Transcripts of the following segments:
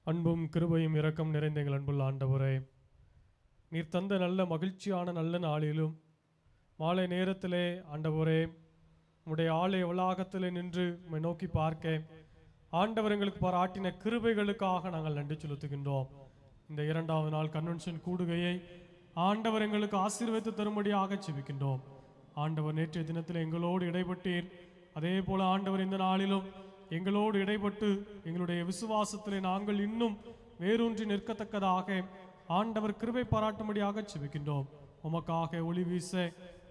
அன்பும் கிருபையும் இரக்கம் நிறைந்த எங்கள் அன்புள்ள ஆண்டவரே, நீர் தந்த நல்ல மகிழ்ச்சியான நல்ல நாளிலும் மாலை நேரத்திலே ஆண்டவரே உம்முடைய ஆலய வளாகத்திலே நின்று உம்மை நோக்கி பார்க்க ஆண்டவர் எங்களுக்கு பாராட்டின கிருபைகளுக்காக நாங்கள் நன்றி செலுத்துகின்றோம். இந்த 2வது நாள் கன்வென்ஷன் கூடுகையை ஆண்டவர் எங்களுக்கு ஆசீர்வதித்து தரும்படியாக செபிக்கின்றோம். ஆண்டவர் நேற்றைய தினத்தில் எங்களோடு இடைப்பட்டீர். அதே போல ஆண்டவர் இந்த நாளிலும் எங்களோடு இடைப்பட்டு எங்களுடைய விசுவாசத்திலே நாங்கள் இன்னும் வேரூன்றி நிற்கத்தக்கதாக ஆண்டவர் கிருபை பாராட்டும்படியாக செபிக்கின்றோம். உமக்காக ஒளி வீச,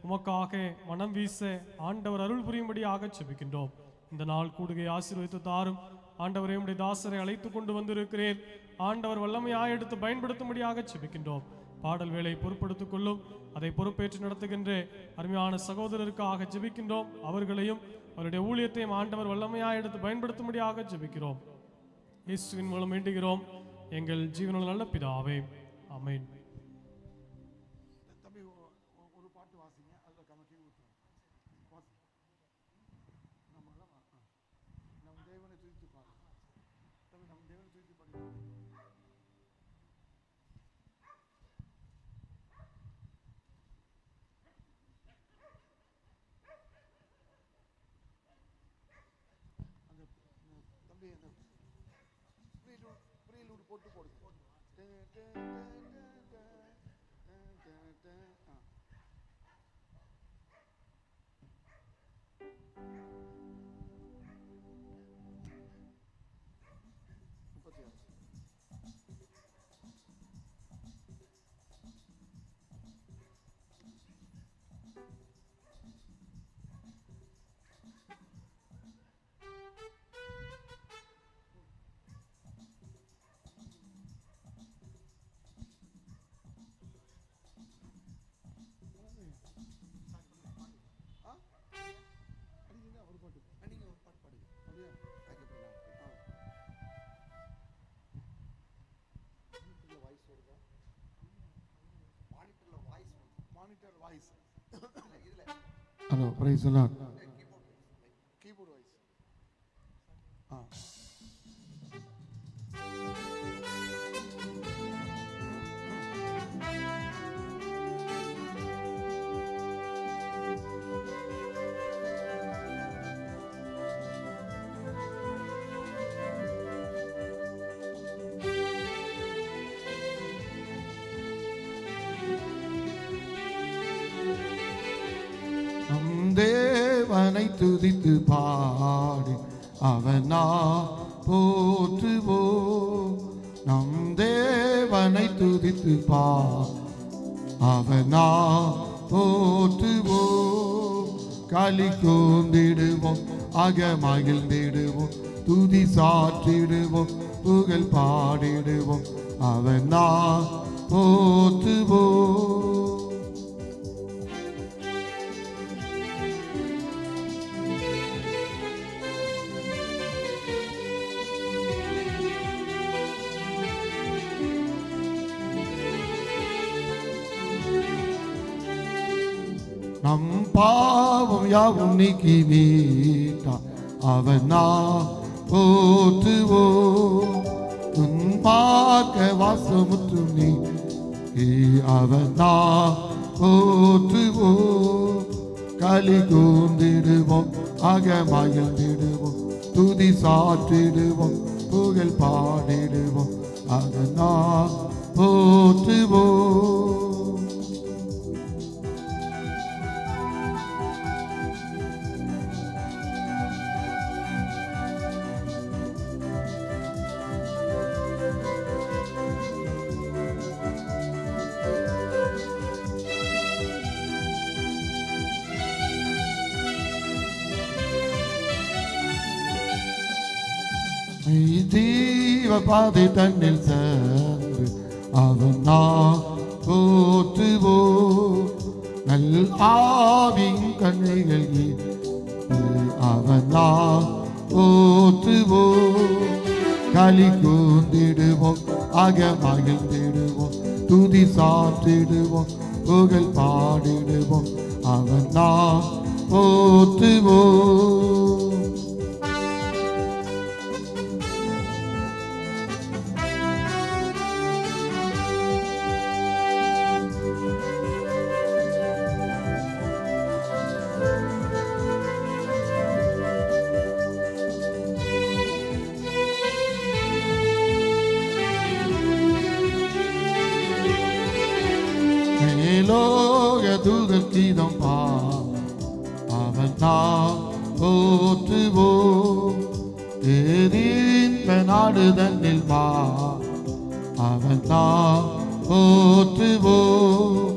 உமக்காக மனம் வீச ஆண்டவர் அருள் புரியும்படியாக செபிக்கின்றோம். இந்த நாள் கூடுகை ஆசீர்வதித்து தாரும். ஆண்டவரே, உம்முடைய தாசரை அழைத்து கொண்டு வந்திருக்கிறேன். ஆண்டவர் வல்லமையாய் எடுத்து பயன்படுத்தும்படியாக செபிக்கின்றோம். பாடல் வேலை பொறுப்படுத்திக் கொள்ளும். அதை பொறுப்பேற்று நடத்துகின்ற அருமையான சகோதரருக்காக ஜெபிக்கின்றோம். அவர்களையும் அவருடைய ஊழியத்தையும் ஆண்டவர் வல்லமையாய் எடுத்து பயன்படுத்தும்படியாக ஜெபிக்கிறோம். இயேசுவின் மூலம் வேண்டுகிறோம் எங்கள் ஜீவனுள்ள நல்ல பிதாவே, ஆமென். போட்டு போடுங்க. Hello, praise the Lord. Keyboard voice. தேவனை துதித்து பாடி அவனா போற்றுவோ. நம் தேவனை துதித்து பாடி அவனா போற்றுவோ. களி கூர்ந்திடுவோம், அகமகிழ்ந்திடுவோம், துதி சாற்றிடுவோம், புகழ் பாடிடுவோம், அவனா போற்றுவோ. நம் பாவம் யாவும் நீக்கி மீட்டான் அவனா போற்றுவோ. உன் பார்க்க வாசமுற்றும் நீ அவனா போற்றுவோ. களி கூர்ந்திடுவோம், அகமகிழ்ந்திடுவோம், துதி சாற்றிடுவோம், புகழ் பாடிடுவோம், அவனா போற்றுவோ. ஜீவ பாதை தன்னில் சென்று அவனா போற்றுவோ. நல் ஆவின் கண்ணைகள் அவனா போற்றுவோ. களி கூர்ந்திடுவோம், அகமகிழ்ந்திடுவோம், துதி சாற்றிடுவோம், புகழ் பாடிடுவோம், அவனா போற்றுவோ. தூதர் கீதம் பா அவன் நாம் போற்றுவோம் ஏதீன்ப நாடு தன்னில் வா அவன் நாம் போற்றுவோம்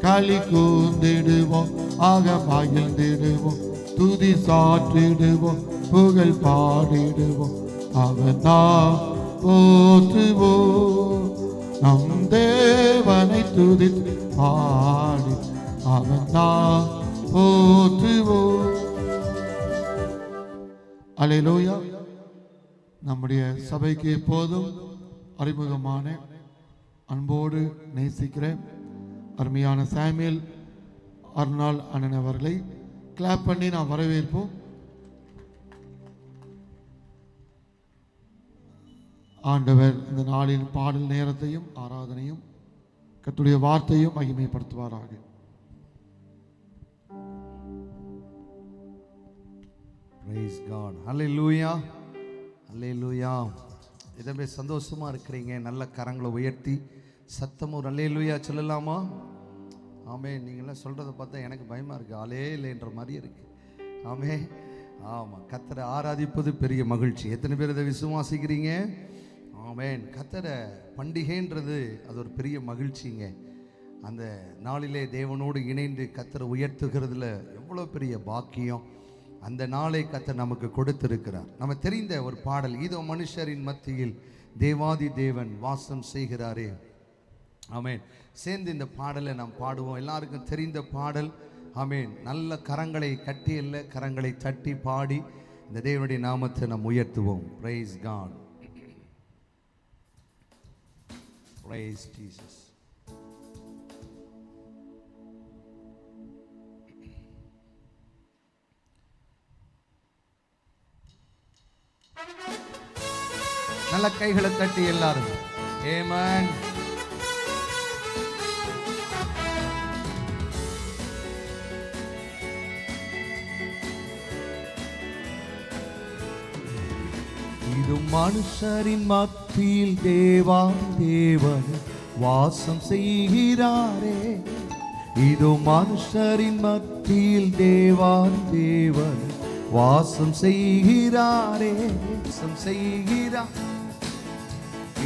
களி கூர்ந்திடுவோம் ஆக மகிழ்ந்திடுவோம் துதி சாற்றிடுவோம் புகழ் பாடிடுவோம் அவன் நாம் போற்றுவோம் நம் தேவனை துதித்து பாடி அவன் நாம் போற்றுவோம். அல்லேலூயா. நம்முடைய சபைக்கு எப்போதும் அறிமுகமான அன்போடு நேசிக்கிறேன் அருமையான சாமுவேல் அர்னால் அண்ணன் அவர்களை கிளாப் பண்ணி நாம் வரவேற்போம். ஆண்டவர் இந்த நாளில் பாடல் நேரத்தையும் ஆராதனையும் கர்த்தருடைய வார்த்தையும் மகிமைப்படுத்துவாராக. Praise God. Hallelujah. Hallelujah. இதமே சந்தோஷமா இருக்கிறீங்க. நல்ல கரங்களை உயர்த்தி சத்தம் ஒரு அல்லேலூயா சொல்லலாமா? ஆமே. நீங்களாம் சொல்றதை பார்த்தா எனக்கு பயமா இருக்கு. ஆளே இல்லைன்ற மாதிரி இருக்கு. ஆமே. ஆமாம், கர்த்தரை ஆராதிப்பது பெரிய மகிழ்ச்சி. எத்தனை பேர் இதை விசுவாசிக்கிறீங்க? ஆமேன். கர்த்தரை பண்டிகைன்றது அது ஒரு பெரிய மகிழ்ச்சிங்க. அந்த நாளிலே தேவனோடு இணைந்து கர்த்தரை உயர்த்துகிறதுல எவ்வளோ பெரிய பாக்கியம். அந்த நாளை கர்த்தர் நமக்கு கொடுத்திருக்கிறார். நம்ம தெரிந்த ஒரு பாடல், இதோ மனுஷரின் மத்தியில் தேவாதி தேவன் வாசம் செய்கிறாரே. ஆமேன். சேர்ந்து இந்த பாடலை நாம் பாடுவோம். எல்லாருக்கும் தெரிந்த பாடல். ஆமேன். நல்ல கரங்களை கட்டி அல்ல, கரங்களை தட்டி பாடி இந்த தேவனுடைய நாமத்தை நாம் உயர்த்துவோம். Praise God. Praise Jesus. நல்ல கைகளை தட்டி எல்லாரும் ஆமென். இது மனுஷரின் மத்தியில் தேவன் வாசம் செய்கிறாரே. இது மனுஷரின் மத்தியில் தேவன் வாசம் செய்கிறாரே. வாசம் செய்கிறார்.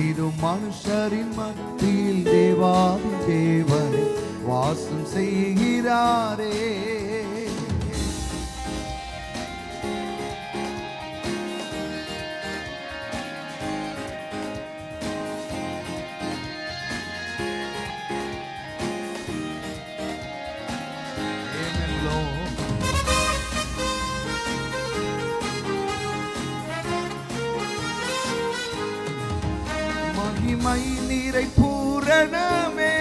இது மனுஷரின் மத்தியில் தேவன் வாசம் செய்கிறாரே. மகிமை நீரை பூரணமே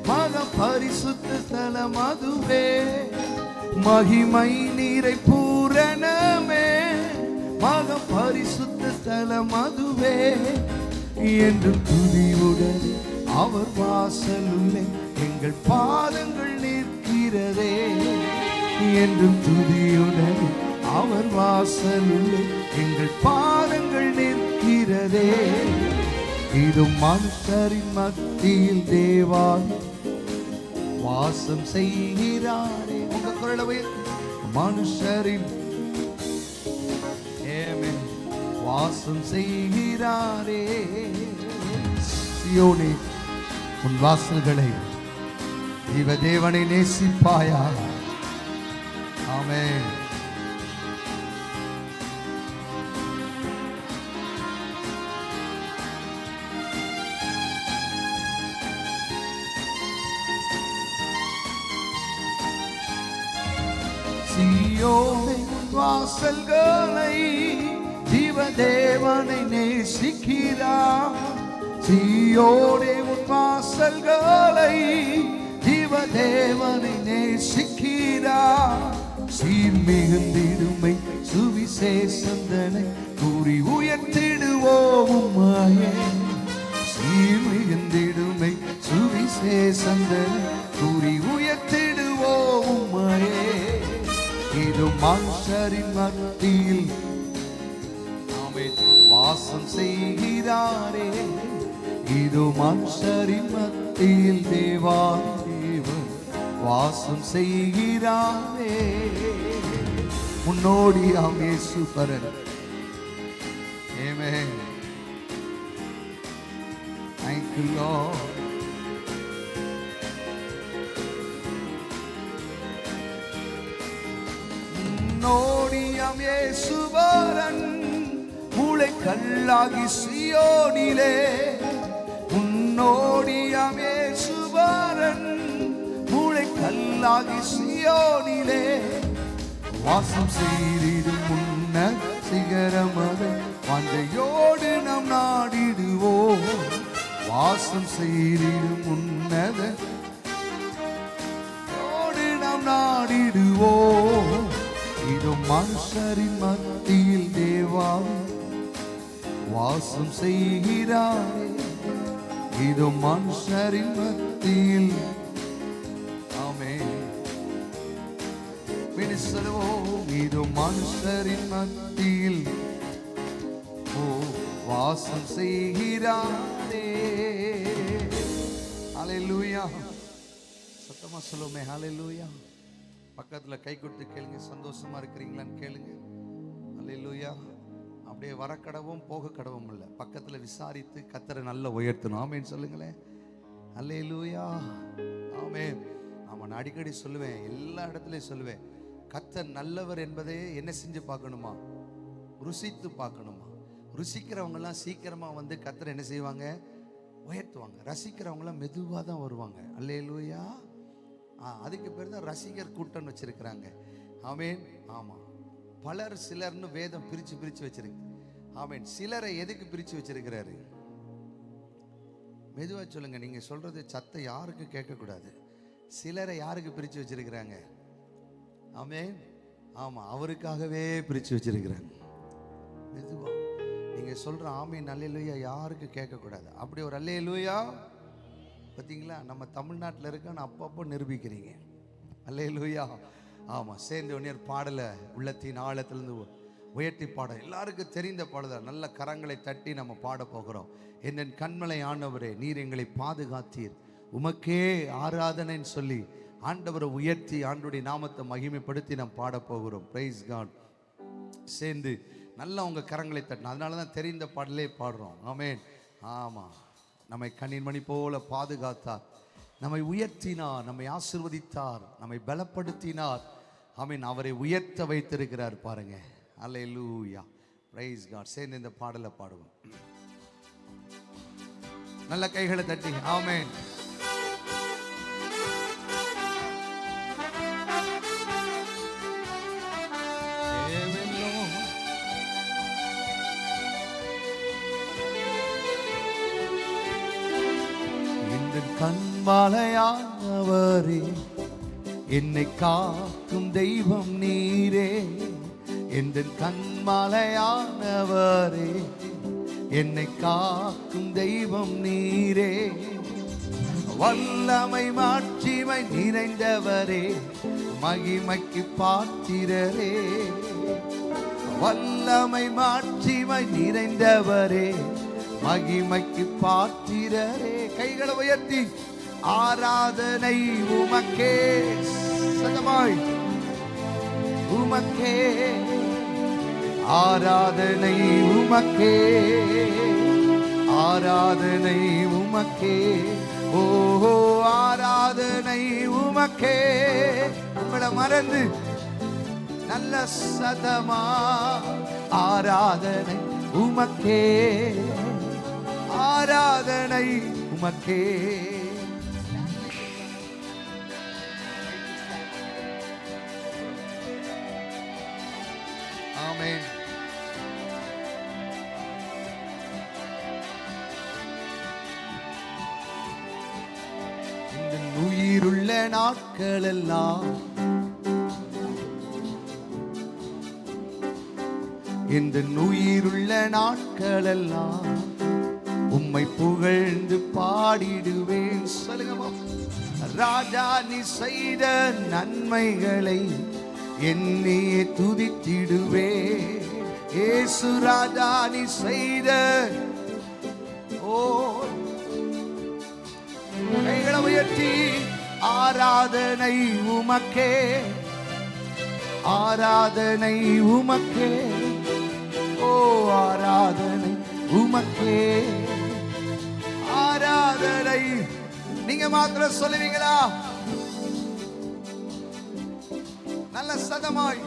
மக பரிசுத்த ஸ்தலம் அதுவே. மகிமை நீரை பூரணமே மக பரிசுத்த ஸ்தலம் அதுவே. என்று துதியுடன் அவர் வாசலுள்ளே எங்கள் பாதங்கள் நிற்கிறதே. என்று துதியுடன் அவர் வாசலுள்ளே எங்கள் பாதங்கள் நிற்கிறதே. இது மனுஷரின் மத்தியில் தேவன் வாசம் செய்கிறாரே. உங்க குரலை மனுஷரின் வாசம் செய்கிறாரே. சீயோனே, உன் வாசல்களை இவ தேவனை நேசிப்பாயா? ஆமென். சீயோனே, வாசல்களை ஜீவதேவனை நேசிக்கிறார். சீயோனே, வாசல்களை ஜீவதேவனை நேசிக்கிறார். சீர் மிகுந்திடுமை சுவிசேஷந்தனை கூறி உயர்த்திடுவோம் மாயே. சீர் மிகுந்திடுமை சுவிசேஷந்தனை கூறி உயர்த்திடுவோம் மாயே. இது மனுஷரின் மத்தியில் வாசம் செய்கிறாரே. இது மனுஷரின் மத்தியில் தேவன் வாசம் செய்கிறாரே. முன்னோடியாம் இயேசு பரன். ஆமென். Thank you Lord. முன்னோடியாம் இயேசு பரன் மூளை கல்லாகி சியோனிலே. முன்னோடியாம் இயேசு பரன் மூளை கல்லாகி சியோனிலே. வாசம் செய்திடும் முன்ன சிகரமதை வாஞ்சையோடு நாம் நாடிடுவோம். வாசம் செய்திடும் உன்னத நாம் நாடிடுவோம். இது மனுஷரின் மத்தியில் தேவா வாசம் செய்கிறாரே. இது மனுஷரின் மத்தியில். ஆமென். சொல்லுவோம், இது மனுஷரின் மத்தியில் வாசம் செய்கிறாரே. ஹல்லேலூயா. சத்தமா சொல்லுமே ஹல்லேலூயா. பக்கத்துல கை கொடுத்து கேளுங்க, சந்தோஷமா இருக்கிறீங்களான்னு கேளுங்க. ஹல்லேலூயா. அப்படியே வர கடவும் போக கடவும் இல்லை, பக்கத்துல விசாரித்து கர்த்தரை நல்ல உயர்த்தணும். ஆமென் சொல்லுங்களேன். ஹல்லேலூயா. ஆமென். நான் அடிக்கடி சொல்லுவேன், எல்லா இடத்துலையும் சொல்லுவேன், கர்த்தர் நல்லவர் என்பதை என்ன செஞ்சு பார்க்கணுமா? ருசித்து பார்க்கணுமா? ருசிக்கிறவங்கெல்லாம் சீக்கிரமா வந்து கர்த்தரை என்ன செய்வாங்க? உயர்த்துவாங்க. ரசிக்கிறவங்களாம் மெதுவாக தான் வருவாங்க. அல்லேலூயா. அதுக்கு பேர் தான் ரசிகர் கூட்டம் வச்சிருக்கிறாங்க. ஆமென். ஆமாம். பலர் சிலர்னு வேதம் பிரித்து பிரித்து வச்சிருக்கு. ஆமென். சிலரை எதுக்கு பிரித்து வச்சிருக்கிறாரு? மெதுவாக சொல்லுங்க. நீங்கள் சொல்றது சத்தம் யாருக்கு கேட்கக்கூடாது. சிலரை யாருக்கு பிரித்து வச்சிருக்கிறாங்க? ஆமென். ஆமாம், அவருக்காகவே பிரித்து வச்சிருக்கிறாங்க. மெதுவா நீங்கள் சொல்கிற ஆமென் அல்லேலூயா யாருக்கு கேட்கக்கூடாது. அப்படி ஒரு அல்லேலூயா பார்த்தீங்களா? நம்ம தமிழ்நாட்டில் இருக்கன்னு அப்பப்போ நிரூபிக்கிறீங்க. அல்லேலூயா. ஆமாம். சேர்ந்து ஒன்னியர் பாடலை உள்ளத்தின் ஆழத்திலிருந்து உயர்த்தி பாட எல்லாருக்கும் தெரிந்த பாடலை நல்ல கரங்களை தட்டி நம்ம பாட போகிறோம். என் கண்மலை ஆண்டவரே, நீர் எங்களை பாதுகாத்தீர், உமக்கே ஆராதனைன்னு சொல்லி ஆண்டவரை உயர்த்தி ஆண்டவருடைய நாமத்தை மகிமைப்படுத்தி நாம் பாட போகிறோம். Praise God. சேர்ந்து நல்லா உங்க கரங்களை தட்டணும். அதனால தான் தெரிந்த பாடலே பாடுறோம். ஆமென். ஆமாம். நம்மை கண்ணின் மணி போல பாதுகாத்தார், நம்மை உயர்த்தினார், நம்மை ஆசீர்வதித்தார், நம்மை பலப்படுத்தினார். ஆமென். அவரை உயர்த்த வைத்திருக்கிறார் பாருங்க. அல்லேலூயா. Praise God. சேர்ந்து இந்த பாடலை பாடுவோம். நல்ல கைகளை தட்டி. ஆமென். கண்மலையானவரே, என்னை காக்கும் தெய்வம் நீரே. எந்த கண்மலையானவரே, என்னை காக்கும் தெய்வம் நீரே. வல்லமை மாட்சிமை நிறைந்தவரே, மகிமைக்கு பாத்திரரே. வல்லமை மாட்சிமை நிறைந்தவரே, மகிமைக்கு பாத்திரரே. கைகளை உயர்த்தி ஆராதனை உமக்கே. சதமாய் உமக்கே ஆராதனை, உமக்கே ஆராதனை, உமக்கே. ஓஹோ ஆராதனை உமக்கே. உங்களை மறந்து நல்ல சதமா ஆராதனை உமக்கே, ஆராதனை உமக்கே. ஆமென். இந்த உயிருள்ள நாட்கள் எல்லாம், இந்த உயிருள்ள நாட்கள் எல்லாம் உம்மை புகழ்ந்து பாடிடுவேன். சொல்லுங்க. ராஜா நீ செய்த நன்மைகளை என்னையே துதித்திடுவே. ஏசு ராஜா நீ செய்த. ஓ கைகளை உயர்த்தி ஆராதனை உமக்கே, ஆராதனை உமக்கே, ஓ ஆராதனை உமக்கே, ஆராதனை. நீங்க மாத்திரம் சொல்லுவீங்களா? நல்ல சதமாய்.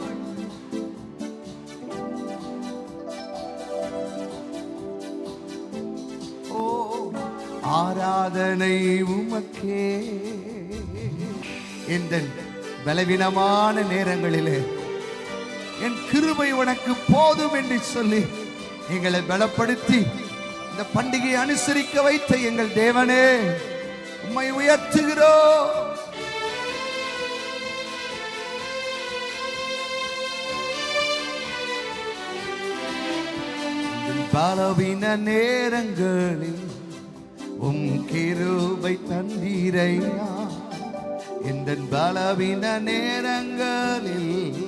ஓ ஆராதனை உமக்கே. இந்த பலவீனமான நேரங்களிலே என் கிருபை உனக்கு போதும் என்று சொல்லி எங்களை பலப்படுத்தி இந்த பண்டிகையை அனுசரிக்க வைத்த எங்கள் தேவனே, உம்மை உயர்த்துகிறோம். பலவீன நேரங்களில் உம் கிருபை தந்தீரையா, இந்த பலவீன நேரங்களில்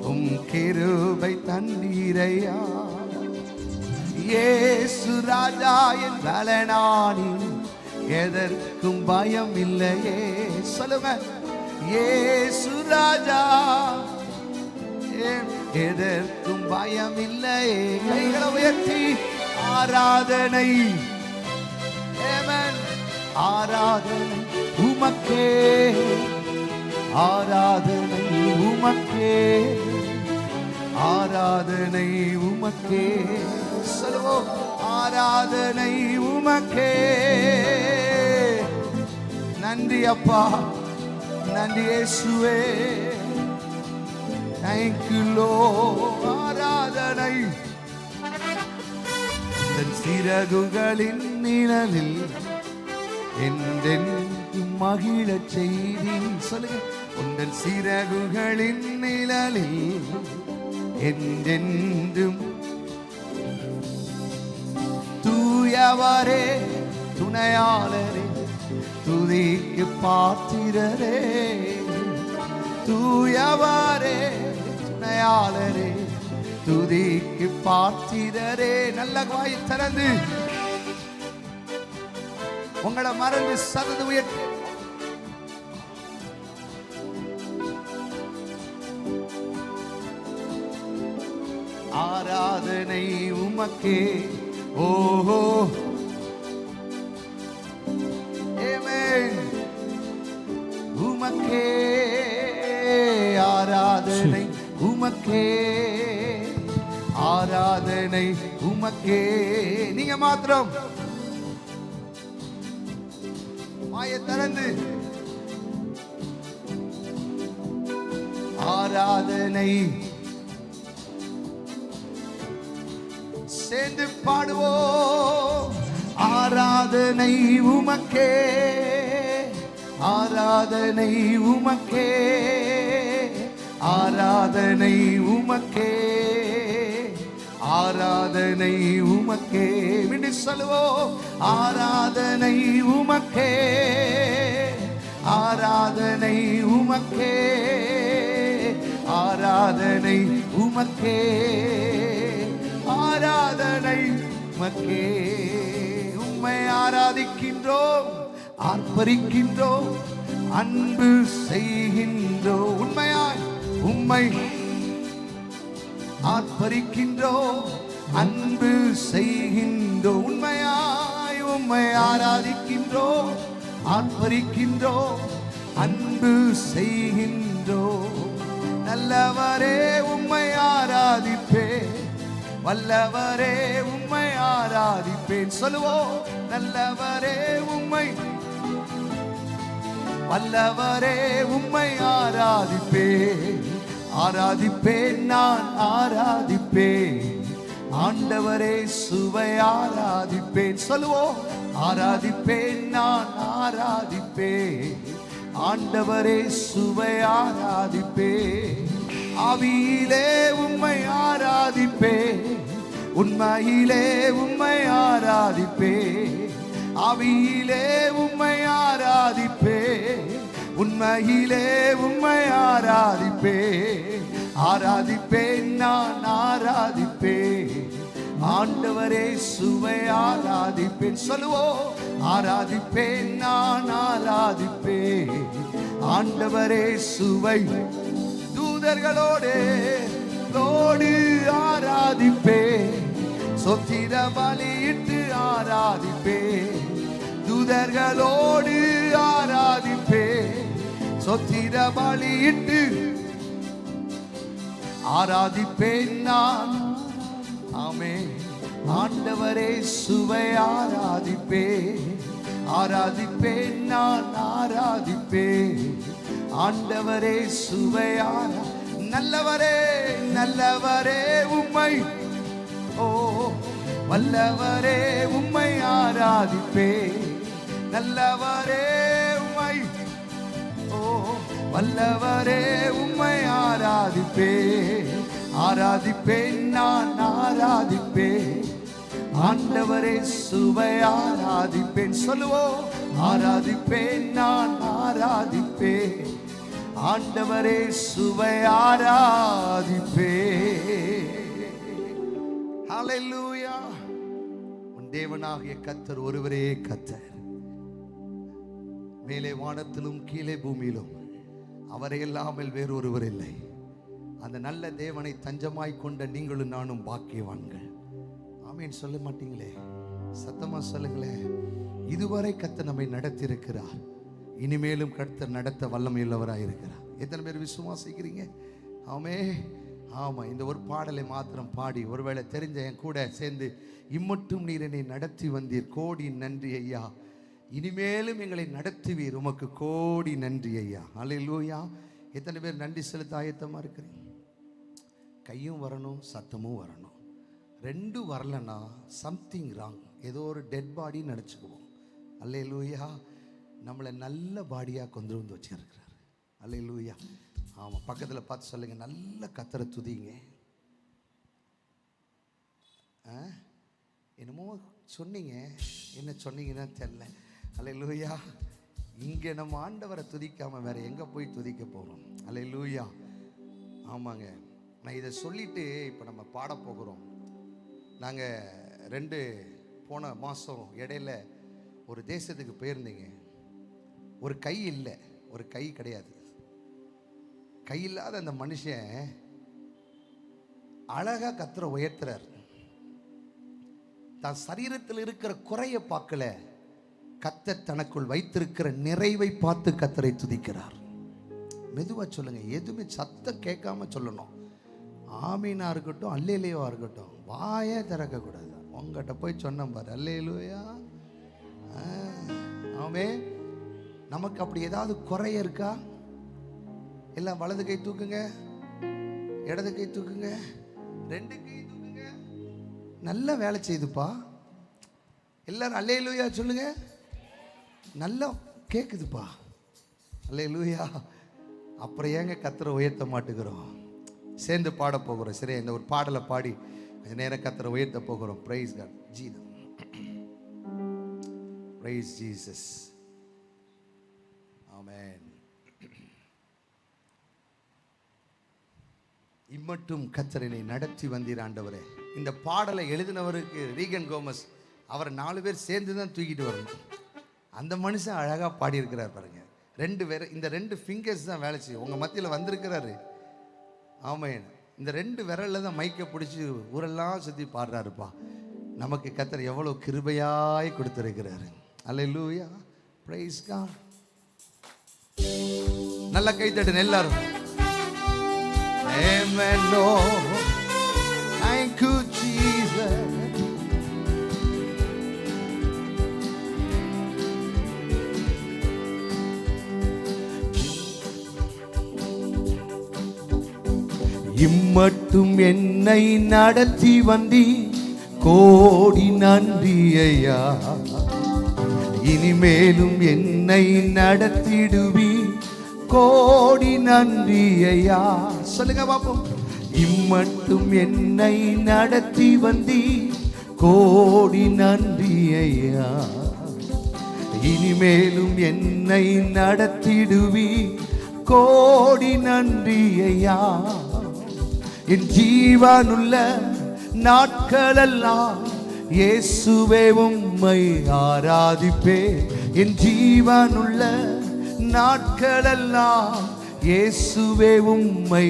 உம் கிருபை தந்தீரையா. இயேசு ராஜா என் பலனானி, எதற்கும் பயம் இல்லையே. சொல்லுங்க, இயேசு ராஜா எதற்கும் பயம் இல்லையே. கைகளை உயர்த்தி ஆராதனை, ஆராதனை உமக்கே, ஆராதனை உமக்கே, ஆராதனை உமக்கே. சொல்லுவோம், ஆராதனை உமக்கே. நன்றி அப்பா, நன்றி இயேசுவே. Thank you Lord. ஆராதனை. தன் சிறகுகளின் நிழலில் என்றென்றும் மகிழச் செய்தி. சொல்லுங்க, உந்தன் சிறகுகளின் நிழலில் என்றென்றும். தூயவரே துணையாளரே, துதிக்கு பாத்திரரே, தூயவரே துணையாளரே, துதிக்கு பாத்திரரே. நல்ல வாய் திறந்து உங்களை மறந்து சதது உயர்த்தி ஆராதனை உமக்கே. ஓஹோ ஆமென். உமக்கே ஆராதனை, உமக்கே ஆராதனை, உமக்கே. நீங்க மாத்திரம் வாயை திறந்து ஆராதனை சேர்ந்து பாடுவோம். ஆராதனை உமக்கே, ஆராதனை உமக்கே, ஆராதனை உமக்கே, ஆராதனை உமக்கே. மீண்டும் சொல்லுவோம், ஆராதனை உமக்கே, ஆராதனை உமக்கே, ஆராதனை உமக்கே, ஆராதனை உமக்கே. உம்மை ஆராதிக்கின்றோம், ஆர்ப்பரிக்கின்றோம், அன்பு செய்கின்றோம். உண்மையாய் உம்மை ஆர்ப்பரிக்கின்றோம், அன்பு செய்கின்றோம். உண்மையாய் உம்மை ஆராதிக்கின்றோம், ஆர்ப்பரிக்கின்றோம், அன்பு செய்கின்றோம். நல்லவரே உம்மை ஆராதிப்பேன், வல்லவரே உம்மை ஆராதிப்பேன். சொல்லுவோம், நல்லவரே உம்மை, வல்லவரே உம்மை ஆராதிப்பேன், ஆராதிப்பேன், நான் ஆராதிப்பேன். ஆண்டவரே சுவை ஆராதிப்பேன். சொல்லுவோம், ஆராதிப்பேன், நான் ஆராதிப்பேன். ஆண்டவரே சுவை ஆராதிப்பேன். ஆவியிலே உம்மை ஆராதிப்பேன், உண்மையிலே உம்மை ஆராதிப்பேன். ஆவியிலே உம்மை ஆராதிப்பேன், உண்மையிலே உம்மை ஆராதிப்பேன். ஆராதிப்பேன், நான் ஆராதிப்பேன். ஆண்டவரே சுவை ஆராதிப்பேன். சொல்லுவோம், ஆராதிப்பேன், நான் ஆராதிப்பேன். ஆண்டவரே சுவை தூதர்களோடு ஆராதிப்பேன். சொத்திர பலியிட்டு ஆராதிப்பேன். தூதர்களோடு ஆராதிப்பேன். சொத்திர பலியிட்டு ஆராதிப்பேன் நான். ஆமென். ஆண்டவரே சுவை ஆராதிப்பேன். ஆராதிப்பேன் நான் ஆராதிப்பேன். ஆண்டவரே சுவை நல்லவரே நல்லவரே உம்மை, ஓ வல்லவரே உம்மை ஆராதிப்பேன். நல்லவரே உம்மை, ஓ வல்லவரே உம்மை ஆராதிப்பேன். ஆராதிப்பேன் நான் ஆராதிப்பேன். ஆண்டவரே சுவை ஆராதிப்பேன். சொல்லுவோம், ஆராதிப்பேன் நான் ஆராதிப்பேன். ஆண்டவரே சுவை ஆராதிப்பேன். ஹல்லேலூயா. உன் தேவனாகிய கர்த்தர் ஒருவரே கர்த்தர். மேலே வானத்திலும் கீழே பூமியிலும் அவரை இல்லாமல் வேறொருவர் இல்லை. அந்த நல்ல தேவனை தஞ்சமாய் கொண்ட நீங்களும் நானும் பாக்கியவான்கள். ஆமீன் சொல்ல மாட்டீங்களே? சத்தமா சொல்லுங்களே. இதுவரை கர்த்தர் நம்மை நடத்தி இருக்கிறார். இனிமேலும் கர்த்தர் நடத்த வல்லமையுள்ளவராக இருக்கிறார். எத்தனை பேர் விசுவாசிக்கிறீங்க? ஆமே. ஆமா, இந்த ஒரு பாடலை மாத்திரம் பாடி ஒருவேளை தெரிஞ்ச என் கூட சேர்ந்து, இம்மட்டும் நீர் என்னை நடத்தி வந்தீர், கோடி நன்றி ஐயா. இனிமேலும் எங்களை நடத்துவீர், உமக்கு கோடி நன்றி ஐயா. அல்லேலூயா. எத்தனை பேர் நன்றி செலுத்த ஆயத்தமா இருக்கிறீங்க? கையும் வரணும், சத்தமும் வரணும். ரெண்டும் வரலன்னா சம்திங் ராங், ஏதோ ஒரு டெட் பாடின்னு நினச்சிக்குவோம். அல்லேலூயா. நம்மளை நல்ல பாடியாக கொண்டு வந்து வச்சிருக்கிறார். அல்லேலூயா. ஆமாம், பக்கத்தில் பார்த்து சொல்லுங்க, நல்ல கத்தரை துதிங்க. என்னமோ சொன்னீங்க, என்ன சொன்னீங்கன்னா தெரியல. அல்லேலூயா. இங்கே நம்ம ஆண்டவரை துதிக்காமல் வேற எங்கே போய் துதிக்க போகிறோம்? அல்லேலூயா. ஆமாங்க, நான் இதை சொல்லிட்டு இப்போ நம்ம பாட போகிறோம். நாங்கள் போன மாதம் இடையில ஒரு தேசத்துக்கு போயிருந்தீங்க. ஒரு கை இல்லை, ஒரு கை கிடையாது. கை இல்லாத அந்த மனுஷன் அழகா கத்தரை உயர்த்துறார். தான் சரீரத்தில் இருக்கிற குறைய பார்க்கல, கத்தர் தனக்குள் வைத்திருக்கிற நிறைவை பார்த்து கத்தரை துதிக்கிறார். மெதுவா சொல்லுங்க, எதுவுமே சத்தம் கேட்காம சொல்லணும். ஆமீனா இருக்கட்டும், அல்லேலூயா இருக்கட்டும், வாயே திறக்க கூடாது. உங்ககிட்ட போய் சொன்ன பாரு, அல்லேலூயா. ஆமே. நமக்கு அப்படி ஏதாவது குறைய இருக்கா? எல்லாம் வலது கை தூக்குங்க, இடது கை தூக்குங்க, ரெண்டு கை தூக்குங்க. நல்லா வேலை செய்துப்பா. எல்லாரும் அல்லேலூயா சொல்லுங்க. நல்லா கேக்குதுப்பா. அல்லேலூயா. அப்புறம் ஏங்க கத்தரை உயர்த்த மாட்டுக்கிறோம்? சேர்ந்து பாட போகிறோம். சரி, இந்த ஒரு பாடலை பாடி கொஞ்ச நேரம் கத்தரை உயர்த்த போகிறோம். Praise God. Jesus, praise Jesus. ஆமென். இம்மட்டும் கத்தரினை நடத்தி வந்தீர் ஆண்டவரே. இந்த பாடலை எழுதினவருக்கு ரீகன் கோமஸ், அவரை 4 பேர் சேர்ந்து தான் தூக்கிட்டு வரணும். அந்த மனுஷன் அழகா பாடியிருக்கிறார் பாருங்க. இந்த 2 ஃபிங்கர்ஸ் தான் வேலை செய்யும். உங்க மத்தியில் வந்திருக்கிறாரு. ஆமென். இந்த 2 விரல்ல தான் மைக்கை பிடிச்சி ஊரெல்லாம் சுற்றி பாடுறாருப்பா. நமக்கு கத்தர் எவ்வளவு கிருபையாய் கொடுத்திருக்கிறாரு. அல்லேலூயா. Praise God. நல்ல கை தட்டுங்க எல்லாரும். Amen. Lord, thank you Jesus. இம்மட்டும் என்னை நடத்தி வந்தி, கோடி நன்றி ஐயா. இனிமேலும் என்னை நடத்திடுவி, கோடி நன்றி ஐயா. சொல்லுங்க பாப்போம். இம்மட்டும் என்னை நடத்தி வந்தி, கோடி நன்றி ஐயா. இனிமேலும் என்னை நடத்திடுவி, கோடி நன்றி ஐயா. என் ஜீவனுள்ள நாட்களெல்லாம் இயேசுவே உம்மை ஆராதிப்பேன். என் ஜீவனுள்ள நாட்களெல்லாம் இயேசுவே உம்மை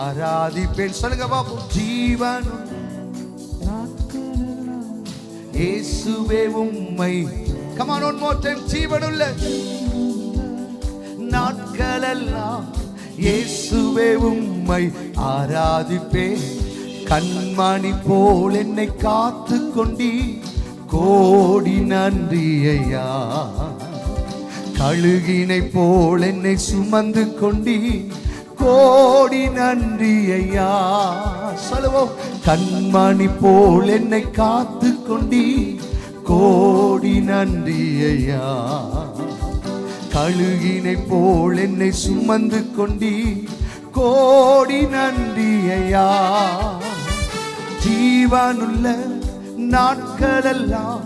ஆராதிப்பேன். சொல்லுங்க பாப்போம். ஜீவன் இயேசுவே உம்மை. Come on, one more time. ஜீவனுள்ள நாட்களெல்லாம் இயேசுவே உம்மை ஆராதிப்பேன். கண்மணி போல் என்னை காத்து கொண்டி கோடி நன்றி ஐயா. கழுகினை போல் என்னை சுமந்து கொண்டி கோடி நன்றி ஐயா. சொல்லுவோம். கண்மணி போல் என்னை காத்து கொண்டி கோடி நன்றி ஐயா. கழுகினை போல் என்னை சுமந்து கொண்டி கோடி நன்றி ஐயா. ஜீவனுள்ள நாட்களெல்லாம்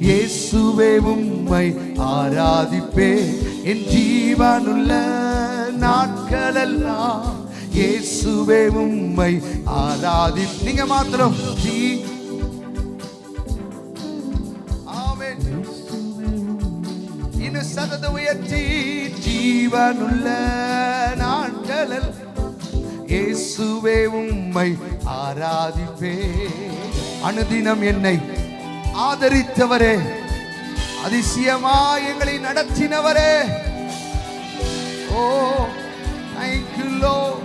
இயேசுவே உம்மை ஆராதிப்பேன். என் ஜீவனுள்ள நாட்களெல்லாம் இயேசுவே உம்மை ஆராதி. நீங்க மாத்திரம் ஆமென். இன்னும் சதத உயர்த்தி. ஜீவனுள்ள நாட்களில் இயேசுவே உம்மை ஆராதிப்பேன். அனுதினம் என்னை ஆதரித்தவரே, அதிசயமாய் எங்களை நடத்தினவரே, ஓ thank you Lord.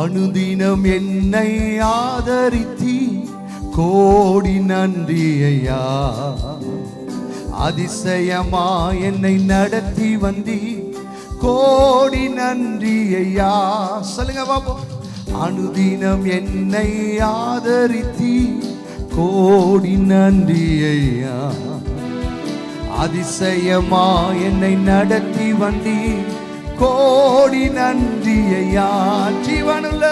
அனுதினம் என்னை ஆதரித்தி கோடி நன்றி ஐயா. அதிசயமா என்னை நடத்தி வந்தி கோடி நன்றி ஐயா. சொல்லுங்க பாப்போம். அனுதினம் என்னை ஆதரித்தி கோடி நன்றி ஐயா. அதிசயமா என்னை நடத்தி வந்தி கோடி நன்றி ஐயா. ஜீவனுள்ள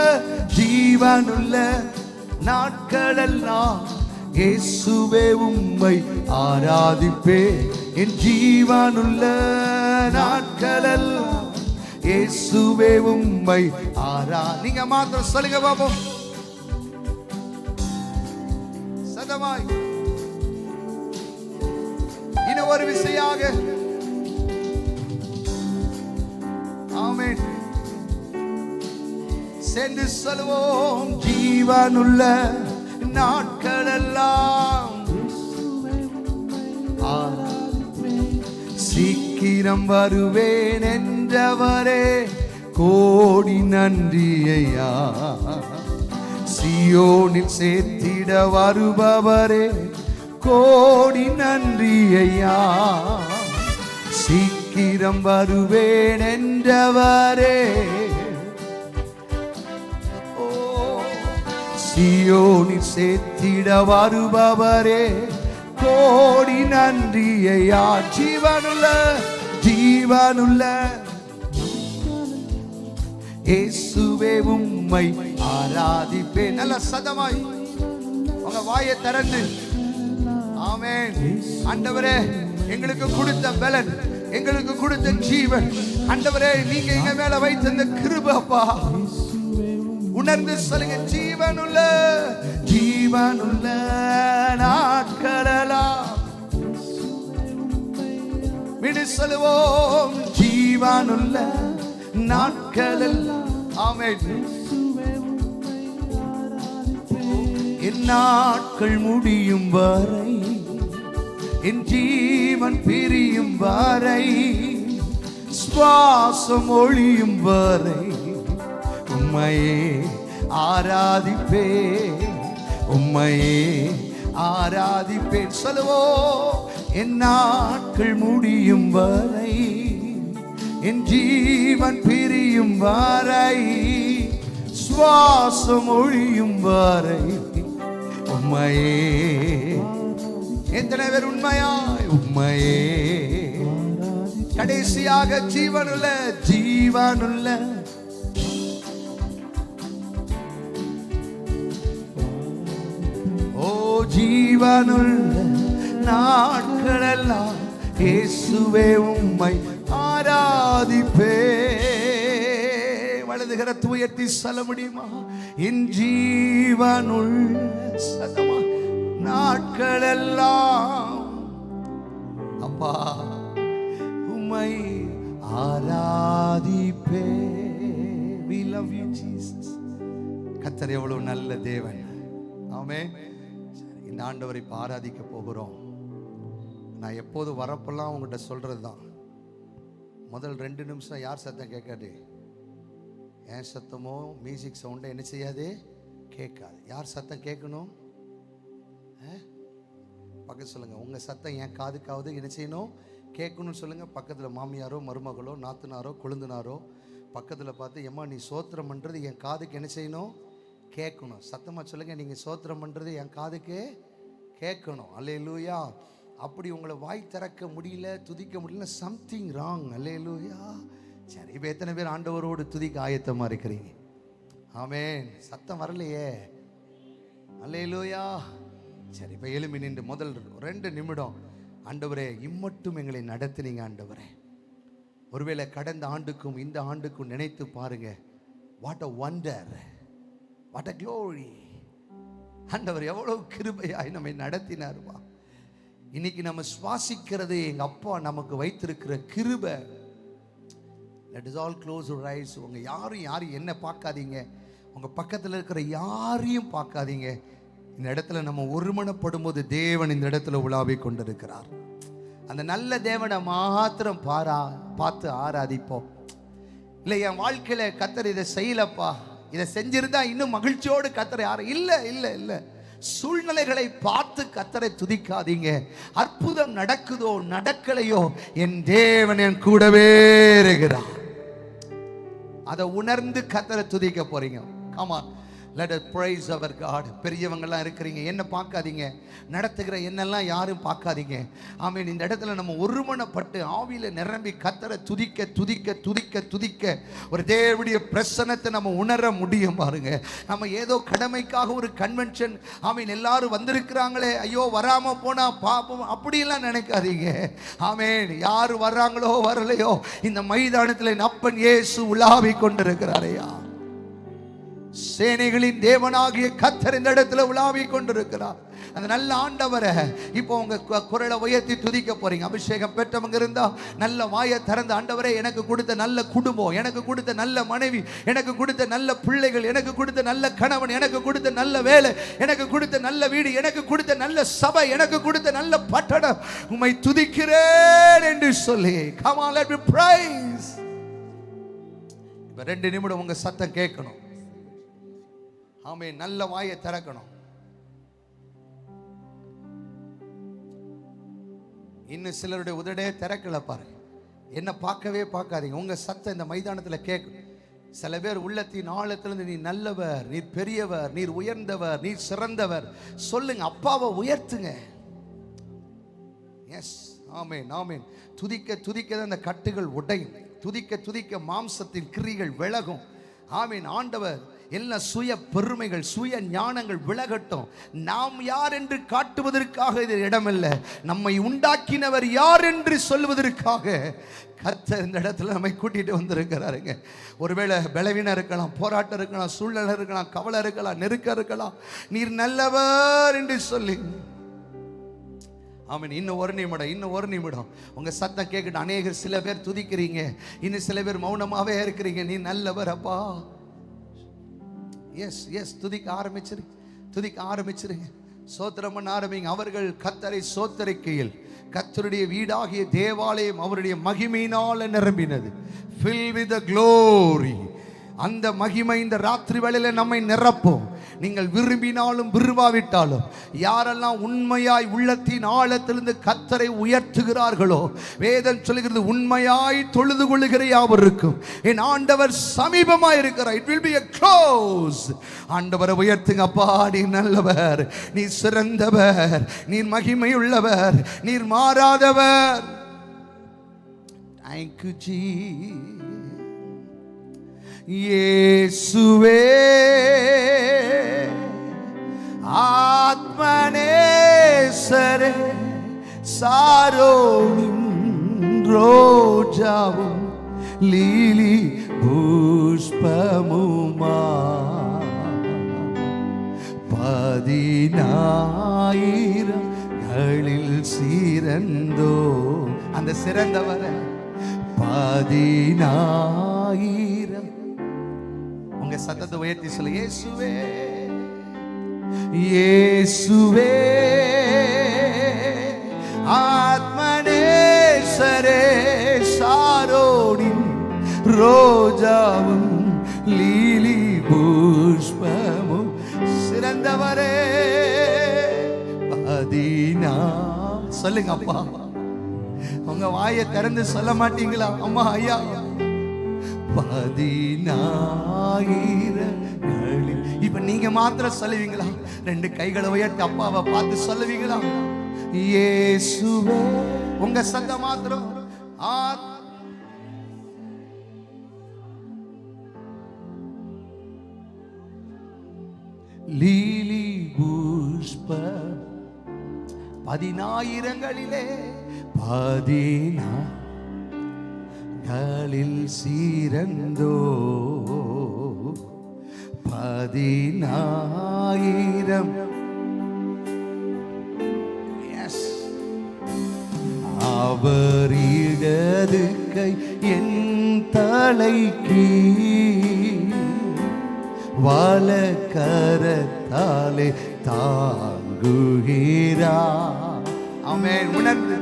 ஜீவனுள்ள நாட்களெல்லாம் இயேசுவே உம்மை ஆராதிப்பேன். என் ஜீவனுள்ள நாட்களெல்லாம் இயேசுவே உம்மை நீங்க மாத்திரம் சொல்லுங்க பாப்போம். சதமாய் இன்னும் ஒரு விசையாக. ஆமென். சென்று சொல்லுவோம். ஜீவனுள்ள நாட்களெல்லாம் சீக்கிரம் வருவேன் என்றவரே கோடி நன்றி ஐயா. சியோனில் சேர்த்திட வருபவரே கோடி நன்றி ஐயா. சீக்கிரம் வருவேன் என்றவரே, சியோனில் சேர்த்திட வருபவரே கோடி நன்றி ஐயா. ஜீவனுள்ள ஜீவனுள்ள இயேசுவே உம்மை ஆராதிப்பேன். நல்ல சதமாய் உங்க வாயை திறந்து ஆமென். ஆண்டவரே, எங்களுக்கு கொடுத்த பலன், எங்களுக்கு கொடுத்த ஜீவன், ஆண்டவரே நீங்க எங்க மேல வைத்த இந்த கிருபை அப்பா உணர்ந்து சொல்லுங்க. ஜீவனுள்ள ஜீவனுள்ள நாட்களெல்லாம் விடு சொல்லுவோம். ஜீவனுள்ள நாட்களெல்லாம் ஆமென். என் நாட்கள் முடியும் வரை, என் ஜீவன் பிரியும் வரை, சுவாசம் ஒழியும் வரை உம்மையே ஆராதிப்பேன், உம்மையே ஆராதிப்பேன். சொல்லுவோம். என் நாட்கள் முடியும் வரை, என் ஜீவன் பிரியும் வரை, சுவாசம் ஒழியும் வரை உம்மையே. எத்தனை பேர் உண்மையாய் உம்மையே கடைசியாக ஜீவனுள்ள ஜீவனுள்ள ஜீவனுள்ள நாட்களெல்லாம் இயேசுவே உம்மை ஆராதிப்பே. வலது கரத்தை உயர்த்தி சொல்ல முடியுமா? என் ஜீவனுள் சதமா நாட்களெல்லாம் அப்பா உம்மை ஆராதிப்பே. We love you Jesus. கர்த்தர் எவ்வளவு நல்ல தேவன். ஆமென். இந்த ஆண்டவரை ஆராதிக்க போகிறோம். நான் எப்போது வரப்பெல்லாம் உங்கள்கிட்ட சொல்றது தான், முதல் 2 நிமிஷம் யார் சத்தம் கேட்காது, என் சத்தமோ மியூசிக் சவுண்டை என்ன செய்யாது, கேட்காது. யார் சத்தம் கேட்கணும்? பக்கத்து சொல்லுங்க, உங்க சத்தம் என் காதுக்காவது என்ன செய்யணும், கேட்கணும்னு சொல்லுங்க. பக்கத்தில் மாமியாரோ மருமகளோ நாத்தனாரோ கொழுந்தனாரோ பக்கத்தில் பார்த்து, எம்மா நீ சோத்திரம் பண்ணுறது என் காதுக்கு என்ன செய்யணும், கேட்கணும். சத்தமாக சொல்லுங்க, நீங்கள் சோத்திரம் பண்ணுறது என் காதுக்கு கேட்கணும். அல்லேலூயா. அப்படி உங்களை வாய் திறக்க முடியல, துதிக்க முடியல, சம்திங் ராங். அல்லேலூயா. சரி, இப்போ எத்தனை பேர் ஆண்டவரோடு துதிக்க ஆயத்தமாக இருக்கிறீங்க? ஆமென். சத்தம் வரலையே. அல்லேலூயா. சரி, இப்போ எழும்பி நின்று முதல் 2 நிமிடம் ஆண்டவரே இம்மட்டும் எங்களை நடத்தினீங்க ஆண்டவரே. ஒருவேளை கடந்த ஆண்டுக்கும் இந்த ஆண்டுக்கும் நினைத்து பாருங்க. What a wonder, what a glory. ஆண்டவர் எவ்வளவு கிருபையாய் நம்மை நடத்தினார்வா. இன்னைக்கு நம்ம சுவாசிக்கிறது எங்க அப்பா நமக்கு வைத்திருக்கிற கிருபை. Let us all close our eyes. உங்க யாரும் என்ன பார்க்காதீங்க, உங்க பக்கத்தில் இருக்கிற யாரையும் பார்க்காதீங்க. இந்த இடத்துல நம்ம ஒருமனப்படும் போது தேவன் இந்த இடத்துல உலாவி கொண்டிருக்கிறார். அந்த நல்ல தேவனை மாத்திரம் பார்த்து ஆராதிப்போம். இல்லை என் வாழ்க்கையில கர்த்தர் இதை செய்யலப்பா, இதை செஞ்சிருந்தா இன்னும் மகிழ்ச்சியோடு கர்த்தரை இல்லை. சூழ்நிலைகளை பார்த்து கர்த்தரை துதிக்காதீங்க. அற்புதம் நடக்குதோ நடக்கலையோ, என் தேவன் என் கூடவே இருக்கிறார். அதை உணர்ந்து கர்த்தரை துதிக்க போறீங்க. Come on, let us praise our God. பெரியவங்கெல்லாம் இருக்கிறீங்க, என்ன பார்க்காதீங்க, நடத்துகிற என்னெல்லாம் யாரும் பார்க்காதீங்க. ஆமென். இந்த இடத்துல நம்ம ஒருமனப்பட்டு ஆவியில நிரம்பி கர்த்தரை துதிக்க துதிக்க துதிக்க துதிக்க ஒரு தேவனுடைய பிரசன்னத்தை நம்ம உணர முடியும். பாருங்க, நம்ம ஏதோ கடமைக்காக ஒரு கன்வென்ஷன், ஆமென், எல்லாரும் வந்திருக்கிறாங்களே, ஐயோ வராம போனா பாப்போம், அப்படியெல்லாம் நினைக்காதீங்க. ஆமென். யாரு வர்றாங்களோ வரலையோ, இந்த மைதானத்தில் என் அப்பன் இயேசு உலாவி கொண்டிருக்கிறாரையா. சேனைகளின் தேவனாகிய கர்த்தர் இந்த இடத்துல உலாவி கொண்டிருக்கிறார். அந்த நல்ல ஆண்டவரை இப்போ உங்க குரலை உயர்த்தி துதிக்க போறீங்க. அபிஷேகம் பெற்றவங்க இருந்தா நல்ல வாயை திறந்து, ஆண்டவரே எனக்கு கொடுத்த நல்ல குடும்பம், எனக்கு கொடுத்த நல்ல மனைவி, எனக்கு கொடுத்த நல்ல பிள்ளைகள், எனக்கு கொடுத்த நல்ல கணவன், எனக்கு கொடுத்த நல்ல வேலை, எனக்கு கொடுத்த நல்ல வீடு, எனக்கு கொடுத்த நல்ல சபை, எனக்கு கொடுத்த நல்ல பட்டணம், உம்மை துதிக்கிறேன் என்று சொல்லி come on, let me praise. இப்ப 2 நிமிடம் உங்க சத்தம் கேட்கணும். ஆமென். நல்ல வாயை திறக்கணும். இன்னும் சிலருடைய உதடே திறக்கல பாருங்க. என்ன பார்க்கவே பார்க்காதீங்க, உங்க சத்தம் இந்த மைதானத்தில் கேட்கும். சில பேர் உள்ளத்தின் ஆழத்திலிருந்து நீ நல்லவர், நீர் பெரியவர், நீர் உயர்ந்தவர், நீர் சிறந்தவர் சொல்லுங்க. அப்பாவை உயர்த்துங்க. எஸ், ஆமென் ஆமென். துதிக்க துதிக்க அந்த கட்டுகள் உடையும். துதிக்க துதிக்க மாம்சத்தின் கிரிகள் விலகும். ஆமென். ஆண்டவர் எல்லா சுய பெருமைகள், சுய ஞானங்கள் விலகட்டும். நாம் யார் என்று காட்டுவதற்காக இது இடமில்லை, நம்மை உண்டாக்கினவர் யார் என்று சொல்வதற்காக கர்த்தர் இந்த இடத்துல நம்மை கூட்டிட்டு வந்திருக்கிறாருங்க. ஒருவேளை பலவீனம் இருக்கலாம், போராட்டம் இருக்கலாம், சூழ்நிலை இருக்கலாம், கவலை இருக்கலாம், நெருக்கம் இருக்கலாம், நீர் நல்லவர் என்று சொல்லி ஆமென். இன்னும் ஒரு நிமிடம் உங்க சத்தம் கேட்கட்டும். அநேகர் சில பேர் துதிக்கிறீங்க, இன்னும் சில பேர் மௌனமாவே இருக்கிறீங்க. நீ நல்லவர் அப்பா. எஸ், துதிக்க ஆரம்பிச்சிருங்க. சோத்திரம் பண்ண ஆரம்பிங்க. அவர்கள் கர்த்தரை சோத்தரிக்கையில் கர்த்தருடைய வீடாகிய தேவாலயம் அவருடைய மகிமையினால் நிரம்பினது. Fill with the glory. அந்த மகிமை இந்த ராத்திரி வேளையில நம்மை நிரப்பும். நீங்கள் விரும்பினாலும் விரும்பாவிட்டாலும் யாரெல்லாம் உண்மையாய் உள்ளத்தின் ஆழத்திலிருந்து கர்த்தரை உயர்த்துகிறார்களோ, வேதம் சொல்லுகிறது உண்மையாய் தொழுது கொள்ளுகிற யாவருக்கும் என் ஆண்டவர் சமீபமாய் இருக்கிறார். It will be a close. ஆண்டவரை உயர்த்துங்க. அப்பா நீ நல்லவர், நீ சிறந்தவர், நீர் மகிமை உள்ளவர், நீர் மாறாதவர். Thank you Jesus. இயேசுவே ஆத்மநேசரே ரோஜாவும் லீலி புஷ்பமுமா 10,000களில் சிறந்தோ அந்த சிறந்தவர 10,000 உங்க சத்தத்தை உயர்த்தி சொல்ல இயேசுவே இயேசுவே ஆத்மநேசரே சாரோனின் ரோஜாவும் லீலி புஷ்பமும் சிறந்தவரே சொல்லுங்க அப்பா. உங்க வாயை திறந்து சொல்ல மாட்டீங்களா? அம்மா ஐயா 10,000களில். இப்ப நீங்க மாத்திரம் சொல்லுவீங்களா? 2 கைகளை உயர்த்தி அப்பாவை பார்த்து சொல்லுவீங்களா? இயேசுவே. உங்க சத்தம் மாத்திரம் லீலி புஷ்ப 10,000களிலே 10,000களில் சிறந்தோ 10,000. எஸ். அவர் இடது கை என் தலைக்கு வலக்கரத்தாலே தாங்குகிறார். ஆமென். உணர்ந்து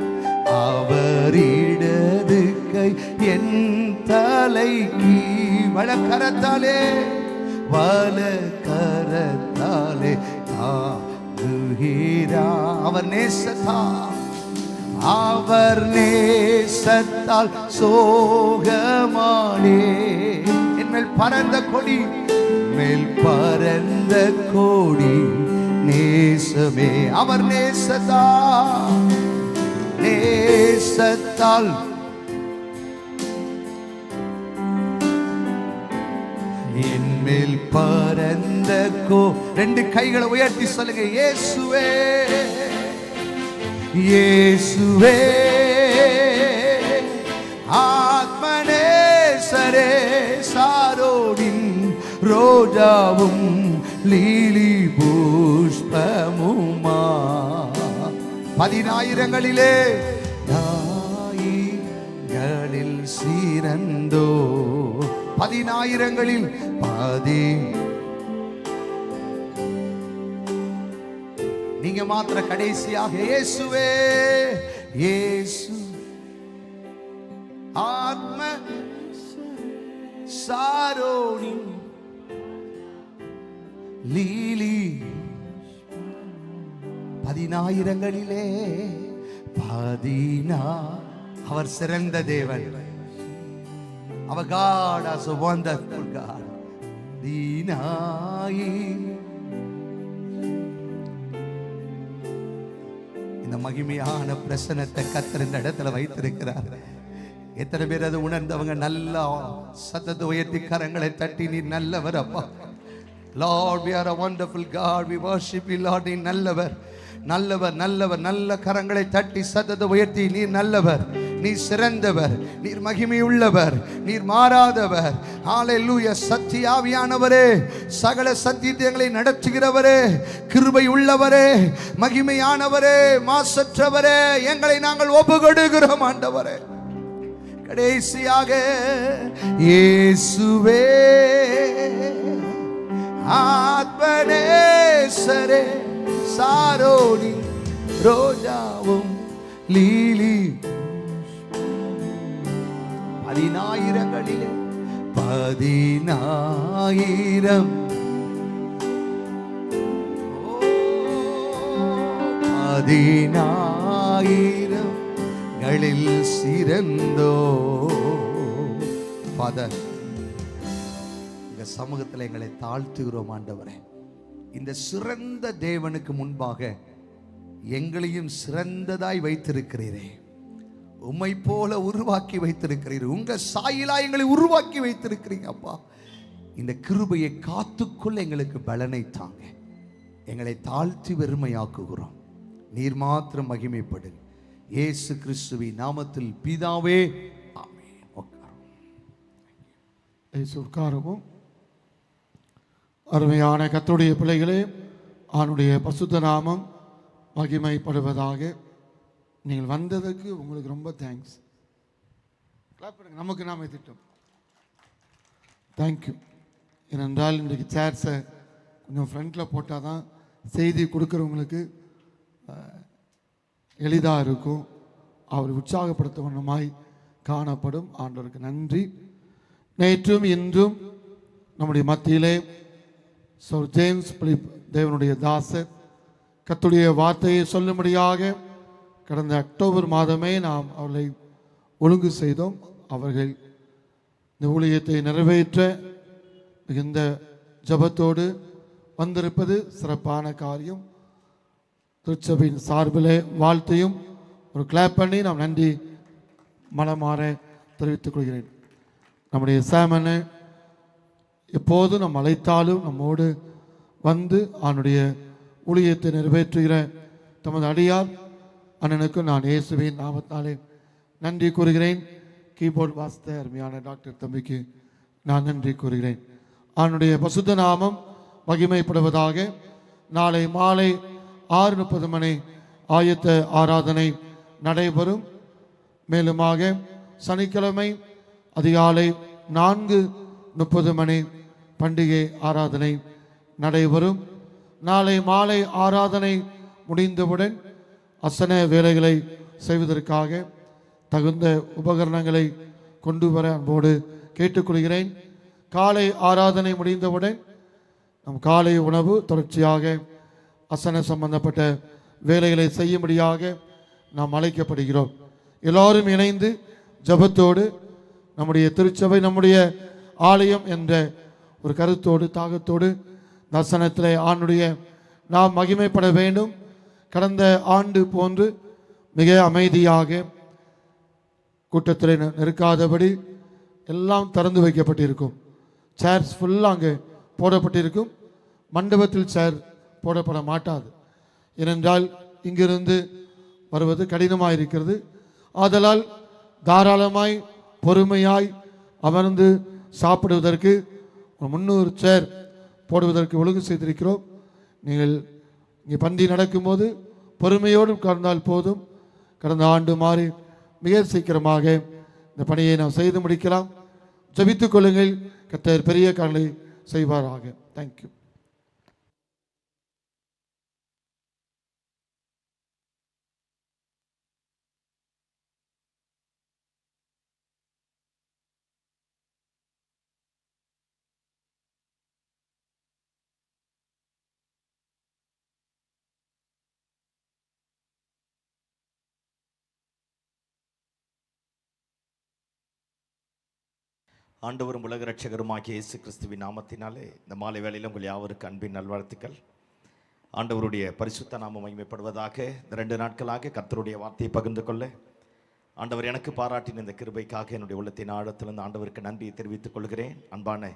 அவர் இடது கை என் தலைக்கு வலக்கரத்தாலே தாங்குகிறார். அவர் நேசத்தால் சோகமானே. என் மேல் பறந்த கொடி நேசமே. அவர் நேசத்தால் என் மேல் பறந்த 2 கைகளை உயர்த்தி சொல்லுங்க இயேசுவே இயேசுவே ஆத்மநேசரே சாரோனின் ரோஜாவும் லீலி புஷ்பமுமா 10,000களிலே சிறந்தோ 10,000களில் நீங்க மாத்திர கடைசியாக இயேசுவே இயேசு ஆத்ம சாரோனின் லீலி 10,000ங்களிலே 10,000. அவர் சிறந்த தேவன். Our God is a wonderful God. இந்த மகிமையான பிரசன்னத்தை கர்த்தர் இந்த இடத்துல வைத்திருக்கிறார். எத்தனை பேர் அதை உணர்ந்தவங்க நல்லா சத்தத்தை உயர்த்தி கரங்களை தட்டி நீர் நல்லவர் அப்பா. Lord, we are a wonderful God. We worship you, Lord. நீ நல்லவர் நல்லவர் நல்லவர். நல்ல கரங்களை தட்டி சத்தத்தை உயர்த்தி நீர் நல்லவர், நீர் சிறந்தவர், நீர் மகிமை உள்ளவர், நீர் மாறாதவர். ஹalleluya. சத்திய ஆவியானவரே, சகல சத்தியங்களை நடத்துகிறவரே, கிருபை உள்ளவரே, மகிமையானவரே, மாசற்றவரே, எங்களை நாங்கள் ஒப்புக்கொடுக்கிறோம் ஆண்டவரே. கடைசியாக இயேசுவே ஆத்மநேசரே சாரோனி ரோஜாவும் லீலி 10,000களிலே 10,000 10,000களில் சிறந்தோ. ஃபாதர், இந்த சமூகத்தில் எங்களை தாழ்த்துகிறோம் ஆண்டவரே. இந்த சிறந்த தேவனுக்கு முன்பாக எங்களையும் சிறந்ததாய் வைத்திருக்கிறீரே, உம்மை போல உருவாக்கி வைத்திருக்கிறீர், உங்க சாயிலா எங்களை உருவாக்கி வைத்திருக்கிறீங்க அப்பா. இந்த கிருபையை காத்துக்கொள்ள எங்களுக்கு பலனை தாங்க. எங்களை தாழ்த்தி வெறுமையாக்குகிறோம். நீர் மாத்திரம் மகிமைப்படுங்க. இயேசு கிறிஸ்துவின் நாமத்தில் பிதாவே ஆமென். உட்காரும். இயேசு உட்காரவும். அருமையான கர்த்தருடைய பிள்ளைகளே, அவனுடைய பரிசுத்த நாமம் மகிமைப்படுவதாக. நீங்கள் வந்ததுக்கு உங்களுக்கு ரொம்ப தேங்க்ஸ். நமக்கு நாம திட்டம். தேங்க்யூ. ஏனென்றால் இன்றைக்கு சேர்ஸை கொஞ்சம் ஃப்ரண்டில் போட்டால் தான் செய்தி கொடுக்குறவங்களுக்கு எளிதாக இருக்கும், அவர் உற்சாகப்படுத்த வண்ணமாய் காணப்படும். ஆண்டவருக்கு நன்றி. நேற்றும் இன்றும் நம்முடைய மத்தியிலே சர் ஜேம்ஸ் பிலிப் தேவனுடைய தாசர் கர்த்தருடைய வார்த்தையை சொல்லும்படியாக கடந்த அக்டோபர் மாதமே நாம் அவர்களை ஒழுங்கு செய்தோம். அவர்கள் இந்த ஊழியத்தை நிறைவேற்ற மிகுந்த ஜபத்தோடு வந்திருப்பது சிறப்பான காரியம். திருச்சபையின் சார்பிலே வாழ்த்தையும் ஒரு கிளாப் பண்ணி நாம் நன்றி மனமாற தெரிவித்துக் கொள்கிறேன். நம்முடைய சாமனை எப்போது நாம் அழைத்தாலும் நம்மோடு வந்து அவனுடைய ஊழியத்தை நிறைவேற்றுகிற தமது அடியார் அண்ணனுக்கு நான் இயேசுவின் நாமத்தாலே நன்றி கூறுகிறேன். கீபோர்ட் வாசித்த அருமையான டாக்டர் தம்பிக்கு நான் நன்றி கூறுகிறேன். அவனுடைய பசுத்த நாமம் மகிமைப்படுவதாக. நாளை மாலை 6:30 மணி ஆயத்த ஆராதனை நடைபெறும். மேலுமாக சனிக்கிழமை அதிகாலை 4:30 மணி பண்டிகை ஆராதனை நடைபெறும். நாளை மாலை ஆராதனை முடிந்தவுடன் அசன வேலைகளை செய்வதற்காக தகுந்த உபகரணங்களை கொண்டு வர அன்போடு கேட்டுக்கொள்கிறேன். காலை ஆராதனை முடிந்தவுடன் நம் காலை உணவு தொடர்ச்சியாக அசன சம்பந்தப்பட்ட வேலைகளை செய்யும்படியாக நாம் அழைக்கப்படுகிறோம். எல்லோரும் இணைந்து ஜபத்தோடு நம்முடைய திருச்சபை நம்முடைய ஆலயம் என்ற ஒரு கருத்தோடு தாகத்தோடு தர்சனத்திலே ஆண்டுடைய நாம் மகிமைப்பட வேண்டும். கடந்த ஆண்டு போன்று மிக அமைதியாக கூட்டத்தில் நெருக்காதபடி எல்லாம் திறந்து வைக்கப்பட்டிருக்கும். சேர்ஸ் ஃபுல்லாக அங்கே போடப்பட்டிருக்கும். மண்டபத்தில் சேர் போடப்பட மாட்டாது. ஏனென்றால் இங்கிருந்து வருவது கடினமாக இருக்கிறது. ஆதலால் தாராளமாய் பொறுமையாய் அமர்ந்து சாப்பிடுவதற்கு 300 சேர் போடுவதற்கு ஒழுங்கு செய்திருக்கிறோம். நீங்கள் இங்கே பந்தி நடக்கும்போது பொறுமையோடு உட்கார்ந்தால் போதும். கடந்த ஆண்டு மாறி மிக சீக்கிரமாக இந்த பணியை நாம் செய்து முடிக்கலாம். ஜெபித்துக் கொள்ளுங்கள். கர்த்தர் பெரிய காரியங்களை செய்வாராக. தேங்க்யூ. ஆண்டவரும் உலக ரட்சகருமாகிய இயேசு கிறிஸ்துவின் நாமத்தினாலே இந்த மாலை வேளையில் உங்கள் யாவருக்கு அன்பின் நல்வாழ்த்துக்கள். ஆண்டவருடைய பரிசுத்த நாமம் மகிமைப்படுவதாக. இந்த 2 நாட்களாக கர்த்தருடைய வார்த்தையை பகிர்ந்து கொள்ள ஆண்டவர் எனக்கு பாராட்டின இந்த கிருபைக்காக என்னுடைய உள்ளத்தின் ஆழத்திலிருந்து ஆண்டவருக்கு நன்றியை தெரிவித்துக் கொள்கிறேன். அன்பான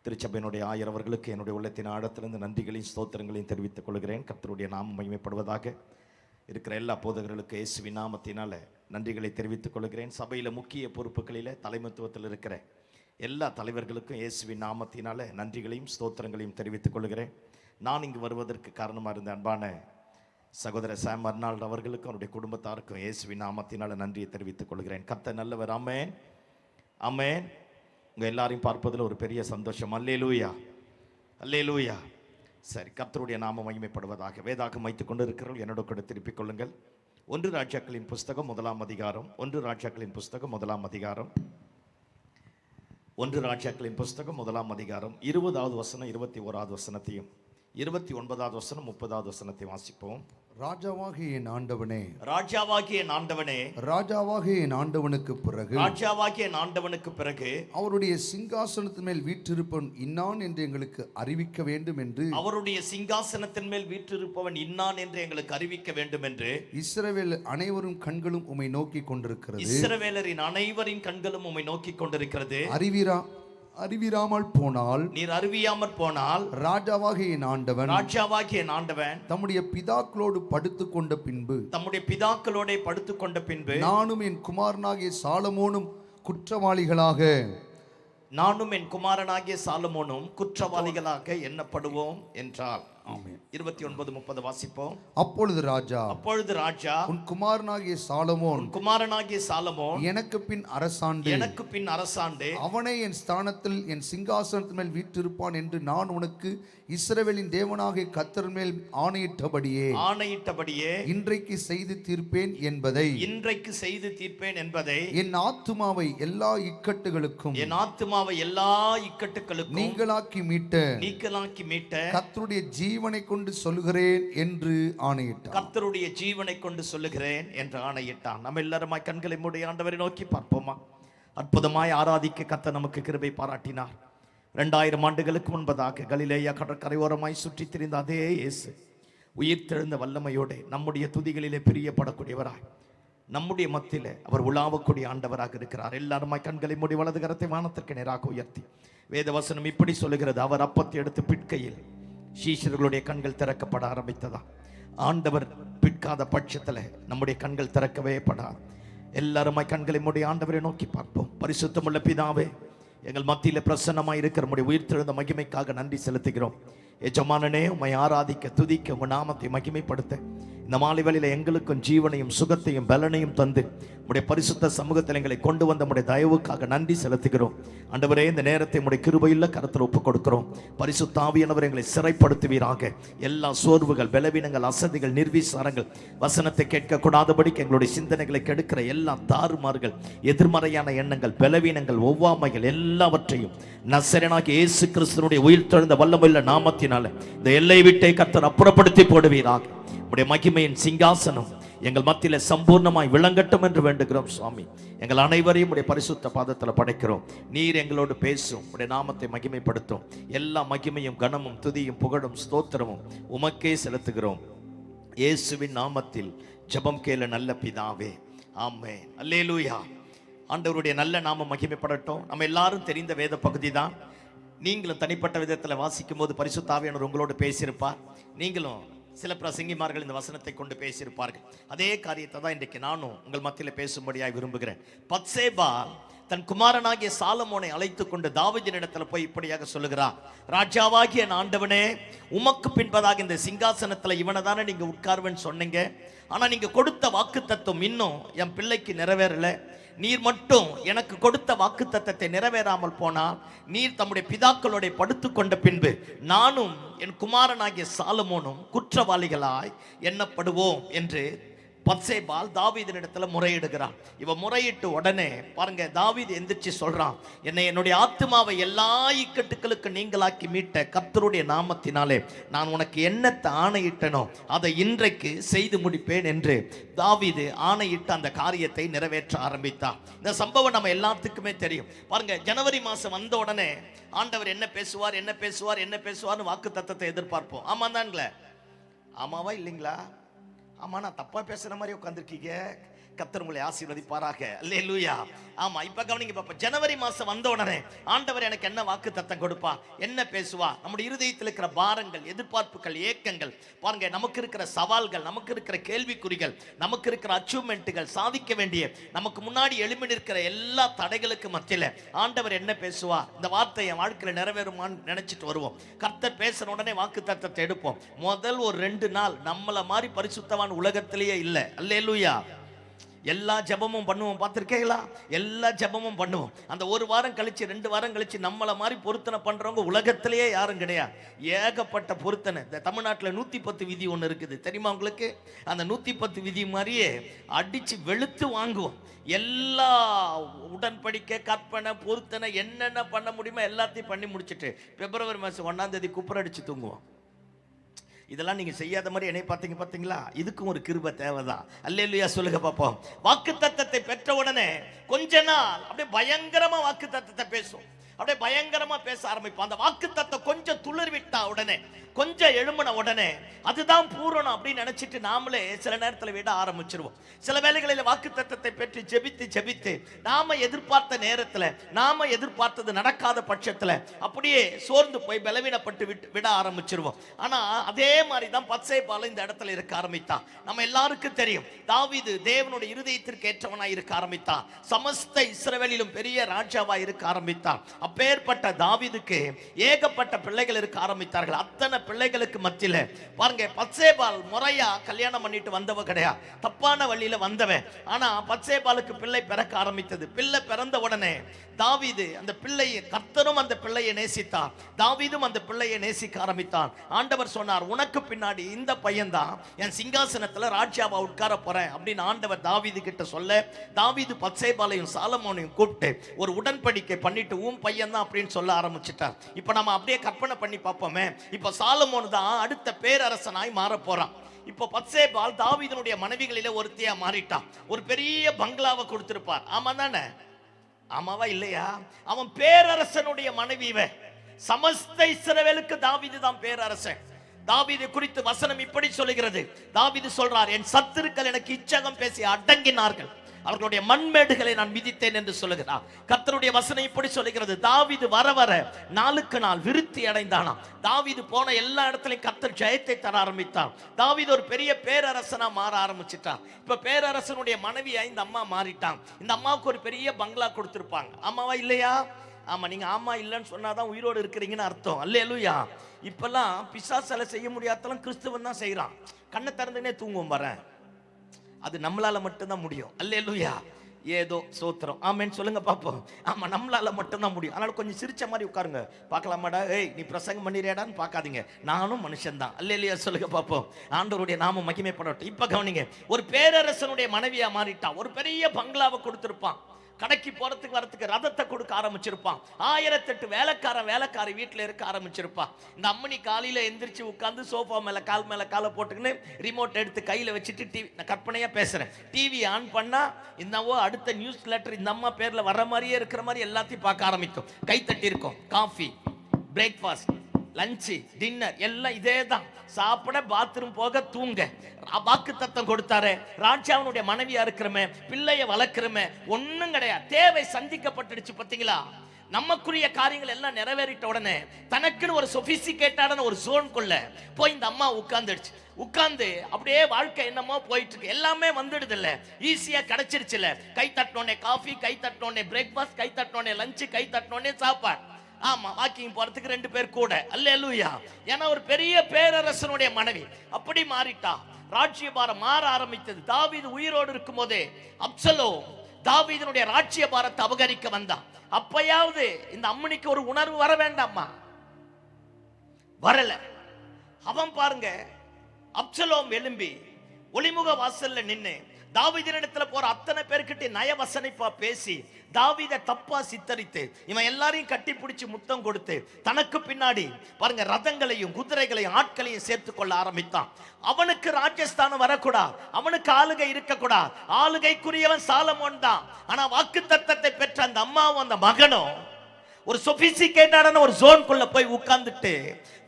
திருச்சபையினுடைய ஆயரவர்களுக்கு என்னுடைய உள்ளத்தின் ஆழத்திலிருந்து நன்றிகளையும் ஸ்தோத்திரங்களையும் தெரிவித்துக் கொள்கிறேன். கர்த்தருடைய நாமம் மகிமைப்படுவதாக. இருக்கிற எல்லா போதகர்களுக்கு இயேசுவின் நாமத்தினால நன்றிகளை தெரிவித்துக் கொள்கிறேன். சபையில் முக்கிய பொறுப்புகளில் தலைமைத்துவத்தில் இருக்கிற எல்லா தலைவர்களுக்கும் இயேசுவின் நாமத்தினால நன்றிகளையும் ஸ்தோத்திரங்களையும் தெரிவித்துக் கொள்கிறேன். நான் இங்கு வருவதற்கு காரணமாக இருந்த அன்பான சகோதரர் சாம் அர்னால்ட் அவர்களுக்கும் அவருடைய குடும்பத்தாருக்கும் இயேசுவின் நாமத்தினால நன்றியை தெரிவித்துக் கொள்கிறேன். கர்த்தர் நல்லவர். ஆமென், ஆமென். உங்கள் எல்லாரையும் பார்ப்பதில் ஒரு பெரிய சந்தோஷம். அல்லேலூயா, அல்லேலூயா. சரி, கர்த்தருடைய நாமம் மகிமைப்படுவதாக. வேதாகம் வைத்துக் கொண்டு இருக்கிறவர்கள் என்னோட கூட திருப்பிக் கொள்ளுங்கள். 1 ராஜாக்களின் புஸ்தகம் 1ஆம் அதிகாரம். 1 ராஜாக்களின் புஸ்தகம் 1ஆம் அதிகாரம். 1 ராஜாக்களின் புஸ்தகம் 1ஆம் அதிகாரம் 20வது வசனம் 21வது வசனத்தையும் 29வது வசனம் 30வது வசனத்தையும் வாசிப்போம். ராஜாவாகிய என் ஆண்டவனே, ராஜாவாகிய என் ஆண்டவனே, ராஜாவாகிய என் ஆண்டவனுக்கு பிறகு, ராஜாவாகிய என் ஆண்டவனுக்கு பிறகு அவருடைய சிங்காசனத்தின் மேல் வீற்றிருப்பவன் இன்னான் என்று எங்களுக்கு அறிவிக்க வேண்டும் என்று, அவருடைய சிங்காசனத்தின் மேல் வீற்றிருப்பவன் இன்னான் என்று எங்களுக்கு அறிவிக்க வேண்டும் என்று இஸ்ரவேல் அனைவரும் கண்களும் உம்மை நோக்கி கொண்டிருக்கிறது. இஸ்ரவேலரின் அனைவரின் கண்களும் உம்மை நோக்கி கொண்டிருக்கிறது. அறிவீரா அறிவிராமல் போனால், நீர் அறிவியாமற் போனால், ராஜாவாகிய என் ஆண்டவன் ராஜாவாகிய என் ஆண்டவன் தம்முடைய பிதாக்களோடு படுத்துக் கொண்ட பின்பு, தம்முடைய பிதாக்களோட படுத்துக் கொண்ட பின்பு, நானும் என் குமாரனாகிய சாலமோனும் குற்றவாளிகளாக, நானும் என் குமாரனாகிய சாலமோனும் குற்றவாளிகளாக எண்ணப்படுவோம் என்றார். 29-30 வாசிப்போம். அப்பொழுது ராஜா, அப்பொழுது ராஜா, உன் குமாரனாகிய சாலமோன் குமாரனாகிய சாலமோன் எனக்கு பின் அரசாண்டு, எனக்கு பின் அரசாண்டு, அவனே என் ஸ்தானத்தில் என் சிங்காசனத்தின் மேல் வீற்றிருப்பான் என்று நான் உனக்கு இஸ்ரவேலின் தேவனாகிய கர்த்தர் மேல் ஆணையிட்டபடியே இன்றைக்கு செய்து தீர்ப்பேன் என்பதை, இன்றைக்கு செய்து தீர்ப்பேன் என்பதை, என் ஆத்துமாவை எல்லா இக்கட்டுகளுக்கும், என் ஆத்துமாவை எல்லா இக்கட்டுகளுக்கும் நீங்களாக்கி மீட்ட கர்த்தருடைய ஜீவனை கொண்டு சொல்லுகிறேன் என்று ஆணையிட்டான். கர்த்தருடைய ஜீவனை கொண்டு சொல்லுகிறேன் என்று ஆணையிட்டான். நம்ம எல்லாருமாய் கண்களை மூடி ஆண்டவரை நோக்கி பார்ப்போமா? அற்புதமாய் ஆராதிக்க கர்த்தர் நமக்கு கிருபை பாராட்டினார். 2000 ஆண்டுகளுக்கு முன்பதாக கலிலேயா கடற்கரையோரமாய் சுற்றி திரிந்த அதே இயேசு உயிர்த்தெழுந்த வல்லமையோடு நம்முடைய துதிகளிலே பிரியப்படக்கூடியவராய் நம்முடைய மத்தியிலே அவர் உலாவக்கூடிய ஆண்டவராக இருக்கிறார். எல்லாருமாய் கண்களை மூடி வலது கரத்தை வானத்திற்கு நேராக உயர்த்தி வேதவசனம் இப்படி சொல்லுகிறது, அவர் அப்பத்தை எடுத்து பிட்கையில் சீஷர்களுடைய கண்கள் திறக்கப்பட ஆரம்பித்ததா. ஆண்டவர் பிட்காத பட்சத்தில் நம்முடைய கண்கள் திறக்கவே படாது. எல்லாருமாய் கண்களை மூடி ஆண்டவரை நோக்கி பார்ப்போம். பரிசுத்தமுள்ள பிதாவே, எங்கள் மத்தியில் பிரசன்னமாய் இருக்கிற நம்முடைய உயிர்த்தெழுந்த மகிமைக்காக நன்றி செலுத்துகிறோம். எஜமானனே, உம்மை ஆராதிக்க துதிக்க உங்கள் நாமத்தை மகிமைப்படுத்த இந்த மாலை வேளையில எங்களுக்கும் ஜீவனையும் சுகத்தையும் பலனையும் தந்து உடைய பரிசுத்த சமூகத்தில் எங்களை கொண்டு வந்த உடைய தயவுக்காக நன்றி செலுத்துகிறோம். ஆண்டவரே, இந்த நேரத்தை உடைய கிருபையுள்ள கரத்தில் ஒப்புக் கொடுக்கிறோம். பரிசுத்த ஆவியானவர் எங்களை சிறைப்படுத்துவீராக. எல்லா சோர்வுகள், பலவீனங்கள், அசதிகள், நிர்விசாரங்கள், வசனத்தை கேட்கக்கூடாதபடிக்கு எங்களுடைய சிந்தனைகளை கெடுக்கிற எல்லா தாறுமாறுகள், எதிர்மறையான எண்ணங்கள், பலவீனங்கள், ஒவ்வாமைகள் எல்லாவற்றையும் நசரேயனாகிய இயேசு கிறிஸ்துவினுடைய உயிர்த்தெழுந்த வல்லமையுள்ள நாமத்தினால இந்த எல்லை விட்டை கர்த்தர் அப்புறப்படுத்தி போடுவீராக. உடைய மகிமையின் சிங்காசனம் எங்கள் மத்தியில சம்பூர்ணமாய் விளங்கட்டும் என்று வேண்டுகிறோம். சுவாமி, எங்கள் அனைவரையும் உடைய பரிசுத்த பாதத்தில் படைக்கிறோம். நீர் எங்களோடு பேசும், உடைய நாமத்தை மகிமைப்படுத்தும். எல்லா மகிமையும் கனமும் துதியும் புகழும் ஸ்தோத்திரமும் உமக்கே செலுத்துகிறோம். இயேசுவின் நாமத்தில் ஜெபம் கேளு நல்ல பிதாவே, ஆமென். அல்லேலூயா. ஆண்டவருடைய நல்ல நாமம் மகிமைப்படட்டும். நம்ம எல்லாரும் தெரிந்த வேத பகுதி தான். நீங்களும் தனிப்பட்ட விதத்தில் வாசிக்கும் போது பரிசுத்த ஆவியானவர் உங்களோடு பேசியிருப்பார். நீங்களும் சில பிரசங்கிமார்கள் இந்த வசனத்தை கொண்டு பேசியிருப்பார்கள். அதே காரியத்தை தான் இன்றைக்கு நானும் உங்கள் மத்தியில் பேசும்படியாக விரும்புகிறேன். பத்சேபா தன் குமாரனாகிய சாலமோனை அழைத்து கொண்டு தாவீதினிடத்தில் போய் இப்படியாக சொல்லுகிறார், ராஜாவாகிய என் ஆண்டவனே, உமக்கு பின்பதாக இந்த சிங்காசனத்தில் இவனை தானே நீங்க உட்கார்வன்னு சொன்னீங்க. ஆனா நீங்க கொடுத்த வாக்கு தத்துவம் இன்னும் என் பிள்ளைக்கு நிறைவேறல. நீர் மட்டும் எனக்கு கொடுத்த வாக்கு தத்தத்தை நிறைவேறாமல் போனால், நீர் தம்முடைய பிதாக்களோட படுத்து கொண்ட பின்பு நானும் என் குமாரனாகிய சாலமோனும் குற்றவாளிகளாய் எண்ணப்படுவோம் என்று பத்சேபால் தாவீதினிடத்துல முறையிடுகிறான். இவன் முறையிட்டு உடனே பாருங்க, தாவீது எந்திரிச்சு சொல்றான், என்னை என்னுடைய ஆத்துமாவை எல்லா இக்கட்டுகளுக்கு நீங்களாக்கி மீட்ட கர்த்தருடைய நாமத்தினாலே நான் உனக்கு என்னத்தை ஆணையிட்டனோ அதை இன்றைக்கு செய்து முடிப்பேன் என்று தாவீது ஆணையிட்டு அந்த காரியத்தை நிறைவேற்ற ஆரம்பித்தார். இந்த சம்பவம் நம்ம எல்லாத்துக்குமே தெரியும். பாருங்க, ஜனவரி மாசம் வந்த உடனே ஆண்டவர் என்ன பேசுவார் என்ன பேசுவார் என்ன பேசுவார்னு வாக்கு தத்தத்தை எதிர்பார்ப்போம். ஆமா தான்ங்களே? ஆமாவா இல்லைங்களா? ஆமா, நான் தப்பா பேசுற மாதிரி உட்கார்ந்துருக்கீங்க. கர்த்தர் உங்களை ஆசீர்வதிப்பாராக. அல்லேலூயா. ஆமா, இப்ப கவனிங்க பாப்பா. ஜனவரி மாசம் வந்த உடனே ஆண்டவர் எனக்கு என்ன வாக்கு தத்தம் கொடுப்பா, என்ன பேசுவா? நம்முடைய இருதயத்தில் இருக்கிற பாரங்கள், எதிர்பார்ப்புகள், ஏக்கங்கள், பாருங்க, நமக்கு இருக்கிற சவால்கள், நமக்கு இருக்கிற கேள்விக்குறிகள், நமக்கு இருக்கிற அச்சீவ்மெண்ட்டுகள், சாதிக்க வேண்டிய நமக்கு முன்னாடி எழும்பி நிற்கிற எல்லா தடைகளுக்கு மத்தியில ஆண்டவர் என்ன பேசுவா, இந்த வார்த்தை என் வாழ்க்கையில நிறைவேறுமான்னு நினைச்சிட்டு வருவோம். கர்த்தர் பேசுற உடனே வாக்கு தத்தத்தை எடுப்போம். முதல் ஒரு 2 நாள் நம்மள மாதிரி பரிசுத்தவான் உலகத்திலேயே இல்லை. அல்லேலூயா. எல்லா ஜெபமும் பண்ணுவோம், பார்த்துருக்கீங்களா? எல்லா ஜெபமும் பண்ணுவோம். அந்த 1 வாரம் கழிச்சு 2 வாரம் கழிச்சு நம்மளை மாதிரி பொருத்தனை பண்றவங்க உலகத்திலேயே யாரும் கிடையாது. ஏகப்பட்ட பொருத்தனை. இந்த தமிழ்நாட்டில் 110 விதி ஒன்று இருக்குது, தெரியுமா உங்களுக்கு? அந்த 110 விதி மாதிரியே அடிச்சு வெளுத்து வாங்குவோம். எல்லா உடன்படிக்கை, கற்பனை, பொருத்தனை என்னென்ன பண்ண முடியுமோ எல்லாத்தையும் பண்ணி முடிச்சுட்டு பிப்ரவரி மாதம் 1ஆம் தேதி குப்புரடிச்சு தூங்குவோம். இதெல்லாம் நீங்க செய்யாத மாதிரி என்னை பார்த்தீங்களா? இதுக்கும் ஒரு கிருபை தேவைதான். அல்லேலூயா சொல்லுங்க பாப்போம். வாக்கு தத்தத்தை பெற்ற உடனே கொஞ்ச நாள் அப்படியே பயங்கரமா வாக்கு தத்தத்தை பேசும். அப்படியே பயங்கரமா பேச ஆரம்பிப்பான். அந்த வாக்குத்தத்தம் கொஞ்சம் துளிர் விட்டா உடனே, கொஞ்சம் எழும்பின உடனே அதுதான் பூரணம் அப்படின்னு நினைச்சிட்டு நாமளே சில நேரத்தில் விட ஆரம்பிச்சிருவோம். சில வேளைகளில் வாக்குத்தத்தத்தை பெற்று ஜெபித்து நாம எதிர்பார்த்த நேரத்தில் நாம எதிர்பார்த்தது நடக்காத பட்சத்தில் அப்படியே சோர்ந்து போய் பலவீனப்பட்டு விட ஆரம்பிச்சிருவோம். ஆனா அதே மாதிரி தான் பத்சேபாள் இந்த இடத்துல இருக்க ஆரம்பித்தான். நம்ம எல்லாருக்கும் தெரியும், தாவீது தேவனுடைய இருதயத்திற்கு ஏற்றவனாய் இருக்க ஆரம்பித்தான். சமஸ்த இஸ்ரவேலிலும் பெரிய ராஜாவாய் இருக்க ஆரம்பித்தான். அப்பேற்பட்ட தாவீதுக்கு ஏகப்பட்ட பிள்ளைகள் இருக்க ஆரம்பித்தார்கள். அத்தனை பிள்ளைகளுக்கு மத்தியில பாருங்க, பத்சேபாள் முறையா கல்யாணம் பண்ணிட்டு வந்தவ கிடையாது, தப்பான வழியில வந்தவன். ஆனா பத்சேபாளுக்கு பிள்ளை பிறக்க ஆரம்பித்தது. பிள்ளை பிறந்த உடனே தாவீது அந்த பிள்ளையை, கர்த்தரும் அந்த பிள்ளையை நேசித்தார், தாவீதும் அந்த பிள்ளையை நேசிக்க ஆரம்பித்தான். ஆண்டவர் சொன்னார், உனக்கு பின்னாடி இந்த பையன் தான் என் சிங்காசனத்துல ராஜாவா உட்கார போறேன் அப்படின்னு ஆண்டவர் தாவீது கிட்ட சொல்ல, தாவீது பத்சேபாளையும் சாலமோனையும் கூப்பிட்டு ஒரு உடன்படிக்கை பண்ணிட்டு உன் பையன் தான் அப்படின்னு சொல்ல ஆரம்பிச்சிட்டார். இப்ப நம்ம அப்படியே கற்பனை பண்ணி பார்ப்போமே, இப்ப சாலமோன் தான் அடுத்த பேரரசனாய் மாற போறான். இப்ப பத்சேபாள் தாவீதுனுடைய மனைவிகளிலே ஒருத்தியா மாறிட்டான். ஒரு பெரிய பங்களாவை கொடுத்திருப்பார். ஆமா தானே? ஆமாவா இல்லையா? அவன் பேரரசனுடைய மனைவி. சமஸ்த இஸ்ரவேலுக்கு தாவீது தான் பேரரசன். தாவீது குறித்து வசனம் இப்படி சொல்லுகிறது. தாவீது சொல்றார், என் சத்துருக்கள் எனக்கு இச்சகம் பேசி அடங்கினார்கள், அவர்களுடைய மண்மேடுகளை நான் மிதித்தேன் என்று சொல்லுகிறார். கர்த்தருடைய வசனம் இப்படி சொல்லுகிறது, தாவீது வர வர நாளுக்கு நாள் விருத்தி அடைந்தானாம். தாவீது போன எல்லா இடத்திலையும் கர்த்தர் ஜெயத்தை தர ஆரம்பித்தார். தாவீது ஒரு பெரிய பேரரசனா மாற ஆரம்பிச்சிட்டான். இப்ப பேரரசனுடைய மனைவியா இந்த அம்மா மாறிட்டான். இந்த அம்மாவுக்கு ஒரு பெரிய பங்களா கொடுத்திருப்பாங்க. ஆமாவா இல்லையா? ஆமா, நீங்க ஆமா இல்லைன்னு சொன்னாதான் உயிரோடு இருக்கிறீங்கன்னு அர்த்தம். அல்லேலூயா. இப்பெல்லாம் பிசாசால செய்ய முடியாதெல்லாம் கிறிஸ்துவன் தான் செய்யறான். கண்ணை திறந்துனே தூங்குவோம் வரேன், அது நம்மளால மட்டும்தான் முடியும். அல்லேலூயா. ஏதோ சோத்திரம் ஆமேன்னு சொல்லுங்க பாப்போம். ஆமா, நம்மளால மட்டும்தான் முடியும். அதனால கொஞ்சம் சிரிச்ச மாதிரி உட்காருங்க. பார்க்கலாமாடா, ஏய் நீ பிரசங்கம் பண்ணிறியாடான்னு பார்க்காதீங்க, நானும் மனுஷன் தான். அல்லேலூயா சொல்லுங்க பாப்போம். ஆண்டவருடைய நாமம் மகிமைப்படட்டும். இப்ப கவனிங்க, ஒரு பேரரசனுடைய மனைவியா மாறிட்டான். ஒரு பெரிய பங்களாவை கொடுத்திருப்பான். கடைக்கு போறதுக்கு வரத்துக்கு ரதத்தை கொடுக்க ஆரம்பிச்சிருப்பான். 1008 வேலைக்காரி வீட்டுல இருக்க ஆரம்பிச்சிருப்பான். இந்த அம்மனி காலையில எந்திரிச்சு உட்கார்ந்து சோஃபா மேல காலை போட்டுக்கின்னு ரிமோட் எடுத்து கையில வச்சுட்டு டிவி, நான் கற்பனையா பேசுறேன், டிவி ஆன் பண்ணா என்னவோ அடுத்த நியூஸ் லெட்டர் இந்த அம்மா பேர்ல வர்ற மாதிரியே இருக்கிற மாதிரி எல்லாத்தையும் பார்க்க ஆரம்பிக்கும். கை தட்டி இருக்கும். காஃபி, பிரேக்ஃபாஸ்ட், லஞ்சு, டின்னர் எல்லாம் இதே தான். சாப்பிட, பாத்ரூம் போக, தூங்க. வாக்கு தத்தம் கொடுத்தாரு, ராஜாவுடைய மனைவியா இருக்கிறமே, பிள்ளைய வளர்க்கிறமே, ஒண்ணும் கிடையாது. தேவை சந்திக்கப்பட்டுடுச்சு. பாத்தீங்களா? நமக்குரிய காரியங்கள் எல்லாம் நிறைவேறிட்ட உடனே தனக்குன்னு ஒரு சொபிஸ்டிகேட்டான ஒரு ஜோன்குள்ள போய் இந்த அம்மா உட்கார்ந்துடுச்சு. உட்கார்ந்து அப்படியே வாழ்க்கை என்னமோ போயிட்டு இருக்கு. எல்லாமே வந்துடுது இல்ல, ஈஸியா கிடைச்சிருச்சு இல்ல. கை தட்டினோடனே காஃபி, கை தட்டினோடனே பிரேக்ஃபாஸ்ட், கை தட்டினோடனே லஞ்சு, கை தட்டினோடனே சாப்பாடு. ஆமா, வாக்கிங் போறதுக்கு 2 பேர் கூட. அல்லேலூயா. ஏன்னா ஒரு பெரிய பேரரசனுடைய மனைவி அப்படி மாறிட்டா. ராஜ்யபாரம் மாற ஆரம்பித்தது. தாவீது உயிரோடு இருக்கும் போதே அப்சலோம் தாவீதினுடைய ராஜ்யபாரத்தை அபகரிக்க வந்தான். அப்பயாவது இந்த அம்மனிக்கு ஒரு உணர்வு வர வேண்டாமா? வரல. அவன் பாருங்க, அப்சலோம் எழும்பி ஒளிமுக வாசல்ல நின்னு தாவீதினிடத்துல போற அத்தனை பேர்கிட்ட நயவசனைப்பா பேசி தாவீதை தப்பா சித்தரித்து இவன் எல்லாரையும் கட்டி பிடிச்சு முத்தம் கொடுத்து தனக்கு பின்னாடி பாருங்க ரதங்களையும் குதிரைகளையும் ஆட்களையும் சேர்த்து கொள்ள ஆரம்பித்தான். அவனுக்கு ராஜஸ்தானம் வரக்கூடாது, அவனுக்கு ஆளுகை இருக்கக்கூடாது. ஆளுகைக்குரியவன் சாலமோன் தான். ஆனா வாக்கு தத்தத்தை பெற்ற அந்த அம்மாவும் அந்த மகனும் ஒரு சொபிஸ்டிகேட்டான ஒரு ஜோன்குள்ள போய் உட்கார்ந்துட்டு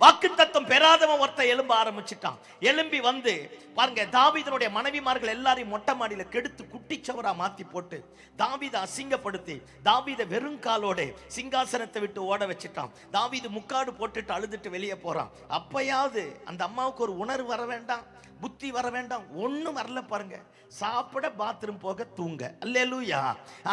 வாக்குத்தத்தம் பெறாதவன் ஒருத்தன் எழும்ப ஆரம்பிச்சிட்டான். எழும்பி வந்து பாருங்க, தாவீதனுடைய மனைவிமார்கள் எல்லாரையும் மொட்டை மாடியில கெடுத்து குட்டிச்சவரா மாத்தி போட்டு தாவீதை அசிங்கப்படுத்தி தாவீதை வெறும் காலோட சிங்காசனத்தை விட்டு ஓட வச்சுட்டான். தாவீது முக்காடு போட்டுட்டு அழுதுட்டு வெளியே போறான். அப்பயாவது அந்த அம்மாவுக்கு ஒரு உணர்வு வர வேண்டாம், புத்தி வர வேண்டாம்? ஒண்ணும் வரல பாருங்க. சாப்பிட, பாத்ரூம் போக, தூங்க. அல்லேலூயா.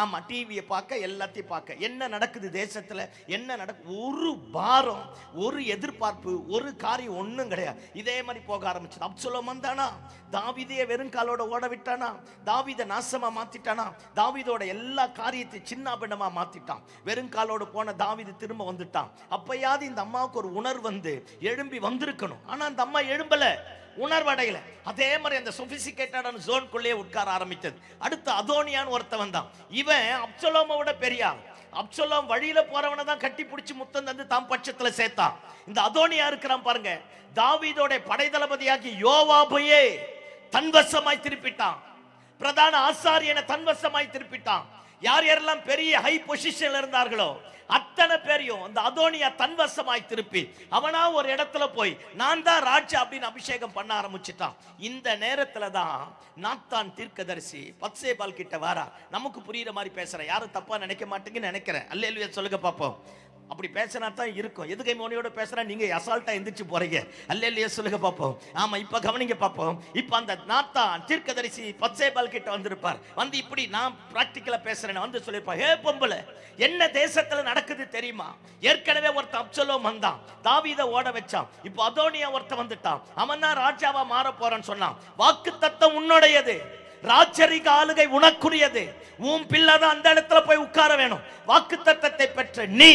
ஆமா, டிவியை பார்க்க, எல்லாத்தையும் பார்க்க. என்ன நடக்குது தேசத்துல, என்ன நடக்கு, ஒரு பாரம், ஒரு எதிர்பார்ப்பு, ஒரு காரியம் ஒண்ணும் கிடையாது. இதே மாதிரி போக ஆரம்பிச்சது. அப்சலோம் வந்தானா, தாவீதையே வெறும் காலோட ஓட விட்டானா, தாவீதை நாசமா மாத்திட்டானா, தாவீதோட எல்லா காரியத்தையும் சின்ன பின்னமா மாத்திட்டான். வெறும் காலோடு போன தாவீது திரும்ப வந்துட்டான். அப்பயாவது இந்த அம்மாவுக்கு ஒரு உணர்வு வந்து எழும்பி வந்திருக்கணும். ஆனா அந்த அம்மா எழும்பல, உணர்வடையில. அதே மாதிரி அந்த சொபிஸ்டிகேட்டடான ஜோன்குள்ளே உட்கார ஆரம்பித்தது. அடுத்து அதோனியான்னு ஒருத்தவன் தான். இவன் அப்சலோமை விட பெரியா. அப்சலோம் வழியில போறவனை தான் கட்டி பிடிச்சி முத்தம் தந்து தாம் பட்சத்துல சேர்த்தான். இந்த அதோனியா இருக்கிறான் பாருங்க, தாவீதோட படை தளபதியாகி யோவாபையே தன்வசமாய் திருப்பிட்டான். பிரதான ஆசாரியனை தன்வசமாய் திருப்பிட்டான். யார் யாரெல்லாம் பெரிய ஹை பொசிஷன்ல இருந்தார்களோ அத்தனை பேரையும் அந்த அதோனியா தன்வசமாய் திருப்பி அவனா ஒரு இடத்துல போய் நான் தான் ராஜா அப்படின்னு அபிஷேகம் பண்ண ஆரம்பிச்சிட்டான். இந்த நேரத்துல தான் நாத்தான் தீர்க்கதரிசி பத்சேபால் கிட்ட வாரா. நமக்கு புரியுற மாதிரி பேசுறேன், யாரும் தப்பா நினைக்க மாட்டீங்கன்னு நினைக்கிறேன். அல்லேலூயா சொல்லுங்க பாப்போம். அப்படி பேசினா தான் இருக்கும். எதுகை மோனியோட பேசுறா, நீங்க அசால்ட்டா எந்திரிச்சு போறீங்க. அல்லேலூயா சொல்லுங்க பாப்போம். ஆமா, இப்ப கவனிங்க பாப்போம். இப்ப அந்த நாத்தான் தீர்க்கதரிசி பத்சேபால் கிட்ட வந்திருப்பார். வந்து இப்படி நான் பிராக்டிக்கலா பேசுறேன் வந்து சொல்லிருப்பார், ஹே பொம்பளை, என்ன தேசத்துல நடக்குது தெரியுமா? ஏற்கனவே ஒருத்தன் அப்சலோம் வந்தான், தாவீதை ஓட வச்சான். இப்போ அதோனியா ஒருத்தன் வந்துட்டான், அவன் தான் ராஜாவா மாற போறான்னு சொன்னான். வாக்கு தத்தம் உன்னுடையது, ராஜரிக ஆளுகை உனக்குரியது. உன் பிள்ளை தான் அந்த இடத்துல போய் உட்கார வேணும். வாக்கு தத்தத்தை பெற்ற நீ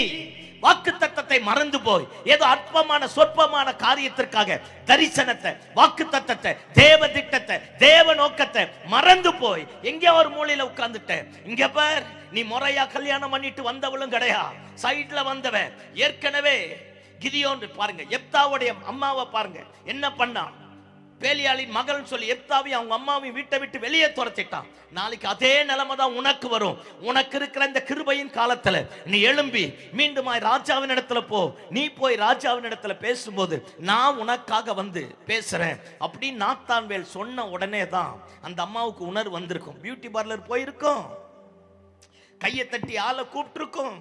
வாக்கு தத்தத்தை மறந்து போய் ஏதோ அற்பமான சொற்பமான காரியத்திற்காக தரிசனத்தை, வாக்கு தத்தத்தை, தேவ திட்டத்தை, தேவ நோக்கத்தை மறந்து போய் எங்கேயோ ஒரு மூலையில உட்கார்ந்துட்ட. இங்க பார், நீ முறையா கல்யாணம் பண்ணிட்டு வந்தவளும் கிடையாது, சைட்ல வந்தவன். ஏற்கனவே கிதியோன் பாருங்க, எப்தாவுடைய அம்மாவை பாருங்க என்ன பண்ணா. பேலியாளின் மகள் சொல்லி எப்தாவையும் அவங்க அம்மாவையும் வீட்டை விட்டு வெளியே துரத்திட்டான். நாளைக்கு அதே நிலைமை தான் உனக்கு வரும். உனக்கு இருக்கிற இந்த கிருபையின் காலத்துல நீ எழும்பி மீண்டுமாய் ராஜாவின் இடத்துல போ. நீ போய் ராஜாவின் இடத்துல பேசும்போது நான் உனக்காக வந்து பேசுறேன் அப்படின்னு நாத்தான்வேல் சொன்ன உடனே தான் அந்த அம்மாவுக்கு உணர்வு வந்திருக்கும். பியூட்டி பார்லர் போயிருக்கும், கையை தட்டி ஆளை கூப்பிட்டுருக்கும்.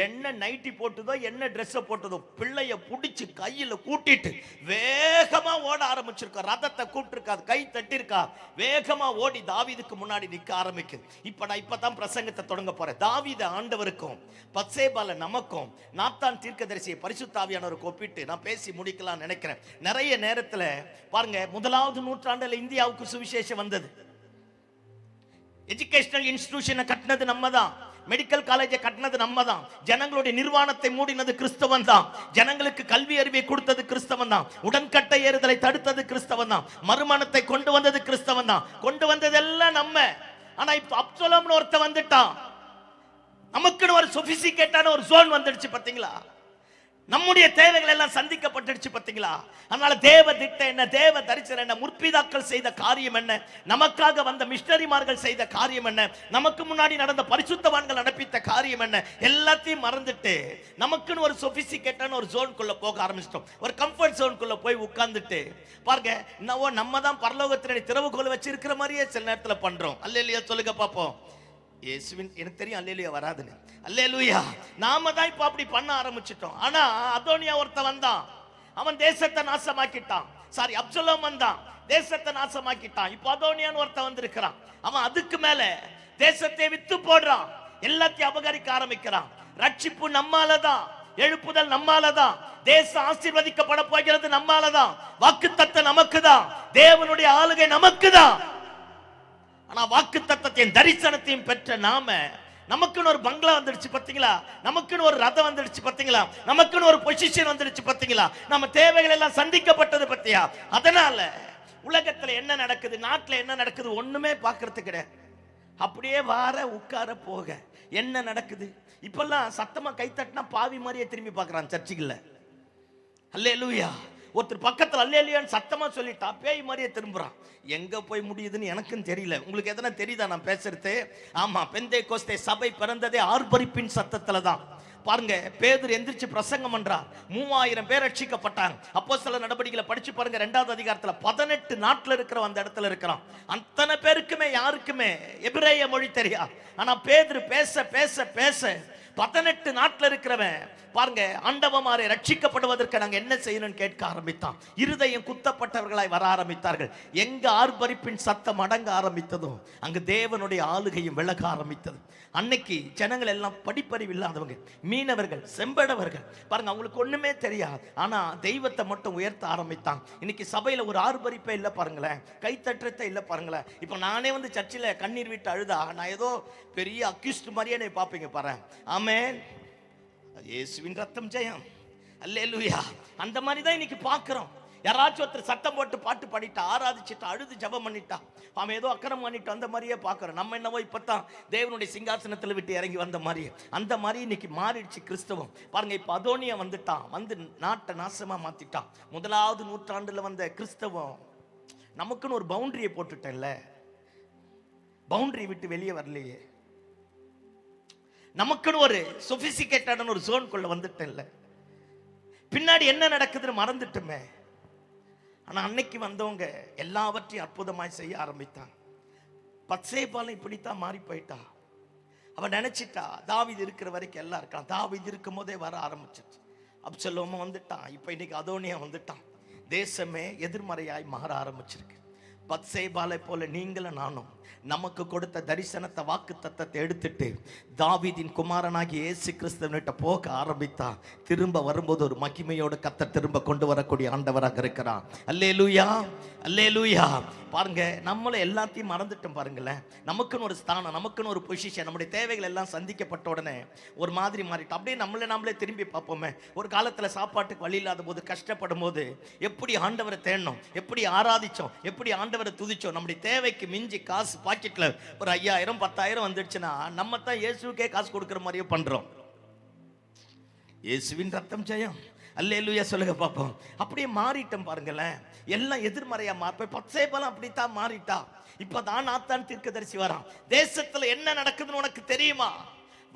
என்ன நைட்டி போட்டுதோ என்ன ட்ரெஸ்ஸை போட்டதோ பிள்ளைய பிடிச்சி கையில் கூட்டிட்டு வேகமா ஓட ஆரம்பிச்சிருக்கா. ரதத்தை கூப்பிட்டுருக்காது, கை தட்டிருக்கா, வேகமா ஓடி தாவீதுக்கு முன்னாடி நிற்க ஆரம்பிக்குது. நான் இப்பதான் பிரசங்கத்தை தொடங்க போறேன். தாவீது ஆண்டவருக்கும் பத்சேபால நமக்கும் நாத்தான் தீர்க்கதரிசியை பரிசுத்த ஆவியானவரை ஒப்பிட்டு நான் பேசி முடிக்கலாம் நினைக்கிறேன். நிறைய நேரத்துல பாருங்க, 1வது நூற்றாண்டுல இந்தியாவுக்கு சுவிசேஷம் வந்தது. எஜுகேஷனல் இன்ஸ்டிடியூஷனை கட்டினது நம்ம தான், மெடிக்கல் காலேஜை கட்டினது நம்ம தான், ஜனங்களுடைய நிர்வாணத்தை மூடினது கிறிஸ்தவன் தான், ஜனங்களுக்கு கல்வி அறிவை கொடுத்தது கிறிஸ்தவன் தான், உடன்கட்டை ஏறுதலை தடுத்தது கிறிஸ்தவன் தான், மறுமணத்தை கொண்டு வந்தது கிறிஸ்தவன் தான். கொண்டு வந்ததெல்லாம் நம்ம. ஆனா இப்ப அப்சலோம்னு ஒருத்தன் வந்துட்டான், நமக்குன்னு ஒரு சொபிசிகேட்டான ஒரு ஜோன் வந்துடுச்சு. பாத்தீங்களா, நம்முடைய தேவைகள் எல்லாம் சந்திக்கப்பட்டுடுச்சு. பாத்தீங்களா, அதனால தேவ திட்டம் என்ன, தேவ தரிசனம் என்ன, முற்பிதாக்கள் செய்த காரியம் என்ன, நமக்காக வந்த மிஷனரிமார்கள் செய்த காரியம் என்ன, நமக்கு முன்னாடி நடந்த பரிசுத்தவான்கள் நடப்பித்த காரியம் என்ன, எல்லாத்தையும் மறந்துட்டு நமக்குன்னு ஒரு சொபிசிகேட்டான ஒரு ஜோனுக்குள்ள போக ஆரம்பிச்சிட்டோம். ஒரு கம்ஃபர்ட் ஜோனுக்குள்ள போய் உட்கார்ந்துட்டு பாருங்க, நம்ம தான் பரலோகத்தினுடைய திறவுகோல் வச்சிருக்கிற மாதிரியே சில நேரத்துல பண்றோம். அல்லேலூயா சொல்லுங்க பாப்போம். இயேசுவின் எனக்கு தெரியும் அல்லேலூயா வராதுன்னு. அல்லேலூயா, நாம தான் இப்ப அப்படி பண்ண ஆரம்பிச்சிட்டோம். ஆனா அதோனியா ஒருத்த வந்தான், அவன் தேசத்தை நாசமாக்கிட்டான். சாரி, அப்சலோம் வந்தான், தேசத்தை நாசமாக்கிட்டான். இப்ப அதோனியான்னு ஒருத்த வந்திருக்கிறான், அவன் அதுக்கு மேல தேசத்தை வித்து போடுறான், எல்லாத்தையும் அபகரிக்க ஆரம்பிக்கிறான். ரட்சிப்பு நம்மாலதான், எழுப்புதல் நம்மாலதான், தேசம் ஆசீர்வதிக்கப்பட போகிறது நம்மாலதான், வாக்குத்தத்தம் நமக்குதான், தேவனுடைய ஆளுகை நமக்குதான். ஆனா வாக்கு தத்தத்தையும் தரிசனத்தையும் பெற்ற நாம, நமக்குன்னு ஒரு பங்களா வந்துடுச்சு பாத்தீங்களா, நமக்குன்னு ஒரு ரதம் வந்துடுச்சு பாத்தீங்களா, நமக்குன்னு ஒரு பொசிஷன் வந்துடுச்சு பாத்தீங்களா, நம்ம தேவைகள் எல்லாம் சந்திக்கப்பட்டது பத்தியா. அதனால உலகத்துல என்ன நடக்குது, நாட்டுல என்ன நடக்குது ஒண்ணுமே பாக்குறது கிடையாது. அப்படியே வார உட்கார போக என்ன நடக்குது. இப்பெல்லாம் சத்தமா கை தட்டினா பாவி மாதிரியே திரும்பி பார்க்கறான் சர்ச்சுக்குள்ள. அல்லேலூயா. ஒருத்தர் பக்கத்தில் அல்லேலூயான்னு சத்தமா சொல்லிட்டா பேய் மாதிரியே திரும்புறான். எங்க போய் முடியுதுன்னு எனக்கும் தெரியல. உங்களுக்கு எதனா தெரியுதா நான் பேசுறது? ஆமா, பெந்தேகோஸ்தே சபை பிறந்ததே ஆர்ப்பரிப்பின் சத்தத்துல தான். பாருங்க, பேதுரு எந்திரிச்சு பிரசங்கம் பண்றார், 3000 பேர் ரட்சிக்கப்பட்டாங்க. அப்போஸ்தலர் நடவடிக்கைகளை படிச்சு பாருங்க, 2வது அதிகாரத்துல 18 நாட்டுல இருக்கிற அந்த இடத்துல இருக்கிறான். அத்தனை பேருக்குமே யாருக்குமே எபிரேய மொழி தெரியாது. ஆனா பேதுரு பேச பேச பேச 18 நாட்டுல இருக்கிறவன் பாருங்க, ஆண்டவமாரை ரட்சிக்கப்படுவதற்கு நாங்க என்ன செய்யணும்னு கேட்க ஆரம்பித்தான். இருதயம் குத்தப்பட்டவர்களாய் வர ஆரம்பித்தார்கள். எங்க ஆர்ப்பரிப்பின் சத்தம் அடங்க ஆரம்பித்ததோ அங்கு தேவனுடைய ஆளுகையும் விலக ஆரம்பித்தது. அன்னைக்கு ஜனங்கள் எல்லாம் படிப்பறிவு இல்லாதவங்க, மீனவர்கள், செம்படவர்கள் பாருங்க, அவங்களுக்கு ஒண்ணுமே தெரியாது. ஆனா தெய்வத்தை மட்டும் உயர்த்த ஆரம்பித்தான். இன்னைக்கு சபையில ஒரு ஆர்ப்பரிப்பே இல்லை பாருங்களேன், கைத்தற்றத்தை இல்லை பாருங்களேன். இப்ப நானே வந்து சர்ச்சில் கண்ணீர் விட்டு அழுதா நான் ஏதோ பெரிய அக்யூஸ்ட் மாதிரியே நீ பாப்பீங்க பாரு. ஆமென், இயேசுவின் ரத்தம் ஜெயம். அல்லேலூயா. அந்த மாதிரி தான் இன்னைக்கு பார்க்கிறோம். யாராச்சும் ஒருத்தர் சத்தம் போட்டு பாட்டு பாடிட்டா, ஆராதிச்சுட்டா, அழுது ஜபம் பண்ணிட்டா, அவன் ஏதோ அக்கிரமம் பண்ணிட்டு அந்த மாதிரியே பார்க்கிறோம். நம்ம என்னவோ இப்பதான் தேவனுடைய சிங்காசனத்தில் விட்டு இறங்கி வந்த மாதிரியே, அந்த மாதிரி இன்னைக்கு மாறிடுச்சு கிறிஸ்தவம். பாருங்க, இப்ப அதோனியா வந்துட்டான், வந்து நாட்டை நாசமா மாத்திட்டான். 1வது நூற்றாண்டுல வந்த கிறிஸ்தவம் நமக்குன்னு ஒரு பவுண்டரியை போட்டுட்டேன்ல, பவுண்டரி விட்டு வெளியே வரலையே. நமக்குன்னு ஒரு சொபிசிகேட்டடான ஒரு ஜோனுக்குள்ள வந்துட்டேன்ல, பின்னாடி என்ன நடக்குதுன்னு மறந்துட்டுமே. ஆனா அன்னைக்கு வந்தவங்க எல்லாவற்றையும் அற்புதமாய் செய்ய ஆரம்பித்தாங்க. பத்சேபாலும் இப்படித்தான் மாறி போயிட்டா. அவன் நினைச்சிட்டா தாவீது இருக்கிற வரைக்கும் எல்லாம் இருக்கான். தாவீது இருக்கும் போதே வர ஆரம்பிச்சிச்சு. அப்சலோமும் வந்துட்டான். இப்ப இன்னைக்கு அதோனியா வந்துட்டான். தேசமே எதிர்மறையாய் மாற ஆரம்பிச்சிருக்கு. பத்சேபாலை போல நீங்களும் நானும் நமக்கு கொடுத்த தரிசனத்தை, வாக்கு தத்தத்தை எடுத்துட்டு தாவீதின் குமாரனாகிய இயேசு கிறிஸ்துவிட்ட போக ஆரம்பித்தா திரும்ப வரும்போது ஒரு மகிமையோட கர்த்தர் திரும்ப கொண்டு வரக்கூடிய ஆண்டவராக இருக்கிறார். அல்லேலூயா, அல்லேலூயா. பாருங்க, நம்மள எல்லாத்தையும் மறந்துட்டோம். பாருங்களேன், நமக்குன்னு ஒரு ஸ்தானம், நமக்குன்னு ஒரு பொசிஷன், நம்முடைய தேவைகள் எல்லாம் சந்திக்கப்பட்ட உடனே ஒரு மாதிரி மாறிட்டோம். அப்படியே நம்மளே திரும்பி பார்ப்போமே. ஒரு காலத்துல சாப்பாட்டுக்கு வழி இல்லாத போது, கஷ்டப்படும் போது எப்படி ஆண்டவரை தேடணும், எப்படி ஆராதிச்சோம், எப்படி ஆண்டவரை துதிச்சோம். நம்முடைய தேவைக்கு மிஞ்சி காசு பாக்கெட்ல ஒரு 5000 10,000 வந்துடுச்சுன்னா நம்ம தான் இயேசுக்கே காசு கொடுக்கிற மாதிரியே பண்றோம். இயேசுவின் ரத்தம் ஜெயம். அல்லேலூயா சொல்லுங்க பாப்போம். அப்படியே மாறிட்டோம். பாருங்களேன், எல்லாம் எதிர்மறையா மாறி பத்சேபாலும் அப்படித்தான் மாறிட்டா. இப்பதான் நாத்தான் தீர்க்கதரிசி வரான். தேசத்துல என்ன நடக்குதுன்னு உனக்கு தெரியுமா?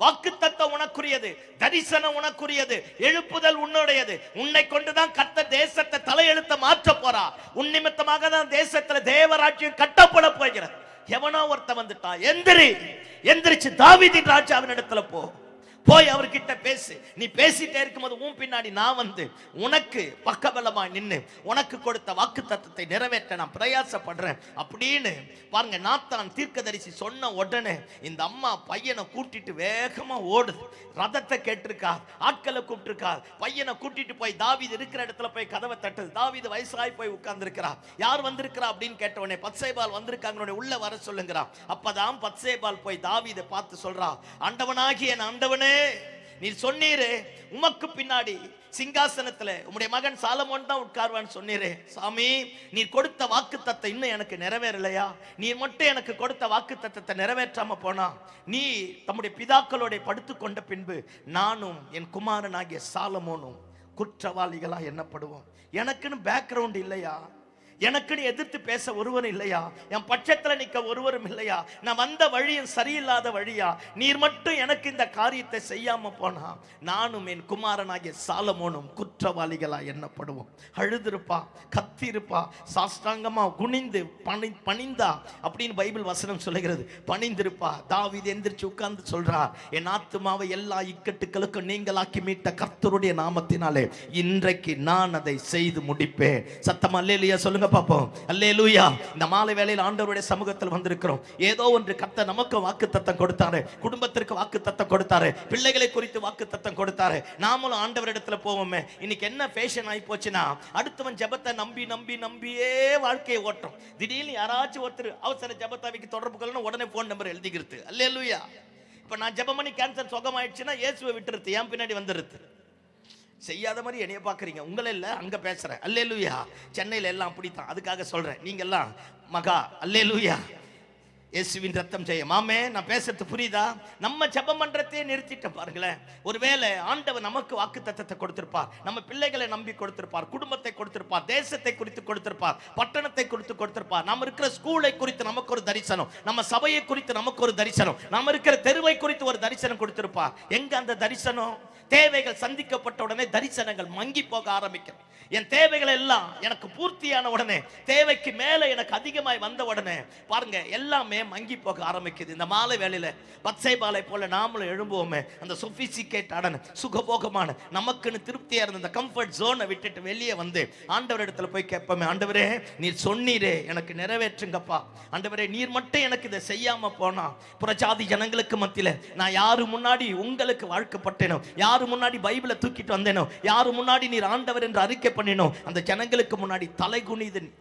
வாக்குத்தத்தம் உனக்குரியது, தரிசனம் உனக்குரியது, எழுப்புதல் உன்னுடையது. உன்னை கொண்டுதான் கர்த்தர் தேசத்தை தலையெழுத்த மாற்ற போறா. உன் நிமித்தமாக தான் தேசத்துல தேவராஜ்யம் கட்டப்பட போகிறது. எவனோ ஒருத்த வந்துட்டான், எந்திரிச்சு தாவீதின் ராஜாவின் இடத்துல போய் அவர்கிட்ட பேசு. நீ பேசிட்டே இருக்கும்போது உன் பின்னாடி நான் வந்து உனக்கு பக்கபலமா நின்று உனக்கு கொடுத்த வாக்கு தத்தத்தை நிறைவேற்ற நான் பிரயாசப்படுறேன் அப்படின்னு பாருங்க. நாத்தான் தீர்க்கதரிசி சொன்ன உடனே இந்த அம்மா பையனை கூட்டிட்டு வேகமா ஓடுது. ரதத்தை கேட்டிருக்கா, ஆட்களை கூப்பிட்டிருக்கா. பையனை கூட்டிட்டு போய் தாவீது இருக்கிற இடத்துல போய் கதவை தட்டுது. தாவீது வயசாய் போய் உட்கார்ந்து இருக்கிறா. யார் வந்திருக்கிறா அப்படின்னு கேட்டவனே பத்சேபால் வந்திருக்காங்க, உள்ள வர சொல்லுங்கிறா. அப்பதான் பத்சேபால் போய் தாவீதை பார்த்து சொல்றா, ஆண்டவனாகிய என் ஆண்டவனே, நீர் சொன்னீரே உமக்கு பின்னாடி சிங்காசனத்துல உம்முடைய மகன் சாலமோன் தான் உட்கார்வான்னு சொன்னீரே. சாமி, நீர் கொடுத்த வாக்கு தத்தம் இன்னும் எனக்கு நிறைவேறலையா? நீர் மட்டும் எனக்கு கொடுத்த வாக்கு தத்தத்தை நிறைவேற்றாம போனா நீ தம்முடைய பிதாக்களோட படுத்து கொண்ட பின்பு நானும் என் குமாரனாகிய சாலமோனும் குற்றவாளிகளா எண்ணப்படுவோம். எனக்குன்னு பேக்ரவுண்ட் இல்லையா? எனக்குன்னு எதிர்த்து பேச ஒருவரும் இல்லையா? என் பட்சத்துல நிக்க ஒருவரும் இல்லையா? நான் வந்த வழியும் சரியில்லாத வழியா? நீர் மட்டும் எனக்கு இந்த காரியத்தை செய்யாம போனா நானும் என் குமாரனாகிய சாலமோனும் குற்றவாளிகளா எண்ணப்படுவோம். அழுதுருப்பா, கத்திருப்பா, சாஷ்டாங்கமா குனிந்து பணிந்தா அப்படின்னு பைபிள் வசனம் சொல்லுகிறது. பணிந்திருப்பா. தாவீது எந்திரிச்சு உட்கார்ந்து சொல்றார், என் ஆத்துமாவை எல்லா இக்கட்டுகளுக்கும் நீங்களாக்கி மீட்ட கர்த்தருடைய நாமத்தினாலே இன்றைக்கு நான் அதை செய்து முடிப்பேன். சத்தமா அல்லேலூயா சொல்லுங்க பாப்போம். அல்லேலூயா. இந்த மாலை வேளையில் ஆண்டவருடைய சமூகத்தில் வந்திருக்கிறோம். ஏதோ ஒன்று கர்த்தர் நமக்கு வாக்குத்தத்தம் கொடுத்தாரு, குடும்பத்திற்கு வாக்குத்தத்தம் கொடுத்தாரு, பிள்ளைகளை குறித்து வாக்குத்தத்தம் கொடுத்தாரு. நாமளும் ஆண்டவரிடத்துல போவோமே. இன்னைக்கு என்ன ஃபேஷன் ஆகி போச்சுன்னா, அடுத்தவன் ஜெபத்தை நம்பியே வாழ்க்கையை ஓட்டும். திடீர்னு யாராச்சும் ஒருத்தர் அவசர ஜெபத்தாவிக்கு தொடர்பு கொள்ளணும், உடனே போன் நம்பர் எழுதிக்கிறது. அல்லேலூயா. இப்ப நான் ஜெபம் பண்ணி கேன்சர் சுகமாயிடுச்சுன்னா இயேசுவை விட்டுருது, என் பின்னாடி வந்துருது. செய்யாத மாதிரி என்னைய பாக்குறீங்க, உங்கள இல்ல அங்க பேசுறேன். அல்லேலூயா. சென்னையில எல்லாம் அப்படித்தான். அதுக்காக சொல்றேன், நீங்க எல்லாம் மகா அல்லேலூயா. இயேசுவின் ரத்தம் ஜெயம். ஆமே. நான் பேசுறது புரியுதா? நம்ம ஜெபம் பண்றதே நிறுத்திட்டோம். பாருங்களேன், ஒருவேளை ஆண்டவர் நமக்கு வாக்கு தத்தத்தை கொடுத்திருப்பார், நம்ம பிள்ளைகளை நம்பி கொடுத்திருப்பார், குடும்பத்தை கொடுத்திருப்பார், தேசத்தை குறித்து கொடுத்திருப்பார், பட்டணத்தை குறித்து கொடுத்திருப்பார், நம்ம இருக்கிற ஸ்கூலை குறித்து நமக்கு ஒரு தரிசனம், நம்ம சபையை குறித்து நமக்கு ஒரு தரிசனம், நம்ம இருக்கிற தெருவை குறித்து ஒரு தரிசனம் கொடுத்திருப்பார். எங்க அந்த தரிசனம்? தேவைகள் சந்திக்கப்பட்ட உடனே தரிசனங்கள் மங்கி போக ஆரம்பிக்கும். என் தேவைகள் எல்லாம் எனக்கு பூர்த்தியான உடனே, தேவைக்கு மேல எனக்கு அதிகமாய் வந்த உடனே பாருங்க எல்லாமே மங்கி போக ஆரம்பிக்குது. இந்த மாலை வேளையில பத்சேபாலை போல நாமளும் எழும்புவோமே. அந்த சொபிசிகேட்டடான சுகபோகமான நமக்குன்னு திருப்தியா இருந்த அந்த கம்ஃபர்ட் ஜோனை விட்டுட்டு வெளியே வந்து ஆண்டவர் இடத்துல போய் கேட்போமே, ஆண்டவரே நீர் சொன்னீரே எனக்கு நிறைவேற்றுங்கப்பா. ஆண்டவரே நீர் மட்டும் எனக்கு இதை செய்யாம போனா புறஜாதி ஜனங்களுக்கு மத்தியில நான் யாரு முன்னாடி உங்களுக்கு வாழ்க்கப்பட்டேனோ, யாரு முன்னாடி பைபிளை தூக்கிட்டு வந்தேனோ, யாரு முன்னாடி நீர் ஆண்டவர் என்று அறிக்கை பண்ணினோ, அந்த ஜனங்களுக்கு முன்னாடி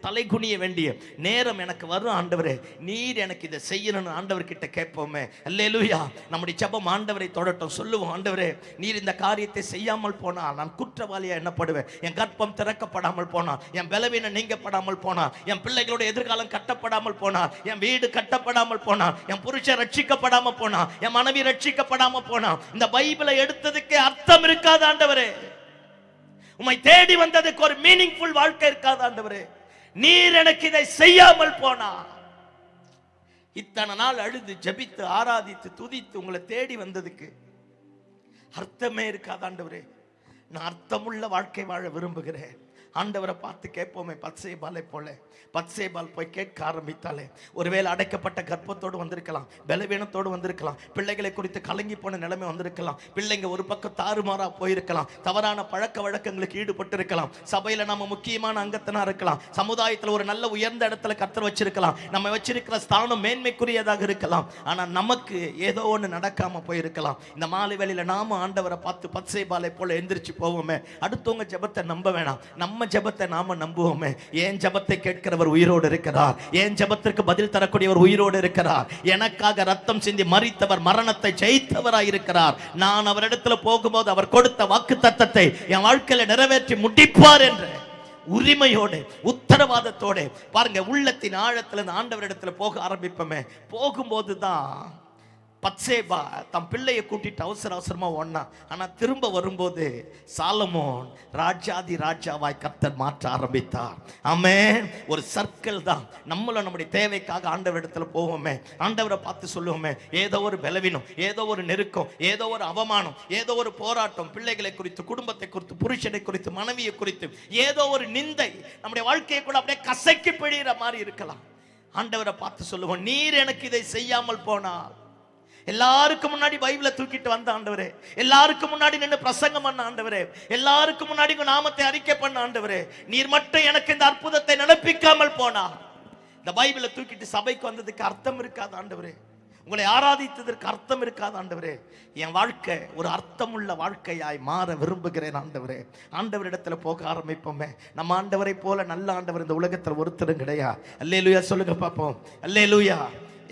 தலைகுனிய வேண்டிய நேரம் எனக்கு வரும். ஆண்டவரே நீர் எனக்கு இதை செய்யணும்னு ஆண்டவர் கிட்ட கேட்போமே. அல்லேலூயா. நம்முடைய ஜெபம் ஆண்டவரை தொடட்டும். சொல்லுவோம், ஆண்டவரே நீர் இந்த காரியத்தை செய்யாமல் போனா நான் குற்றவாளியா எண்ணப்படுவேன். என் கர்ப்பம் திறக்கப்படாமல் போனா, என் பலவீனம் நீங்கப்படாமல் போனா, என் பிள்ளைகளோட எதிர்காலம் கட்டப்படாமல் போனா, என் வீடு கட்டப்படாமல் போனா, என் புருஷன் ரட்சிக்கப்படாமல் போனா, என் மனைவி ரட்சிக்கப்படாமல் போனா, இந்த பைபிளை எடுத்ததுக்கே அர்த்தம் இருக்காது ஆண்டவரே. உம்மை தேடி வந்ததுக்கு ஒரு மீனிங்ஃபுல் வாழ்க்கை இருக்காது ஆண்டவரே. நீர் எனக்கு இதை செய்யாமல் போனா, இத்தனை நாள் அழுது ஜெபித்து ஆராதித்து துதித்து உங்களை தேடி வந்ததுக்கு அர்த்தமே இருக்காது ஆண்டவரே. நான் அர்த்தமுள்ள வாழ்க்கை வாழ விரும்புகிறேன். ஆண்டவரை பார்த்து கேட்போமே, பத்சேபாலை போல. பத்சேபால் போய் கேட்க ஆரம்பித்தாலே, ஒருவேளை அடைக்கப்பட்ட கர்ப்பத்தோடு வந்திருக்கலாம், பலவீனத்தோடு வந்திருக்கலாம், பிள்ளைகளை குறித்து கலங்கி போன நிலைமை வந்திருக்கலாம், பிள்ளைங்க ஒரு பக்கம் தாறுமாறா போயிருக்கலாம், தவறான பழக்க வழக்கங்களுக்கு ஈடுபட்டு இருக்கலாம், சபையில நம்ம முக்கியமான அங்கத்தினா இருக்கலாம், சமுதாயத்தில் ஒரு நல்ல உயர்ந்த இடத்துல கர்த்தர் வச்சிருக்கலாம், நம்ம வச்சிருக்கிற ஸ்தானம் மேன்மைக்குரியதாக இருக்கலாம். ஆனா நமக்கு ஏதோ ஒன்று நடக்காம போயிருக்கலாம். இந்த மாலை வேளையில நாம ஆண்டவரை பார்த்து பத்சேபாலை போல எந்திரிச்சு போவோமே. அடுத்தவங்க ஜெபத்தை நம்ப வேணாம், நம்ம ஜெபத்தை நாம நம்புவோமே. ஏன் ஜெபத்தை கேட்கிறவர் உயிரோடு இருக்கிறார், ஏன் ஜெபத்திற்கு பதில் தரக்கூடியவர் உயிரோடு இருக்கிறார். எனக்காக ரத்தம் சிந்தி மரித்தவர் மரணத்தை ஜெயித்தவராய் இருக்கிறார். நான் அவரிடத்துல போகும்போது அவர் கொடுத்த வாக்குத்தத்தத்தை என் வாழ்க்கையில நிறைவேற்றி முடிப்பார் என்ற உரிமையோடு உத்தரவாதத்தோடு பாருங்க, உள்ளத்தின் ஆழத்துல இந்த ஆண்டவரிடத்துல போக ஆரம்பிப்போமே. போகும்போது தான் பத்சேபா தம் பிள்ளையை கூட்டிட்டு அவசர அவசரமா ஓடினா. ஆனா திரும்ப வரும்போது சாலமோன் ராஜாதி ராஜாவாய் கர்த்தர் மாற்ற ஆரம்பித்தார். ஆமென். ஒரு சர்க்கிள் தான். நம்மளும் நம்முடைய தேவைக்காக ஆண்டவர் இடத்துல போவோமே, ஆண்டவரை பார்த்து சொல்லுவோமே, ஏதோ ஒரு பலவீனம், ஏதோ ஒரு நெருக்கம், ஏதோ ஒரு அவமானம், ஏதோ ஒரு போராட்டம், பிள்ளைகளை குறித்து, குடும்பத்தை குறித்து, புருஷனை குறித்து, மனைவியை குறித்து ஏதோ ஒரு நிந்தை நம்முடைய வாழ்க்கையை கூட அப்படியே கசக்கி பிழிகிற மாதிரி இருக்கலாம். ஆண்டவரை பார்த்து சொல்லுவோம், நீர் எனக்கு இதை செய்யாமல் போனால். எல்லாருக்கும் முன்னாடி பைபிளை தூக்கிட்டு வந்த ஆண்டவரே, எல்லாருக்கும் முன்னாடி நின்று பிரசங்கம் பண்ண ஆண்டவரே, எல்லாருக்கும் முன்னாடி நாமத்தை அறிக்கை பண்ண ஆண்டவரே, நீர் மட்டும் எனக்கு இந்த அற்புதத்தை நடப்பிக்காமல் போனா இந்த பைபிளை தூக்கிட்டு சபைக்கு வந்ததுக்கு அர்த்தம் இருக்காது ஆண்டவரே. உங்களை ஆராதித்ததற்கு அர்த்தம் இருக்காது ஆண்டவரே. என் வாழ்க்கை ஒரு அர்த்தமுள்ள வாழ்க்கையாய் மாற விரும்புகிறேன் ஆண்டவரே. ஆண்டவரிடத்துல போக ஆரம்பிப்போமே. நம்ம ஆண்டவரை போல நல்ல ஆண்டவர் இந்த உலகத்தில் ஒருத்தரும் கிடையாது. அல்லேலூயா சொல்லுங்க பார்ப்போம். அல்லேலூயா.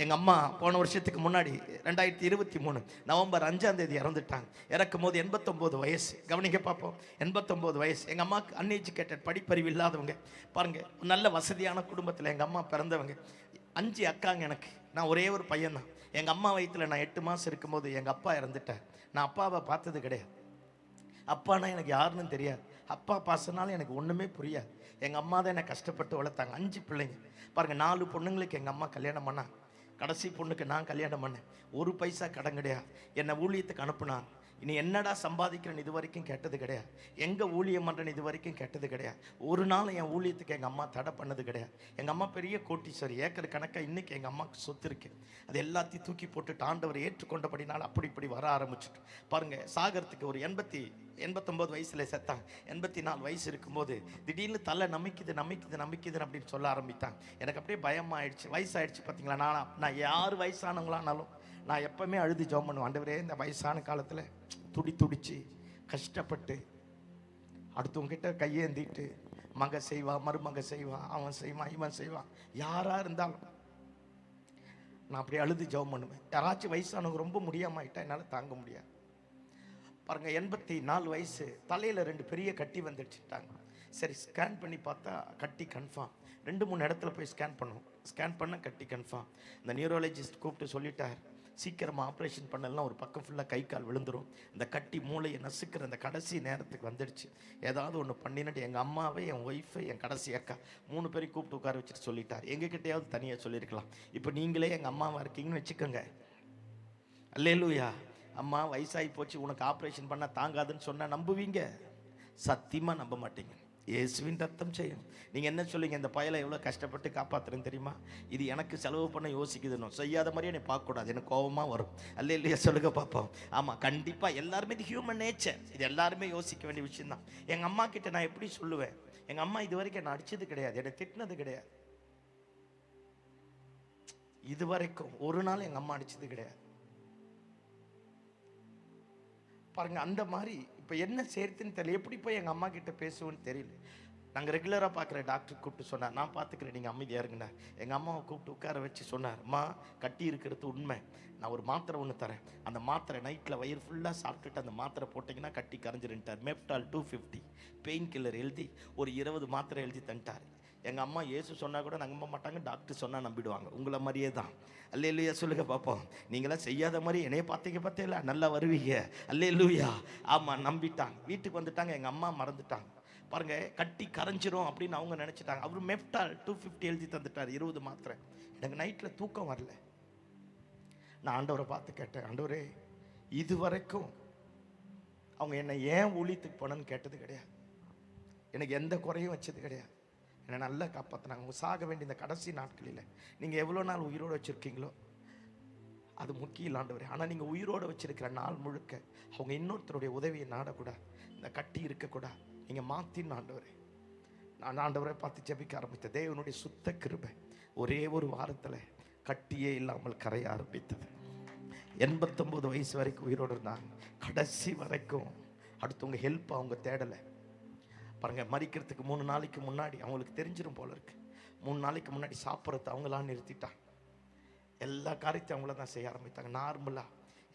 எங்கள் அம்மா போன வருஷத்துக்கு முன்னாடி 2023 நவம்பர் 5ஆம் தேதி இறந்துட்டாங்க. இறக்கும் போது 89 வயசு. கவனிக்க பார்ப்போம், 89 வயசு. எங்கள் அம்மாவுக்கு அன்எஜுகேட்டட், படிப்பறிவு இல்லாதவங்க. பாருங்கள், நல்ல வசதியான குடும்பத்தில் எங்கள் அம்மா பிறந்தவங்க. 5 அக்காங்க எனக்கு. நான் ஒரே ஒரு பையன் தான். எங்கள் அம்மா வயிற்றில் நான் 8 மாதம் இருக்கும்போது எங்கள் அப்பா இறந்துட்டார். நான் அப்பாவை பார்த்தது கிடையாது. அப்பானா எனக்கு யாருன்னு தெரியாது. அப்பா பாசனாலும் எனக்கு ஒன்றுமே புரியாது. எங்கள் அம்மா தான் என்னை கஷ்டப்பட்டு வளர்த்தாங்க. 5 பிள்ளைங்க. பாருங்கள், 4 பொண்ணுங்களுக்கு எங்கள் அம்மா கல்யாணம் பண்ணாங்க. கடைசி பொண்ணுக்கு நான் கல்யாணம் பண்ணேன். ஒரு பைசா கடன் கிடையாது. என்னை ஊழியத்துக்கு அனுப்புனான். இனி என்னடா சம்பாதிக்கிறேன்னு இது வரைக்கும் கேட்டது கிடையாது. எங்கே ஊழியம் பண்ணுறேன்னு இது வரைக்கும் கேட்டது கிடையாது. ஒரு நாள் என் ஊழியத்துக்கு எங்கள் அம்மா தடை பண்ணது கிடையாது. எங்கள் அம்மா பெரிய கோட்டீஸ்வரி, ஏக்கர் கணக்காக இன்றைக்கி எங்கள் அம்மாவுக்கு சொத்து இருக்கு. அது எல்லாத்தையும் தூக்கி போட்டுட்டு ஆண்டவர் ஏற்றுக்கொண்டபடினால அப்படி இப்படி வர ஆரம்பிச்சுட்டு பாருங்கள், சாகரத்துக்கு ஒரு 89 வயசுல செத்தாங்க. 84 வயசு இருக்கும்போது திடீர்னு தலை நமிக்குது அப்படின்னு சொல்ல ஆரம்பித்தாங்க. எனக்கு அப்படியே பயமாயிடுச்சு. வயசாயிடுச்சு பார்த்தீங்களா. நான் யார் வயசானவங்களானாலும் நான் எப்பவுமே அழுது ஜெபம் பண்ணுவேன். ஆண்டவரே, இந்த வயசான காலத்தில் துடிச்சு கஷ்டப்பட்டு அடுத்தவங்கிட்ட கையேந்திட்டு மக செய்வா, மருமக செய்வா, அவன் செய்வான், இவன் செய்வான், யாரா இருந்தாலும் நான் அப்படியே அழுது ஜெபம் பண்ணுவேன். யாராச்சும் வயசானவங்க ரொம்ப முடியாம என்னால் தாங்க முடியாது. பாருங்க, 84 வயசு. தலையில் 2 பெரிய கட்டி வந்துடுச்சுட்டாங்க. சரி, ஸ்கேன் பண்ணி பார்த்தா கட்டி கன்ஃபார்ம். 2-3 இடத்துல போய் ஸ்கேன் பண்ணுவோம். ஸ்கேன் பண்ண கட்டி கன்ஃபார்ம். இந்த நியூரோலஜிஸ்ட் கூப்பிட்டு சொல்லிட்டார், சீக்கிரமாக ஆப்ரேஷன் பண்ணலாம், ஒரு பக்கம் ஃபுல்லாக கை கால் விழுந்துடும், இந்த கட்டி மூளையை நசுக்கிற அந்த கடைசி நேரத்துக்கு வந்துடுச்சு, ஏதாவது ஒன்று பண்ணிட்டு எங்கள் அம்மாவை, என் ஒய்ஃபை, என் கடைசி அக்கா 3 பேரையும் கூப்பிட்டு உட்கார வச்சுட்டு சொல்லிட்டார். எங்ககிட்டையாவது தனியாக சொல்லியிருக்கலாம். இப்போ நீங்களே எங்கள் அம்மாவாக இருக்கீங்கன்னு வச்சுக்கோங்க. அல்லேலூயா. அம்மா வயசாகி போச்சு, உனக்கு ஆப்ரேஷன் பண்ண தாங்காதுன்னு சொன்னால் நம்புவீங்க? சத்தியமாக நம்ப மாட்டீங்க. இயேசுவின் ரத்தம் செய்யும். நீங்கள் என்ன சொல்லுங்க, இந்த பயலை எவ்வளோ கஷ்டப்பட்டு காப்பாற்றுறேன்னு தெரியுமா? இது எனக்கு செலவு பண்ண யோசிக்குதுன்னு செய்யாத மாதிரியே என்னை பார்க்கக்கூடாது, எனக்கு கோபமாக வரும். அல்லேலூயா சொல்லுங்க பார்ப்போம். ஆமாம், கண்டிப்பாக எல்லாருமே இது ஹியூமன் நேச்சர். இது எல்லாருமே யோசிக்க வேண்டிய விஷயம் தான். எங்கள் அம்மா கிட்ட நான் எப்படி சொல்லுவேன்? எங்கள் அம்மா இது வரைக்கும் என்னை அடித்தது கிடையாது, என்னை திட்டினது கிடையாது. இது வரைக்கும் ஒரு நாள் எங்கள் அம்மா அடித்தது கிடையாது. பாருங்க, அந்த மாதிரி இப்போ என்ன சேர்த்துன்னு தெரியல. எப்படி போய் எங்கள் அம்மா கிட்ட பேசுவோன்னு தெரியல. நாங்கள் ரெகுலராக பார்க்குற டாக்டர் கூப்பிட்டு சொன்னார், நான் பார்த்துக்கிறேன், நீங்கள் அமைதியாக இருங்கண்ணா. எங்கள் அம்மாவை கூப்பிட்டு உட்கார வச்சு சொன்னார், அம்மா கட்டி இருக்கிறது உண்மை, நான் ஒரு மாத்திரை ஒன்று தரேன், அந்த மாத்திரை நைட்டில் வயிறு ஃபுல்லாக சாப்பிட்டுட்டு அந்த மாத்திரை போட்டிங்கன்னா கட்டி கரைஞ்சிருந்தார். மெப்டால் 250 பெயின் கில்லர் எழுதி ஒரு 20 மாத்திரை எழுதி தந்துட்டார். எங்கள் அம்மா இயேசு சொன்னால் கூட நம்ப மாட்டாங்க, டாக்டர் சொன்னால் நம்பிடுவாங்க. உங்களை மாதிரியே தான். அல்லேலூயா சொல்லுங்க பார்ப்போம். நீங்களாம் செய்யாத மாதிரி என்னைய பார்த்தீங்களா, நல்லா வருவீங்க. அல்லேலூயா. ஆமாம், நம்பிட்டாங்க. வீட்டுக்கு வந்துட்டாங்க. எங்கள் அம்மா மறந்துட்டாங்க. பாருங்க, கட்டி கரைஞ்சிரும் அப்படின்னு அவங்க நினச்சிட்டாங்க. அவர் மெப்டால் 250 எழுதி தந்துட்டார், 20 மாத்திரை. எனக்கு நைட்டில் தூக்கம் வரல. நான் ஆண்டவரை பார்த்து கேட்டேன், ஆண்டவரே, இது வரைக்கும் அவங்க என்னை ஏன் ஊழியத்துக்கு போனேன்னு கேட்டது கிடையாது. எனக்கு எந்த குறையும் வச்சது கிடையாது. என்னை நல்லா காப்பாற்றினாங்க. அவங்க சாக வேண்டிய இந்த கடைசி நாட்களில் நீங்கள் எவ்வளோ நாள் உயிரோடு வச்சுருக்கீங்களோ அது முக்கியம் இல்லை ஆண்டவரே. ஆனால் நீங்கள் உயிரோடு வச்சிருக்கிற நாள் முழுக்க அவங்க இன்னொருத்தருடைய உதவியை நாடக்கூடாது, இந்த கட்டி இருக்கக்கூடாது. நீங்கள் மாற்றின்னு ஆண்டவரே. நான் ஆண்டவரை பார்த்து ஜெபிக்க ஆரம்பித்தேன். தேவனுடைய சுத்த கிருபை ஒரே ஒரு வாரத்தில் கட்டியே இல்லாமல் கரைய ஆரம்பித்தது. 89 வயசு வரைக்கும் உயிரோடு இருந்தாங்க. கடைசி வரைக்கும் அடுத்தவங்க ஹெல்ப் அவங்க தேடலை பாருங்க. மறிக்கிறதுக்கு 3 நாளைக்கு முன்னாடி அவங்களுக்கு தெரிஞ்சிடும் போல இருக்கு. 3 நாளைக்கு முன்னாடி சாப்பிட்றத அவங்களாம் நிறுத்திட்டாங்க. எல்லா காரியத்தையும் அவங்கள தான் செய்ய ஆரம்பித்தாங்க. நார்மலா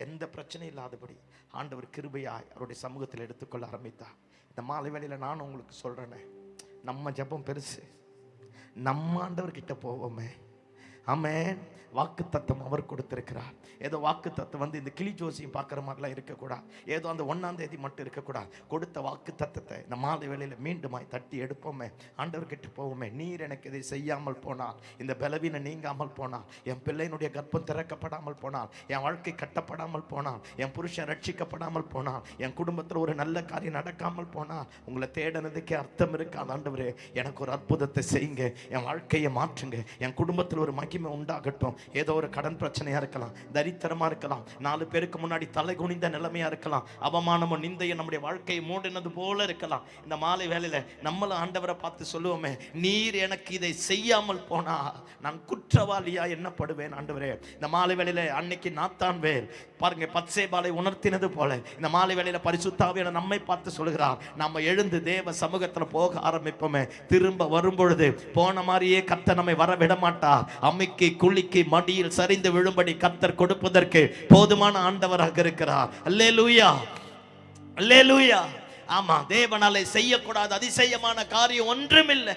எந்த பிரச்சனையும் இல்லாதபடி ஆண்டவர் கிருபையாய் அவருடைய சமூகத்தில் எடுத்துக்கொள்ள ஆரம்பித்தா. இந்த மாலை வேளையில் நான் உங்களுக்கு சொல்றேனே, நம்ம ஜெபம் பெருசு. நம்ம ஆண்டவர்கிட்ட போவோமே. ஆமென். வாக்கு தத்தம் அவர் கொடுத்திருக்கிறார். ஏதோ வாக்கு தத்தம் வந்து இந்த கிளி ஜோசியம் பார்க்குற மாதிரிலாம் இருக்கக்கூடாது. ஏதோ அந்த 1ஆம் தேதி மட்டும் இருக்கக்கூடாது. கொடுத்த வாக்கு தத்தத்தை இந்த மாலை வேளையில் மீண்டுமாய் தட்டி எடுப்போமே. ஆண்டவர்கிட்ட போவோமே. நீர் எனக்கு இதை செய்யாமல் போனால், இந்த பலவீனம் நீங்காமல் போனால், என் பிள்ளையினுடைய கர்ப்பம் திறக்கப்படாமல் போனால், என் வாழ்க்கை கட்டப்படாமல் போனால், என் புருஷன் ரட்சிக்கப்படாமல் போனால், என் குடும்பத்தில் ஒரு நல்ல காரியம் நடக்காமல் போனால், உங்களை தேடினதுக்கே அர்த்தம் இருக்காது. ஆண்டவரே எனக்கு ஒரு அற்புதத்தை செய்யுங்க, என் வாழ்க்கையை மாற்றுங்க, என் குடும்பத்தில் ஒரு மகிமை உண்டாகட்டும். ஏதோ ஒரு கடன் பிரச்சனையா இருக்கலாம், தரித்திரமா இருக்கலாம், 4 பேருக்கு முன்னாடி தலை குனிந்த நிலைமையா இருக்கலாம், அவமானமும் நிந்தையும் நம்முடைய வாழ்க்கையை மூடினது போல இருக்கலாம். இந்த மாலை வேளையில நம்மளும் ஆண்டவரை பார்த்து சொல்லுவோமே, நீர் எனக்கு இதை செய்யாமல் போனா நான் குற்றவாளியா எண்ணப்படுவேன் ஆண்டவரே. இந்த மாலை வேளையில அன்னைக்கு நாத்தான் வேல் பாருங்க பத்சேபாலை உணர்த்தினது போல இந்த மாலை வேளையில பரிசுத்த ஆவியானவர் நம்மை பார்த்து சொல்கிறார், நம்ம எழுந்து தேவ சமூகத்துல போக ஆரம்பிப்போமே. திரும்ப வரும்பொழுது போன மாதிரியே கர்த்தர் நம்மை வர விட மாட்டார். அம்மிக்கு குளிக்கு மடியில் சரிந்து விழும்படி கர்த்தர் கொடுப்பதற்கு போதுமான ஆண்டவராக இருக்கிறார். அல்லேலூயா, அல்லேலூயா. ஆமா, தேவனாலே செய்யக்கூடாத அதிசயமான காரியம் ஒன்றுமில்லை.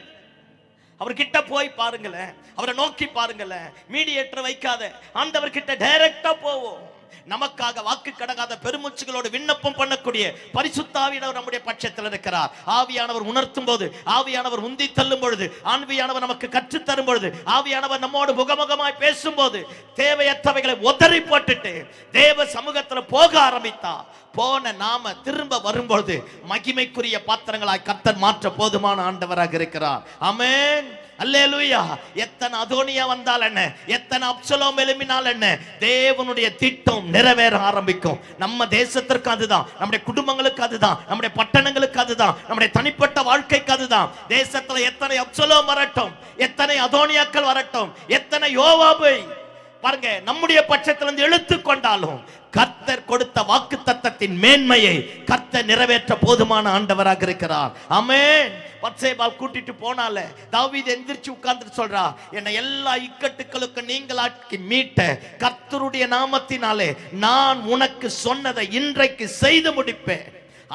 அவர்கிட்ட போய் பாருங்களேன், அவரை நோக்கி பாருங்களேன். மீடியேட்டர் வைக்காத, ஆண்டவர்கிட்ட டைரக்டா போவோம். நமக்காக வாக்கு கடங்காத பெருமூச்சுகளோடு விண்ணப்பம் பண்ணக்கூடிய பரிசுத்த ஆவியானவர் நம்முடைய பட்சத்தில் இருக்கிறார். ஆவியானவர் உணர்த்தும் போது, ஆவியானவர் உந்தி தள்ளும் பொழுது, ஆவியானவர் நமக்கு கற்றுத் தரும் பொழுது, ஆவியானவர் நம்மோடு முகமுகமாய் பேசும்போது தேவையற்றவைகளை உதறி போட்டுட்டு தேவ சமூகத்தில் போக ஆரம்பித்தா, போன நாம திரும்ப வரும்பொழுது மகிமைக்குரிய பாத்திரங்களாய் கர்த்தர் மாற்ற போதுமான ஆண்டவராக இருக்கிறார். ஆமென், அல்லேலூயா. எத்தனை அதோனியா வந்தால் என்ன, எத்தனை அப்சலோம் எழும்பினால் என்ன, தேவனுடைய திட்டம் நிறைவேற ஆரம்பிக்கும். நம்ம தேசத்திற்கு அதுதான், நம்முடைய குடும்பங்களுக்கு அதுதான், நம்முடைய பட்டணங்களுக்கு அதுதான், நம்முடைய தனிப்பட்ட வாழ்க்கைக்கு அதுதான். தேசத்துல எத்தனை அப்சலோம் வரட்டும், எத்தனை அதோனியாக்கள் வரட்டும், எத்தனை யோவாபை பாருங்க நம்முடைய பட்சத்திலிருந்து இழுத்து கொண்டாலும் கர்த்தர் கொடுத்த வாக்கு தத்தத்தின் மேன்மையை கர்த்தர் நிறைவேற்ற போதுமான ஆண்டவராக இருக்கிறார். ஆமென். பத்சேபால் கூட்டிட்டு போனால தாவீது எந்திரிச்சு உட்கார்ந்து சொல்றா, என்னை எல்லா இக்கட்டுகளுக்கு நீங்களாக்கி மீட்ட கர்த்தருடைய நாமத்தினாலே நான் உனக்கு சொன்னதை இன்றைக்கு செய்து முடிப்பேன்.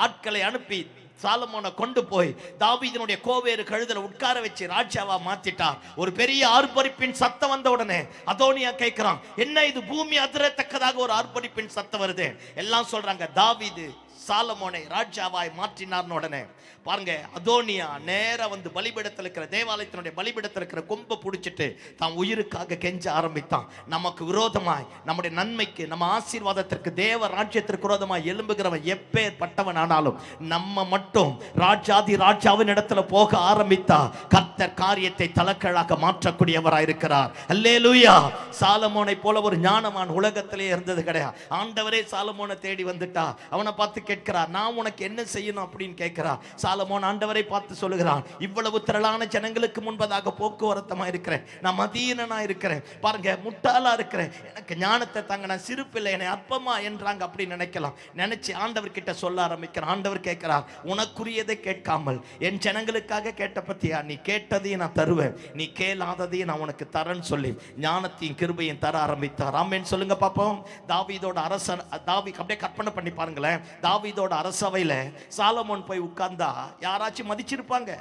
ஆட்களை அனுப்பி சாலமோனை கொண்டு போய் தாவீதினுடைய கோவேறு கழுதல உட்கார வச்சு ராஜாவா மாத்திட்டார். ஒரு பெரிய ஆர்ப்பரிப்பின் சத்தம் வந்த உடனே அதோனியா கேட்கிறான், என்ன இது பூமி அதிரத்தக்கதாக ஒரு ஆர்ப்பரிப்பின் சத்தம் வருது. எல்லாம் சொல்றாங்க தாவீது சாலமோனை ராஜாவாய் மாற்றினார்னு. உடனே பாருங்க அதோனியா நேரா வந்து பலிபீடத்தில் இருக்கிற தேவாலயத்தினுடைய பலிபீடத்தில் இருக்கிற கொம்பை பிடிச்சிட்டு தான் உயிருக்காக கெஞ்ச ஆரம்பித்தான். நமக்கு விரோதமாய், நம்முடைய நன்மைக்கு, நம்ம ஆசீர்வாதத்திற்கு, தேவ ராஜ்யத்திற்கு விரோதமாய் எழும்புகிறவன் எப்பேற்பட்டவன் ஆனாலும் நம்ம மட்டும் ராஜாதி ராஜாவின் இடத்துல போக ஆரம்பித்தா கர்த்தர் காரியத்தை தலக்கழாக மாற்றக்கூடியவராய் இருக்கிறார். அல்லேலூயா. சாலமோனை போல ஒரு ஞானமான் உலகத்திலே இருந்தது கிடையாது. ஆண்டவரே சாலமோனை தேடி வந்துட்டா அவனை பார்த்து கேட்கிறார், நான் உனக்கு என்ன செய்யணும் அப்படின்னு கேட்கிறார். சாலமோன் ஆண்டவரை பார்த்து சொல்லுகிறான், இவ்வளவு திரளான ஜனங்களுக்கு முன்பதாக போக்குவரத்தமா இருக்கிறேன், நான் மதீனனா இருக்கிறேன், பாருங்க முட்டாளா இருக்கிறேன், எனக்கு ஞானத்தை தாங்க, நான் சிறு பிள்ளை, என்னை அப்பமா என்றாங்க அப்படின்னு நினைக்கலாம். நினைச்சு ஆண்டவர் கிட்ட சொல்ல ஆரம்பிக்கிறான். ஆண்டவர் கேட்கிறார், உனக்குரியதை கேட்காமல் என் ஜனங்களுக்காக கேட்ட பத்தியா, நீ கேட்டதையும் நான் தருவேன், நீ கேளாததையும் நான் உனக்கு தரேன்னு சொல்லி ஞானத்தையும் கிருபையும் தர ஆரம்பித்தார். ஆமென் சொல்லுங்க பாப்போம். தாவீதோட அரசன், தாவீது அப்படியே கற்பனை பண்ணி பாருங்களேன். தாவீதோட அரசவையில சாலமோன் போய் உட்கார்ந்தா யாராச்சும் மதிச்சிருப்பாங்க?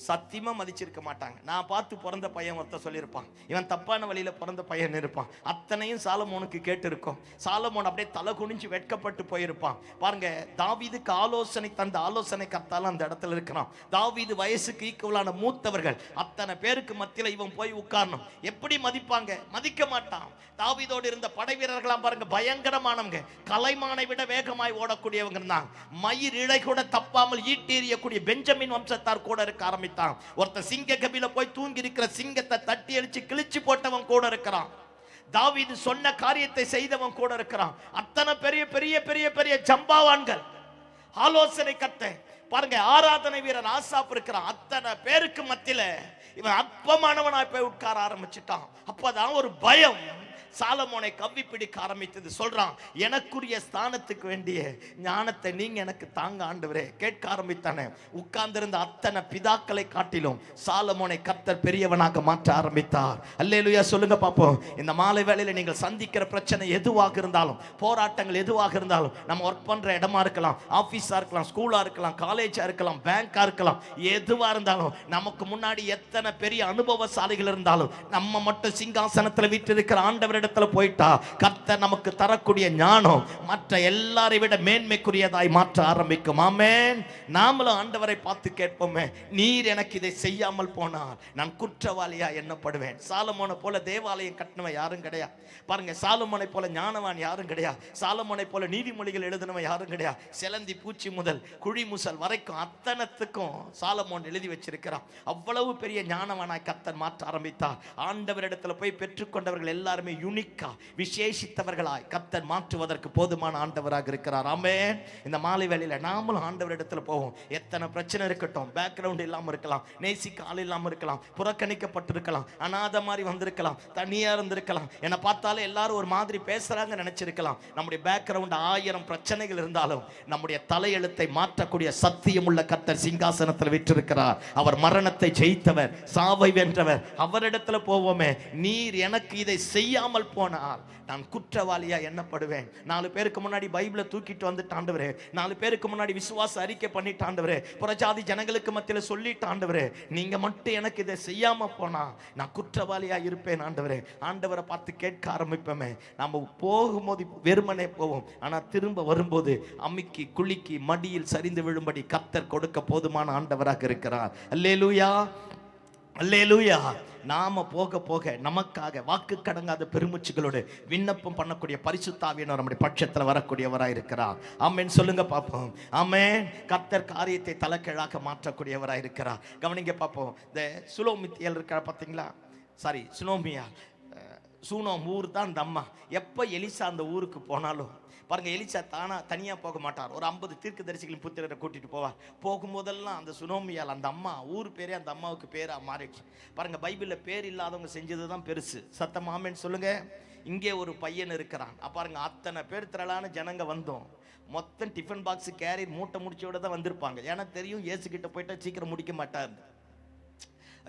சத்தியமா மதிச்சிருக்க மாட்டாங்க. நான் பார்த்து பிறந்த பையன் ஒருத்தர் சொல்லியிருப்பான், இவன் தப்பான வழியில பிறந்த பையன் இருப்பான். அத்தனையும் சாலமோனுக்கு கேட்டு இருக்கும். சாலமோன் அப்படியே தலை குனிஞ்சு வெட்கப்பட்டு போயிருப்பான். பாருங்க, தாவீதுக்கு ஆலோசனை தந்த ஆலோசனை கர்த்தாலும் அந்த இடத்துல இருக்கிறான். தாவீது வயசுக்கு ஈக்குவலான மூத்தவர்கள் அத்தனை பேருக்கு மத்தியில இவன் போய் உட்காரணும். எப்படி மதிப்பாங்க? மதிக்க மாட்டான். தாவீதோடு இருந்த படை வீரர்களாம் பாருங்க, பயங்கரமானவங்க. கலைமானை விட வேகமாய் ஓடக்கூடியவங்க இருந்தாங்க. மயிர் இழை கூட தப்பாமல் ஈட்டி எறியக்கூடிய பெஞ்சமின் வம்சத்தார் கூட இருக்க ஆரம்பித்தான். ஒருத்தர் சிங்க கபில போய் தூங்கி இருக்கிற சிங்கத்தை தட்டி அடிச்சு கிழிச்சு போட்டவன் கூட இருக்கிறான். தாவீது சொன்ன காரியத்தை செய்தவன் கூட இருக்கிறான். அத்தனை பெரிய பெரிய பெரிய பெரிய ஜம்பாவான்கள், ஆலோசனை கத்த பாருங்க, ஆராதனை வீரர் ஆசாப் இருக்கிறான். அத்தனை பேருக்கு மத்தியில இவன் அற்பமானவனாய் போய் உட்கார ஆரம்பிச்சுட்டான். அப்பதான் ஒரு பயம் சாலமோனை கவ்வி பிடிக்க ஆரம்பித்தது. சொல்றான், எனக்குரிய ஸ்தானத்துக்கு வேண்டிய ஞானத்தை நீங்க எனக்கு தாங்க ஆண்டவரே. கேட்க ஆரம்பித்தானே. உட்கார்ந்திருந்த அத்தனை பிதாக்களை காட்டிலும் சாலமோனை கர்த்தர் பெரியவனாக மாற்ற ஆரம்பித்தார். அல்லேலூயா சொல்லுங்க பாப்போம். இந்த மாலை வேளையில நீங்கள் சந்திக்கிற பிரச்சனை எதுவாக இருந்தாலும், போராட்டங்கள் எதுவாக இருந்தாலும், நம்ம ஒர்க் பண்ற இடமா இருக்கலாம், ஆபீஸா இருக்கலாம், ஸ்கூலா இருக்கலாம், காலேஜா இருக்கலாம், பேங்கா இருக்கலாம், எதுவா இருந்தாலும், நமக்கு முன்னாடி எத்தனை பெரிய அனுபவசாலிகள் இருந்தாலும், நம்ம மட்டும் சிங்காசனத்தில் வீற்றிருக்கிற ஆண்டவர் இடத்துல போயிட்டா கர்த்தர் நமக்கு தரக்கூடிய ஞானம் மற்ற எல்லாரை விட மேன்மைக்குரியதாய் மாற்ற ஆரம்பிக்கும். ஆமென். நாமளும் ஆண்டவரை பார்த்து கேட்போமே, நீர் எனக்கு இதை செய்யாமல் போனார் நான் குற்றவாளியா எண்ணப்படுவேன். சாலமோனை போல தேவாலயம் கட்டினவன் யாரும் கிடையாது. பாருங்க, சாலமோனை போல ஞானவான் யாரும் கிடையாது. சாலமோனை போல நீதிமொழிகள் எழுதினவன் யாரும் கிடையாது. சிலந்தி பூச்சி முதல் குழி முசல் வரைக்கும் அத்தனத்துக்கும் சாலமோன் எழுதி வச்சிருக்கிறான். அவ்வளவு பெரிய ஞானவானாய் கர்த்தர் மாற்ற ஆரம்பித்தார். ஆண்டவரிடத்துல போய் பெற்றுக்கொண்டவர்கள் எல்லாருமே யூனிக்கா விசேஷித்தவர்களாய் கர்த்தர் மாற்றுவதற்கு போதுமான ஆண்டவராக இருக்கிறார். ஆமென். இந்த மாலை வேளையில நாமளும் ஆண்டவரிடத்துல போவோம். எத்தனை பிரச்சனை இருக்கட்டும், பேக்ரவுண்ட் இல்லாம இருக்கலாம், நேசிக்க ஆள் இல்லாம இருக்கலாம், புறக்கணிக்கப்பட்டிருக்கலாம், அநாத மாதிரி வந்திருக்கலாம், தனியா இருந்திருக்கலாம், என்னை பார்த்தாலே எல்லாரும் ஒரு மாதிரி பேசுறாங்க நினைச்சிருக்கலாம். நம்முடைய பேக்ரவுண்ட் 1000 பிரச்சனைகள் இருந்தாலும் நம்முடைய தலையெழுத்தை மாற்றக்கூடிய சத்தியம் உள்ள கர்த்தர் சிங்காசனத்தில் விற்றிருக்கிறார். அவர் மரணத்தை ஜெயித்தவர், சாவை வென்றவர். அவரிடத்துல போவோமே, நீர் எனக்கு இதை செய்யாமல் போனால் நான் குற்றவாளியா எண்ணப்படுவேன். 4 பேருக்கு முன்னாடி பைபிளை தூக்கிட்டு வந்துட்டு ஆண்டவரே, 4 பேருக்கு முன்னாடி விசுவாச அறிக்கை பண்ணிட்டு ஆண்டவரே, புறஜாதி ஜனங்களுக்கு மத்தியில சொல்லிட்டு ஆண்டவரே, நீங்க மட்டும் எனக்கு இதை செய்யாம போனா நான் குற்றவாளியா இருப்பேன் ஆண்டவரே. ஆண்டவரை பார்த்து கேட்க ஆரம்பிப்போமே. நம்ம போகும்போது வெறுமனே போவோம், ஆனா திரும்ப வரும்போது அம்மிக்கு குளிக்கு மடியில் சரிந்து விழும்படி கர்த்தர் கொடுக்க போதுமான ஆண்டவராக இருக்கிறார். அல்லேலூயா, அல்லேலூயா. நாம போக போக நமக்காக வாக்கு கடங்காத பெருமூச்சுகளோடு விண்ணப்பம் பண்ணக்கூடிய பரிசுத்த ஆவியானவர் நம்முடைய பட்சத்தில் வரக்கூடியவராய் இருக்கிறார். ஆமென் சொல்லுங்க பாப்போம். ஆமென். கர்த்தர் காரியத்தை தலைகீழாக மாற்றக்கூடியவராய் இருக்கிறார். கவனிங்க பாப்போம். இந்த சுலோமித்தியல் இருக்கிற பார்த்தீங்களா, சாரி சுனோமியா, சூனோம் ஊர் தான் அந்த அம்மா. எப்போ எலிசா அந்த ஊருக்கு போனாலும் பாருங்க, எலிசா தனியாக போக மாட்டார். ஒரு 50 தீர்க்கதரிசிகளின் புத்திரரை கூட்டிட்டு போவார். போகும்போதெல்லாம் அந்த சுனோமியால் அந்த அம்மா, ஊர் பேரே அந்த அம்மாவுக்கு பேரா மாறிடுச்சு. பாருங்க, பைபிளில் பேர் இல்லாதவங்க செஞ்சது தான் பெருசு. சத்தம் ஆமென் சொல்லுங்க. இங்கே ஒரு பையன் இருக்கிறான். பாருங்க, அத்தனை பேர் திரளான ஜனங்க வந்தோம். மொத்தம் டிஃபன் பாக்ஸ் கேரி மூட்டை முடிச்சோட தான் வந்திருப்பாங்க. ஏன்னா தெரியும், இயேசு கிட்ட போயிட்டா சீக்கிரம் முடிக்க மாட்டார்.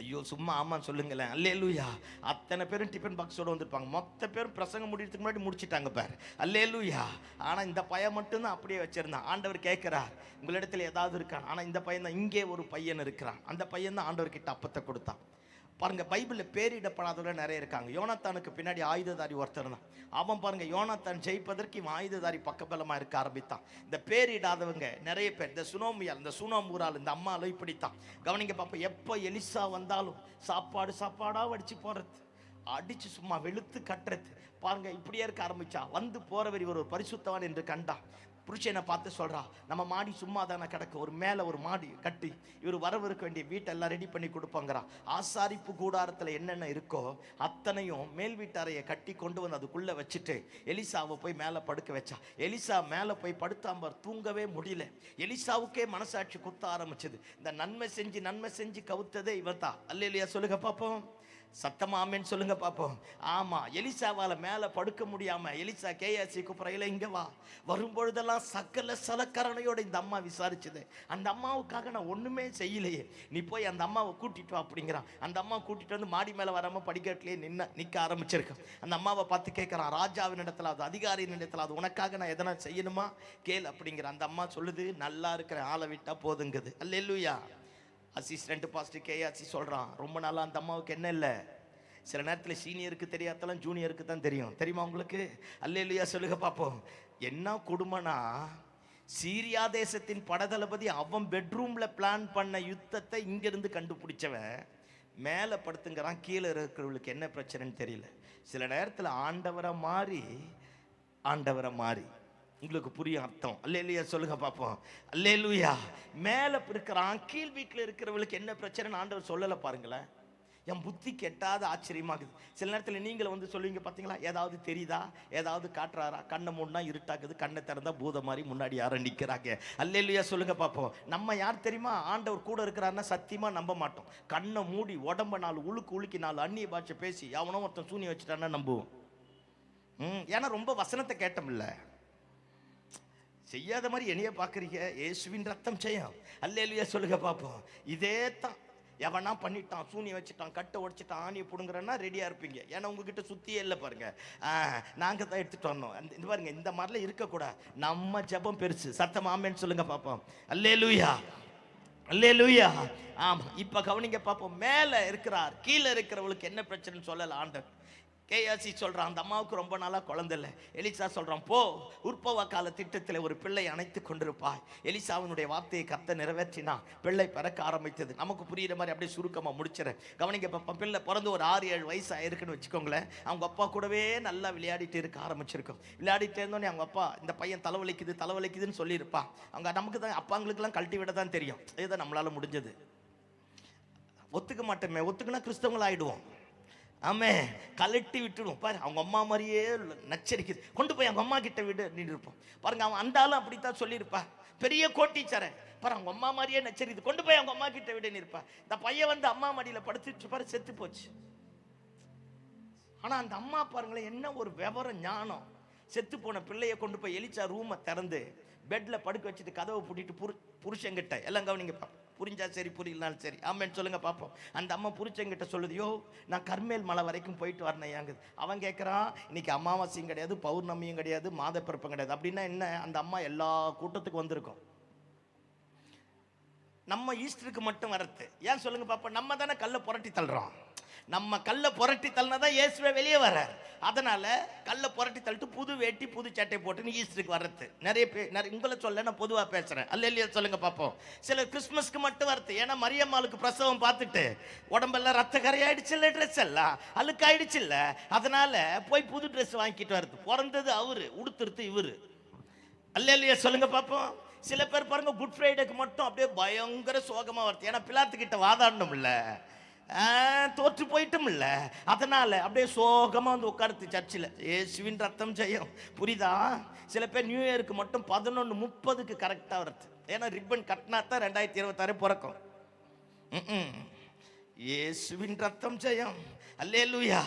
ஐயோ சும்மா ஆமான்னு சொல்லுங்களேன். அல்லேலூயா. அத்தனை பேரும் டிஃபன் பாக்ஸோட வந்திருப்பாங்க. மொத்த பேரும் பிரசங்கம் முடிக்கிறதுக்கு முன்னாடி முடிச்சிட்டாங்க பாரு. அல்லேலூயா. ஆனால் இந்த பையன் மட்டும்தான் அப்படியே வச்சிருந்தான். ஆண்டவர் கேட்கிறார், உங்களிடத்துல ஏதாவது இருக்கான்? ஆனால் இந்த பையன் தான், இங்கே ஒரு பையன் இருக்கிறான். அந்த பையன் தான் ஆண்டவர் கிட்ட அப்பத்தை கொடுத்தான். பாருங்க, பைபிளில் பேரிடப்படாதவர்கள் நிறைய இருக்காங்க. யோனாத்தானுக்கு பின்னாடி ஆயுததாரி ஒருத்தர் தான். அவன் பாருங்க, யோனாத்தான் ஜெயிப்பதற்கு இவன் ஆயுததாரி பக்கபலமா இருக்க ஆரம்பித்தான். இந்த பேரிடாதவங்க நிறைய பேர். இந்த சுனோமியால், இந்த சுனோம் ஊரால், இந்த அம்மாலும் இப்படித்தான். கவனிங்க பாப்பா, எப்போ எலிசா வந்தாலும் சாப்பாடா வடிச்சு போறது, அடிச்சு சும்மா வெளுத்து கட்டுறது. பாருங்க, இப்படியே இருக்க ஆரம்பிச்சா. வந்து போறவர் இவர் ஒரு பரிசுத்தவான் என்று கண்டா. புருஷனை பார்த்து சொல்றா, நம்ம மாடி சும்மா தானே கிடக்கு, ஒரு மேலே ஒரு மாடி கட்டி இவர் வரவிருக்க வேண்டிய வீட்டெல்லாம் ரெடி பண்ணி கொடுப்பாங்கிறா. ஆசாரிப்பு கூடாரத்தில் என்னென்ன இருக்கோ அத்தனையும் மேல் வீட்டறையை கட்டி கொண்டு வந்து அதுக்குள்ளே வச்சுட்டு எலிசாவை போய் மேலே படுக்க வச்சா. எலிசா மேலே போய் படுத்தாம்பர், தூங்கவே முடியல. எலிசாவுக்கே மனசாட்சி குத்த ஆரம்பிச்சது. இந்த நன்மை செஞ்சு கவுத்ததே இவன் தான். அல்லேலூயா சொல்லுங்க பாப்போம். சத்தமா ஆமென் சொல்லுங்க பாப்போம். ஆமா, எலிசாவால மேல படுக்க முடியாம எலிசா கேயாசி கூப்பிடுற, இங்க வா. வரும்பொழுதெல்லாம் சகல சலக்கரணையோட இந்த அம்மா விசாரிச்சது. அந்த அம்மாவுக்காக நான் ஒண்ணுமே செய்யலையே, நீ போய் அந்த அம்மாவை கூட்டிட்டு வா அப்படிங்கிறான். அந்த அம்மா கூட்டிட்டு வந்து மாடி மேல வராம படிக்கட்டிலேயே நிக்க ஆரம்பிச்சிருக்கான். அந்த அம்மாவை பார்த்து கேட்கிறான், ராஜாவின் இடத்துல, அது அதிகாரியின் இடத்துல, அது உனக்காக நான் எதனா செய்யணுமா கேள் அப்படிங்கிற. அந்த அம்மா சொல்லுது, நல்லா இருக்கிற ஆளை விட்டா போதுங்குது. அல்லேலூயா. அசிஸ்டன்ட் பாஸ்டர் கேஆர்சி சொல்றான், ரொம்ப நாளா அந்த அம்மாவுக்கு என்ன இல்லை, சில நேரத்தில் சீனியருக்கு தெரியாதெல்லாம் ஜூனியருக்கு தான் தெரியும். தெரியுமா உங்களுக்கு? அல்லேலூயா சொல்லுங்க பார்ப்போம். என்ன கொடுமைனா, சீரியா தேசத்தின் படதளபதி அவன் பெட்ரூம்ல பிளான் பண்ண யுத்தத்தை இங்கிருந்து கண்டுபிடிச்சவன் மேலே படுத்துங்கிறான். கீழே இருக்கிறவங்களுக்கு என்ன பிரச்சனைன்னு தெரியல. சில நேரத்தில் ஆண்டவரை மாறி உங்களுக்கு புரியும் அர்த்தம். அல்லேலூயா சொல்லுங்க பார்ப்போம். அல்லேலூயா. மேலே இருக்கிறான், கீழ் வீட்டில் இருக்கிறவங்களுக்கு என்ன பிரச்சனைன்னு ஆண்டவர் சொல்லலை பாருங்களேன். என் புத்தி கெட்டாத ஆச்சரியமாகுது. சில நேரத்தில் நீங்களும் வந்து சொல்லுவீங்க பார்த்தீங்களா, ஏதாவது தெரியுதா, ஏதாவது காட்டுறாரா, கண்ணை மூடனா இருட்டாக்குது, கண்ணை திறந்தா பூத மாதிரி முன்னாடி யாரும் நிற்கிறாங்க. அல்லேலூயா சொல்லுங்க பார்ப்போம். நம்ம யார் தெரியுமா? ஆண்டவர் கூட இருக்கிறாருன்னா சத்தியமாக நம்ப மாட்டோம். கண்ணை மூடி உடம்ப 4 உலுக்கி 4 அந்நிய பாஷை பேசி எவனோ ஒருத்தன் சூனி வச்சுட்டான்னா நம்புவோம். ஏன்னா ரொம்ப வசனத்தை கேட்டோம்ல. செய்யாத மாதிரி என்னைய பார்க்குறீங்க. இயேசுவின் ரத்தம் செய்யும். அல்லேலூயா சொல்லுங்க பார்ப்போம். இதே தான் எவனா பண்ணிட்டான், சூனியை வச்சுட்டான், கட்டை உடைச்சிட்டான், ஆணியை பிடுங்குறன்னா ரெடியாக இருப்பீங்க. ஏன்னா உங்ககிட்ட சுற்றியே இல்லை பாருங்க. நாங்கள் தான் எடுத்துகிட்டு வந்தோம். இந்த பாருங்க, இந்த மாதிரிலாம் இருக்கக்கூடாது. நம்ம ஜெபம் பெருசு. சத்தம் ஆமேன்னு சொல்லுங்க பார்ப்போம். அல்லேலூயா, அல்லேலூயா. ஆமாம், இப்போ கவனிங்க பார்ப்போம். மேலே இருக்கிறார், கீழே இருக்கிறவளுக்கு என்ன பிரச்சனைன்னு சொல்லலை ஆண்டவர். கேஆர்சி சொல்றான், அந்த அம்மாவுக்கு ரொம்ப நாளா குழந்தை இல்லை. எலிசா சொல்றான், போ, உற்பவ கால திட்டத்தில் ஒரு பிள்ளை அணைத்து கொண்டிருப்பாய். எலிசாவினுடைய வார்த்தையை கர்த்தர் நிறைவேற்றினா பிள்ளை பிறக்க ஆரம்பித்தது. நமக்கு புரியுற மாதிரி அப்படியே சுருக்கமாக முடிச்சிடறேன். கவனிங்க பாப்பா. பிள்ளை பிறந்து ஒரு 6-7 வயசு ஆயிருக்குன்னு வச்சுக்கோங்களேன். அவங்க அப்பா கூடவே நல்லா விளையாடிட்டு இருக்க ஆரம்பிச்சிருக்கும். விளையாடிட்டு இருந்தோடனே அவங்க அப்பா, இந்த பையன் தலைவலிக்குதுன்னு சொல்லியிருப்பா. அவங்க நமக்கு தான், அப்பாங்களுக்கெல்லாம் கழட்டி விட தான் தெரியும். இதுதான் நம்மளால முடிஞ்சது. ஒத்துக்க மாட்டோமே. ஒத்துக்குனா கிறிஸ்தவங்கள் ஆயிடுவோம். ஆமே, கலட்டி விட்டுடும். பாரு, அவங்க அம்மா மாதிரியே நச்சரிக்குது, கொண்டு போய் அவங்க அம்மா கிட்ட விடு நின்று இருப்போம் பாருங்க. அவன் அந்த ஆளும் அப்படித்தான் சொல்லியிருப்பா. பெரிய கோட்டீச்சரை பாரு, அவங்க அம்மா மாதிரியே நச்சரிக்குது, கொண்டு போய் அவங்க அம்மா கிட்ட விடு நிற்பா. இந்த பையன் வந்து அம்மா மடியில் படுத்துட்டு பாரு, செத்து போச்சு. ஆனா அந்த அம்மா பாருங்களேன், என்ன ஒரு விவரம், ஞானம். செத்து போன பிள்ளைய கொண்டு போய் எலிச்சா ரூமை திறந்து பெட்ல படுக்க வச்சுட்டு கதவை பூட்டிட்டு புருஷங்கிட்ட எல்லாம் கவனிங்க பாப்போம். புரிஞ்சா சரி, புரியலனாலும் சரி. ஆமேன்னு சொல்லுங்க பார்ப்போம். அந்த அம்மா புருஷங்கிட்ட சொல்லுது, யோ, நான் கர்மேல் மலை வரைக்கும் போயிட்டு வரேன் ஏங்குது. அவன் கேட்குறான், இன்னைக்கு அமாவாசையும் கிடையாது, பௌர்ணமியும் கிடையாது, மாதப்பிறப்பும் கிடையாது. அப்படின்னா என்ன? அந்த அம்மா எல்லா கூட்டத்துக்கும் வந்திருக்கும். நம்ம ஈஸ்டருக்கு மட்டும் வரது ஏன் சொல்லுங்க பார்ப்போம். நம்ம தானே கல்லை புரட்டி தள்ளுறோம். நம்ம கல்லை புரட்டி தள்ளினாதான் இயேசுவே வெளியே வர்றார். அதனால கல்லை புரட்டி தள்ளிட்டு புது வேட்டி புது சட்டை போட்டுன்னு ஈஸ்டருக்கு வர்றது. நிறைய பேர் உங்களை சொல்ல, நான் பொதுவாக பேசுறேன். அல்லேலூயா சொல்லுங்க பார்ப்போம். சில கிறிஸ்துமஸ்க்கு மட்டும் வருது. ஏன்னா மரியம்மாளுக்கு பிரசவம் பார்த்துட்டு உடம்பெல்லாம் ரத்த கரையாயிடுச்சு இல்லை, ட்ரெஸ் எல்லாம் அழுக்காயிடுச்சு இல்லை, அதனால போய் புது ட்ரெஸ் வாங்கிட்டு வருது. பிறந்தது அவரு, உடுத்துறது இவரு. அல்லேலூயா சொல்லுங்க பார்ப்போம். சில பேர் பாருங்க, குட் ஃப்ரைடேக்கு மட்டும் அப்படியே பயங்கர சோகமா வருது. ஏன்னா பிலாத்துக்கிட்ட வாதாடணும் இல்லை, தோற்று போயிட்டும் இல்லை, அதனால அப்படியே சோகமா வந்து உட்காருது சர்ச்சில். இயேசுவின் ரத்தம் ஜெயம். புரியுதா? சில பேர் நியூ இயருக்கு மட்டும் 11:30 கரெக்டாக வருது. ஏன்னா ரிப்பன் கட்டினா தான் 2026 பிறக்கும். இயேசுவின் ரத்தம் ஜெயம். அல்லேலூயா.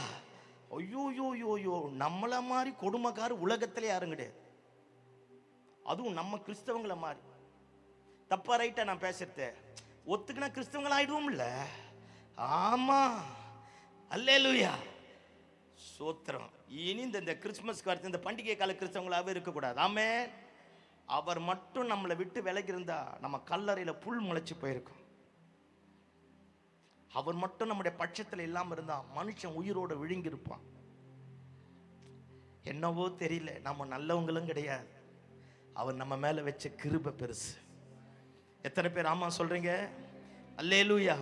ஐயோ, நம்மள மாதிரி கொடுமைக்கார உலகத்திலே யாரும் கிடையாது. அதுவும் நம்ம கிறிஸ்தவங்களை மாதிரி. தப்பா ரைட்டா நான் பேசுறது? ஒத்துக்குனா கிறிஸ்தவங்கள் ஆயிடுவோம் இல்ல? ஆமா. அல்லேலூயா, சோத்திரம். இனி இந்த கிறிஸ்துமஸ்க்கு வரது இந்த பண்டிகை கால கிறிஸ்தவங்களாவே இருக்கக்கூடாது. ஆமே, அவர் மட்டும் நம்மளை விட்டு விலகி இருந்தா நம்ம கல்லறையில புல் முளைச்சு போயிருக்கும். அவர் மட்டும் நம்முடைய பட்சத்தில் இல்லாம இருந்தா மனுஷன் உயிரோட விழுங்கி இருப்பான். என்னவோ தெரியல, நம்ம நல்லவங்களும் கிடையாது. அவர் நம்ம மேல வச்ச கிருபை பெருசு. எத்தனை பேர் ஆமா சொல்றீங்க? அல்லேலூயா.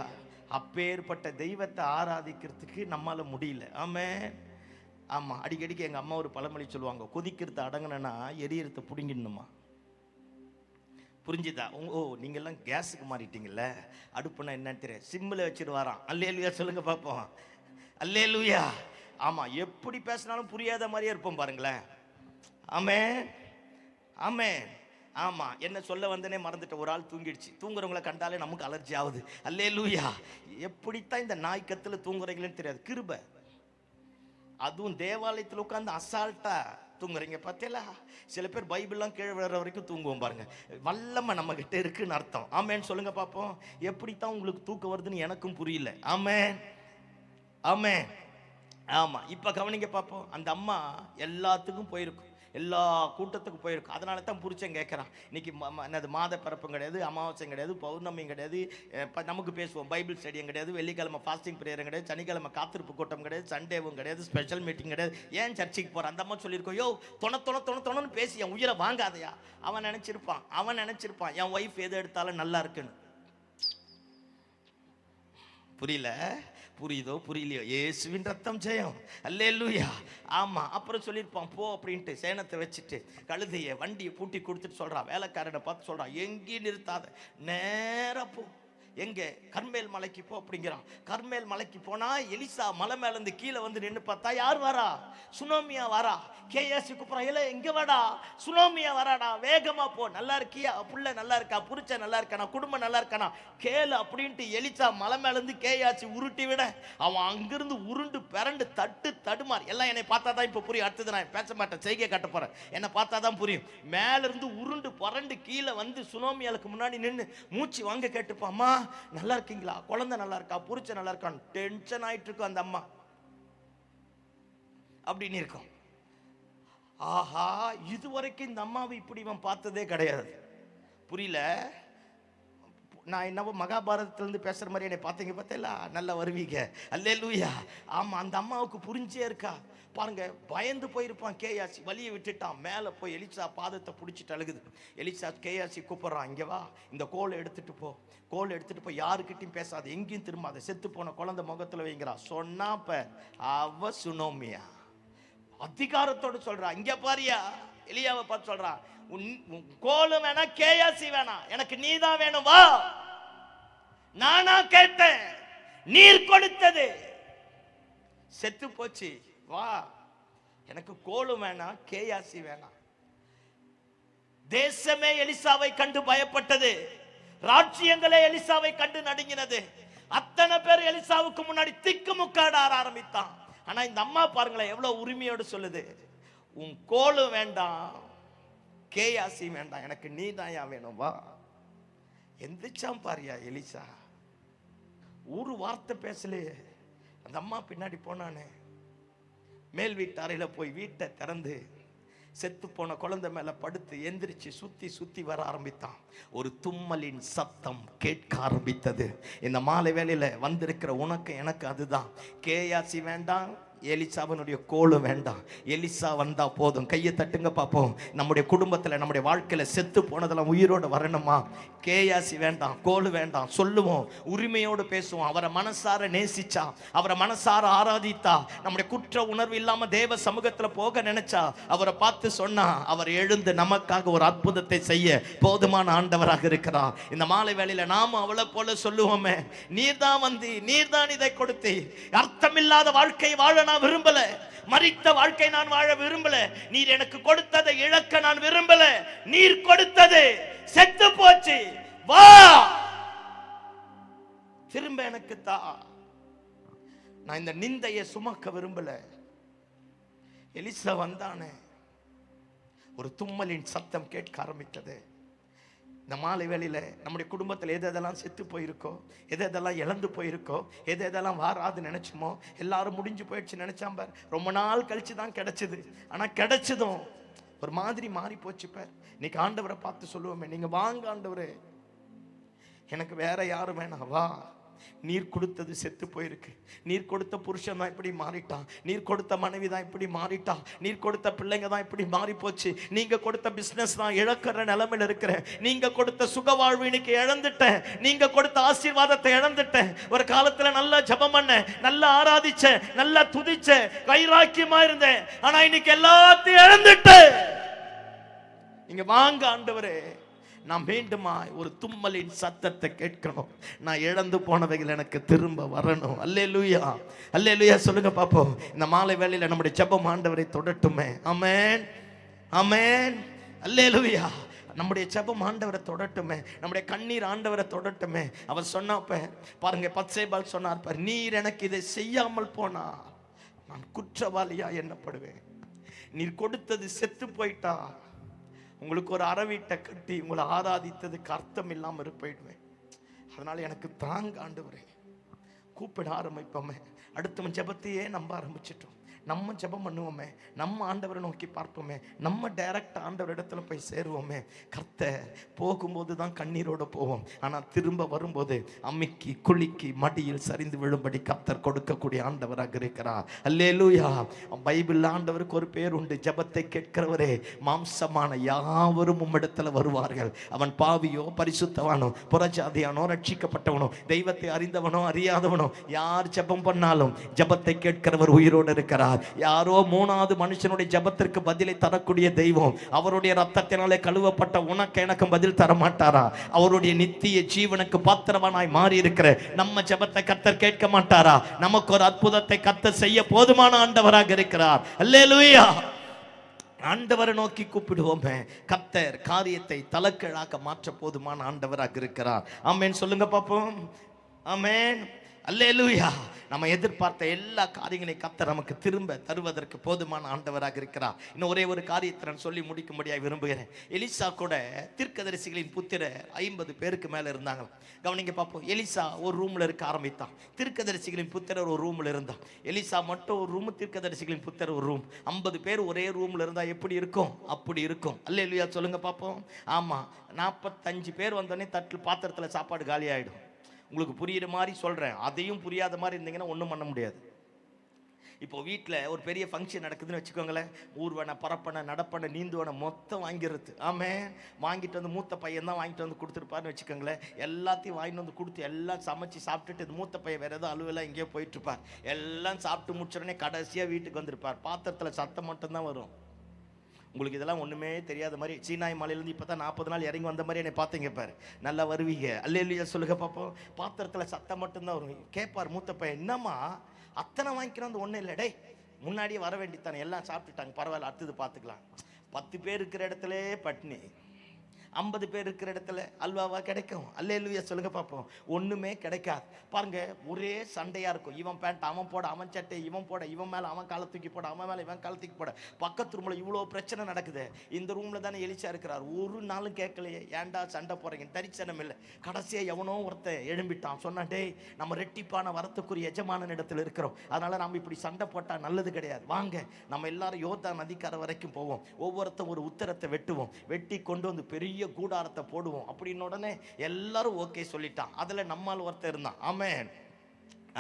அப்பேற்பட்ட தெய்வத்தை ஆராதிக்கிறதுக்கு நம்மால முடியல. ஆமே, ஆமா. அடிக்கடிக்கு எங்க அம்மா ஒரு பழமொழி சொல்லுவாங்க, கொதிக்கிறது அடங்கணும்னா எரியறத புடுங்கிடணுமா. புரிஞ்சுதா? ஓ, நீங்க எல்லாம் கேஸுக்கு மாறிட்டீங்கல்ல. அடுப்புனா என்னன்னு தெரியும், சிம்மில் வச்சுட்டு வரான். அல்லேலூயா சொல்லுங்க பார்ப்போம். அல்லேலூயா. ஆமா, எப்படி பேசினாலும் புரியாத மாதிரியே இருப்போம் பாருங்களேன். ஆமே, ஆமே. ஆமா, என்ன சொல்ல வந்தனே மறந்துட்ட. ஒரு ஆள் தூங்கிடுச்சு. தூங்குறவங்களை கண்டாலே நமக்கு அலர்ஜி ஆகுது. அல்லேலூயா. எப்படித்தான் இந்த நாய் கத்துல தூங்குறீங்களேன்னு தெரியாது. கிருபை. அதுவும் தேவாலயத்தில் உட்காந்து அசால்ட்டா தூங்குறீங்க பார்த்தீங்களா? சில பேர் பைபிள்லாம் கீழே விழுற வரைக்கும் தூங்குவோம் பாருங்க. வல்லமை நம்ம கிட்ட இருக்குன்னு அர்த்தம். ஆமேன்னு சொல்லுங்க பார்ப்போம். எப்படித்தான் உங்களுக்கு தூக்கம் வருதுன்னு எனக்கும் புரியல. ஆமே, ஆமே. ஆமா. இப்ப கவனிங்க பார்ப்போம். அந்த அம்மா எல்லாத்துக்கும் போயிருக்கும். எல்லா கூட்டத்துக்கு போயிருக்கோம். அதனால தான் புருஷன் கேட்குறான், இன்னைக்கு என்னது மாத பிறப்பும் கிடையாது, அமாவாசையும் கிடையாது, பௌர்ணமியும் கிடையாது, நமக்கு பேசுவோம் பைபிள் ஸ்டடியும் கிடையாது, வெள்ளிக்கிழமை ஃபாஸ்டிங் ப்ரேயரும் கிடையாது, சனிக்கிழமை காத்திருப்பு கூட்டம் கிடையாது, சண்டேவும் கிடையாது, ஸ்பெஷல் மீட்டிங் கிடையாது. ஏன் சர்ச்சுக்கு போகிற? அந்த அம்மா சொல்லியிருக்கோம், யோ தொணன்னு பேசி என் உயிரை வாங்காதையா. அவன் நினச்சிருப்பான் என் ஒய்ஃப் எது எடுத்தாலும் நல்லா இருக்குன்னு. புரியுதோ புரியலையோ, இயேசுவின் ரத்தம் ஜெயம், அல்லேலூயா. ஆமா, அப்புறம் சொல்லியிருப்பான் போ அப்படின்ட்டு சேனத்தை வச்சுட்டு கழுதைய வண்டியை பூட்டி கொடுத்துட்டு சொல்றான், வேலைக்காரனை பார்த்து சொல்றான், எங்கேயும் நிறுத்தாத, நேரா போ. எங்கே? கர்மேல் மலைக்கு போ அப்படிங்கிறான். கர்மேல் மலைக்கு போனா எலிசா மலை மேல இருந்து கீழே வந்து நின்று பார்த்தா யார் வரா? சுனோமியா வரா. கேயாசி கூப்பிடுறான், இல்ல எங்க வாடா, சுனோமியா வராடா, வேகமா போ. நல்லா இருக்கியா? புள்ள நல்லா இருக்கா? புருச்ச நல்லா இருக்கானா? குடும்பம் நல்லா இருக்கானா? கேளு அப்படின்ட்டு எலிசா மலை மேல இருந்து கேயாசி உருட்டி விட அவன் அங்கிருந்து உருண்டு பிறண்டு தடுமாறி. எல்லாம் என்னை பார்த்தா தான் இப்ப புரியும். அடுத்தது நான் பேச மாட்டேன், செய்கை காட்ட போறேன். என்னை பார்த்தா தான் புரியும். மேல இருந்து உருண்டு பரண்டு கீழே வந்து சுனோமியாளுக்கு முன்னாடி நின்று மூச்சு வாங்க கேட்டுப்பாம்மா, நல்லா இருக்கீங்களா? குழந்தை நல்லா இருக்கா? புருச்ச நல்லா இருக்கான்னு டென்ஷன் ஆயிட்டு இருக்கும் அந்த அம்மா. அப்படின்னு இருக்கும். ஆஹா, இதுவரைக்கும் இந்த அம்மாவை இப்படி இவன் பார்த்ததே கிடையாது. புரியல. நான் என்னவோ மகாபாரதத்திலிருந்து பேசுற மாதிரி என்னை பார்த்தீங்க பார்த்தீங்களா? நல்லா வருவீங்க, அல்லேலூயா. ஆமா, அந்த அம்மாவுக்கு புரிஞ்சே இருக்கா பாருங்க. பயந்து போயிருப்பான் கேயாசி, வலியை விட்டுட்டான். மேலே போய் எலிசா பாதத்தை பிடிச்சிட்டு அழுகுது. எலிசா கேயாசி கூப்பிடுறான், இங்கே வா, இந்த கோலை எடுத்துட்டு போ. கோல் எடுத்துட்டு போய் யாருக்கிட்டையும் பேசாது, எங்கேயும் திரும்பாத, செத்து போன குழந்தை முகத்துல வைங்கிறா. சொன்னாப்ப அவ சுனோமியா அதிகாரத்தோடு சொல்றா, இங்க பாரியா, எலியாவை பார்த்து சொல்றா, உன் கோலும் வேணா கேயாசி வேணாம், எனக்கு நீதான் வேணும், வா. நானா கேட்டேன், நீர் கொடுத்தது, செத்து போச்சு, வா. எனக்கு கோலும் வேணாம், கேயாசி வேணாம். தேசமே எலிசாவை கண்டு பயப்பட்டது. ராஜ்யங்களே எலிசாவை கண்டு நடுங்கினது. அத்தனை பேர் எலிசாவுக்கு முன்னாடி திக்கு முக்காட ஆரம்பித்தான். ஆனா இந்த அம்மா பாருங்களேன், எவ்வளவு உரிமையோடு சொல்லுது, உன் கோலும் வேண்டாம், கேயாசி வேண்டாம், எனக்கு நீ தான் வேணும், வா. எந்திரிச்சாம் பாரியா எலிசா. ஒரு வார்த்தை பேசலையே. அந்த அம்மா பின்னாடி போனானே, மேல் வீட்டு அறையில போய் வீட்டை திறந்து செத்து போன குழந்தை மேல படுத்து எந்திரிச்சு சுத்தி வர ஆரம்பித்தான். ஒரு தும்மலின் சத்தம் கேட்க ஆரம்பித்தது. இந்த மாலை வேளையில வந்திருக்கிற உனக்கு எனக்கு அதுதான். கேயாசி வேண்டாம், எலிசாவினுடைய கோலும் வேண்டாம், எலிசா வந்தா போதும். கையை தட்டுங்க பார்ப்போம். நம்முடைய குடும்பத்தில் நம்முடைய வாழ்க்கையில செத்து போனதெல்லாம் உயிரோடு வரணுமா? கேயாசி வேண்டாம், கோலு வேண்டாம், சொல்லுவோம், உரிமையோடு பேசுவோம். அவரை மனசார நேசிச்சா, அவரை மனசார ஆராதித்தா, நம்முடைய குற்ற உணர்வு இல்லாம தேவ சமூகத்துல போக நினைச்சா, அவரை பார்த்து சொன்னா, அவர் எழுந்து நமக்காக ஒரு அற்புதத்தை செய்ய போதுமான ஆண்டவராக இருக்கிறார். இந்த மாலை வேளையில நாம அவளை போல சொல்லுவோமே, நீர்தான் வந்து, நீர்தான் இதை கொடுத்து, அர்த்தமில்லாத வாழ்க்கை வாழ நான் விரும்பல, மரித்த வாழ்க்கை நான் வாழ விரும்பல, நீர் எனக்கு கொடுத்ததை இழக்க நான் விரும்பல, நீர் கொடுத்தது செத்து போச்சு, வா, திரும்ப எனக்கு தா. நான் இந்த நிந்தையை சுமக்க விரும்பல. எலிசா வந்தானே, ஒரு தும்மலின் சத்தம் கேட்க ஆரம்பித்தது. இந்த மாலை வேளையில நம்முடைய குடும்பத்தில் எதெல்லாம் செத்து போயிருக்கோ, எதெல்லாம் இழந்து போயிருக்கோ, எதெல்லாம் வாராது நினைச்சோமோ, எல்லாரும் முடிஞ்சு போயிடுச்சு நினைச்சாம் பார். ரொம்ப நாள் கழிச்சு தான் கிடைச்சது. ஆனா கிடைச்சதும் ஒரு மாதிரி மாறி போச்சு பார். இன்னைக்கு ஆண்டவரை பார்த்து சொல்லுவோமே, நீங்க வாங்க ஆண்டவரே, எனக்கு வேற யாரும் வேணாம், வா. நீர் கொடுத்தது செத்து போயிருக்கு. நீர் கொடுத்த புருஷன் தான் இப்படி மாறிட்டான், நீர் கொடுத்த மனைவி தான் இப்படி மாறிட்டா, நீர் கொடுத்த பிள்ளைங்க தான் இப்படி மாறி போச்சு, நீங்க கொடுத்த பிசினஸ் தான் இழக்கிற நிலைமையில இருக்கிறேன், நீங்க கொடுத்த சுக வாழ்வு இன்னைக்கு இழந்துட்டேன், நீங்க கொடுத்த ஆசீர்வாதத்தை இழந்துட்டேன். ஒரு காலத்துல நல்லா ஜெபம் பண்ணேன், நல்லா ஆராதிச்சேன், நல்லா துதிச்சேன், வைராக்கியமா இருந்தேன், ஆனா இன்னைக்கு எல்லாத்தையும் இழந்துட்டேன். நீங்க வாங்க ஆண்டவரே, நான் மீண்டுமா ஒரு தும்மலின் சத்தத்தை கேட்கணும். நான் இழந்து போனவைகள் எனக்கு திரும்ப வரணும். அல்லேலூயா, அல்லேலூயா சொல்லுங்க பாப்போம். இந்த மாலை வேளையில நம்முடைய ஜெபம் ஆண்டவரை தொடட்டுமே. ஆமென், ஆமென், அல்லேலூயா. நம்முடைய ஜெபம் ஆண்டவரை தொடட்டுமே, நம்முடைய கண்ணீர் ஆண்டவரை தொடட்டுமே. அவர் சொன்னாப்ப பாருங்க, பத்சேபால் சொன்னார் பார், நீர் எனக்கு இதை செய்யாமல் போனா நான் குற்றவாளியா எண்ணப்படுவேன். நீர் கொடுத்தது செத்து போயிட்டா, உங்களுக்கு ஒரு அறவீட்டை கட்டி உங்களை ஆராதித்ததுக்கு அர்த்தம் இல்லாமல் போயிடுவேன். அதனால எனக்கு தாங்க ஆண்டவரே. கூப்பிட ஆரம்பிப்போமே. அடுத்தவன் ஜெபத்தையே நம்ப ஆரம்பிச்சிட்டோம். நம்ம ஜெபம் பண்ணுவோமே, நம்ம ஆண்டவரை நோக்கி பார்ப்போமே, நம்ம டைரக்ட் ஆண்டவர் இடத்துல போய் சேருவோமே. கர்த்தர் போகும்போது தான் கண்ணீரோட போவோம், ஆனால் திரும்ப வரும்போது அம்மிக்கி குலுக்கி மடியில் சரிந்து விழும்படி கர்த்தர் கொடுக்கக்கூடிய ஆண்டவராக இருக்கிறார். அல்லேலூயா. பைபிள் ஆண்டவருக்கு ஒரு பேர் உண்டு, ஜெபத்தை கேட்கிறவரே, மாம்சமான யாவரும் உம்மிடத்துல வருவார்கள். அவன் பாவியோ பரிசுத்தவானோ புறஜாதியானோ ரட்சிக்கப்பட்டவனோ தெய்வத்தை அறிந்தவனோ அறியாதவனோ யார் ஜெபம் பண்ணாலும் ஜெபத்தை கேட்கிறவர் உயிரோடு இருக்கிறார். யாரோ மூணாவது மனுஷனுடைய ஜெபத்திற்கு பதிலை தரக்கூடிய தெய்வம் அவருடைய ரத்தத்தினாலே கழுவப்பட்ட உனக்கு எனக்கு பதில் தர மாட்டாரா? அவருடைய நித்திய ஜீவனுக்கு பாத்திரவானாய் மாறி இருக்கிற நம்ம ஜெபத்தை கர்த்தர் கேட்க மாட்டாரா? நமக்கு ஒரு அற்புதத்தை கர்த்தர் செய்ய போதுமான ஆண்டவராக இருக்கிறார். அல்லேலூயா. ஆண்டவரை நோக்கி கூப்பிடுவோமே, கர்த்தர் காரியத்தை தலைக்கீழாக மாற்ற போதுமான ஆண்டவராக இருக்கிறார். ஆமென் சொல்லுங்க பாப்போம். ஆமென். அல்லேலூயா. நம்ம எதிர்பார்த்த எல்லா காரியங்களையும் கர்த்தர் நமக்கு திரும்ப தருவதற்கு போதுமான ஆண்டவராக இருக்கிறார். இன்னும் ஒரே ஒரு காரியத்தை நான் சொல்லி முடிக்கும்படியாக விரும்புகிறேன். எலிசா கூட தீர்க்கதரிசிகளின் புத்திரர் 50 பேருக்கு மேல இருந்தாங்க. கவனிங்க பார்ப்போம். எலிசா ஒரு ரூம்ல இருக்க ஆரம்பித்தான், தீர்க்கதரிசிகளின் புத்திரர் ஒரு ரூம்ல இருந்தான். எலிசா மட்டும் ஒரு ரூம், தீர்க்கதரிசிகளின் புத்திரர் ஒரு ரூம். 50 பேர் ஒரே ரூம்ல இருந்தா எப்படி இருக்கும்? அப்படி இருக்கும். அல்லேலூயா சொல்லுங்க பார்ப்போம். ஆமா, 45 பேர் வந்தோடனே தட்டில் பாத்திரத்துல சாப்பாடு காலி ஆயிடும். உங்களுக்கு புரியுற மாதிரி சொல்கிறேன், அதையும் புரியாத மாதிரி இருந்தீங்கன்னா ஒன்றும் பண்ண முடியாது. இப்போ வீட்டில் ஒரு பெரிய ஃபங்க்ஷன் நடக்குதுன்னு வச்சுக்கோங்களேன், ஊர்வனை பரப்பனை நடப்பனை நீந்துவனை மொத்தம் வாங்கிடுறது. ஆமாம், வாங்கிட்டு வந்து மூத்த பையன் தான் வாங்கிட்டு வந்து கொடுத்துருப்பாருன்னு வச்சுக்கோங்களேன். எல்லாத்தையும் வாங்கிட்டு வந்து கொடுத்து எல்லாம் சமைச்சு சாப்பிட்டுட்டு இது மூத்த பையன் வேறு ஏதோ அலுவலாம் எங்கேயோ போயிட்டுருப்பார். எல்லாம் சாப்பிட்டு முடிச்சோடனே கடைசியாக வீட்டுக்கு வந்திருப்பார். பாத்திரத்தில் சத்தம் மட்டும்தான் வரும். உங்களுக்கு இதெல்லாம் ஒன்றுமே தெரியாத மாதிரி, சீனாய் மலையிலேருந்து இப்போ தான் 40 நாள் இறங்கி வந்த மாதிரி என்னை பார்த்தீங்க பாரு, நல்லா வருவீங்க. அல்லேலூயா சொல்லுங்க பார்ப்போம். பாத்திரத்தில் சத்தம் மட்டும்தான் வரும். கேட்பார் மூத்த பையன், என்னம்மா அத்தனை வாங்கிக்கிறோம், அந்த ஒன்றும் இல்லை, டே முன்னாடியே வர வேண்டித்தானே, எல்லாம் சாப்பிட்டுட்டாங்க, பரவாயில்ல அடுத்தது பார்த்துக்கலாம். 10 பேர் இருக்கிற இடத்துல பட்னி, 50 பேர் இருக்கிற இடத்துல அல்வாவா கிடைக்கும்? அல்லேலூயா சொல்லுங்க பார்ப்போம். ஒன்றுமே கிடைக்காது. பாருங்க, ஒரே சண்டையா இருக்கும். இவன் பேண்ட் அவன் போட, அவன் சட்டை இவன் போட, இவன் மேலே அவன் காலை தூக்கி போட, அவன் மேலே இவன் காலை தூக்கி போட. பக்கத்து ரூமில் இவ்வளோ பிரச்சனை நடக்குது. இந்த ரூமில் தானே எலிசா இருக்கிறார். ஒரு நாளும் கேட்கலையே, ஏன்டா சண்டை போடுறீங்க? தரிசனம் இல்லை. கடைசியாக எவனோ ஒருத்தன் எழும்பிட்டான், சொன்னான், டேய் நம்ம ரெட்டிப்பான வரத்துக்குரிய எஜமானன் இடத்துல இருக்கிறோம், அதனால நம்ம இப்படி சண்டை போட்டால் நல்லது கிடையாது, வாங்க நம்ம எல்லாரும் யோர்தான் நதிக்கரை வரைக்கும் போவோம், ஒவ்வொருத்தன் ஒரு உத்தரத்தை வெட்டுவோம், வெட்டி கொண்டு வந்து பெரிய கூடாரத்தை போடுவோம் அப்படின்னு உடனே எல்லாரும் ஓகே சொல்லிட்டான். அதுல நம்மால் ஒருத்தர் இருந்தான். ஆமென்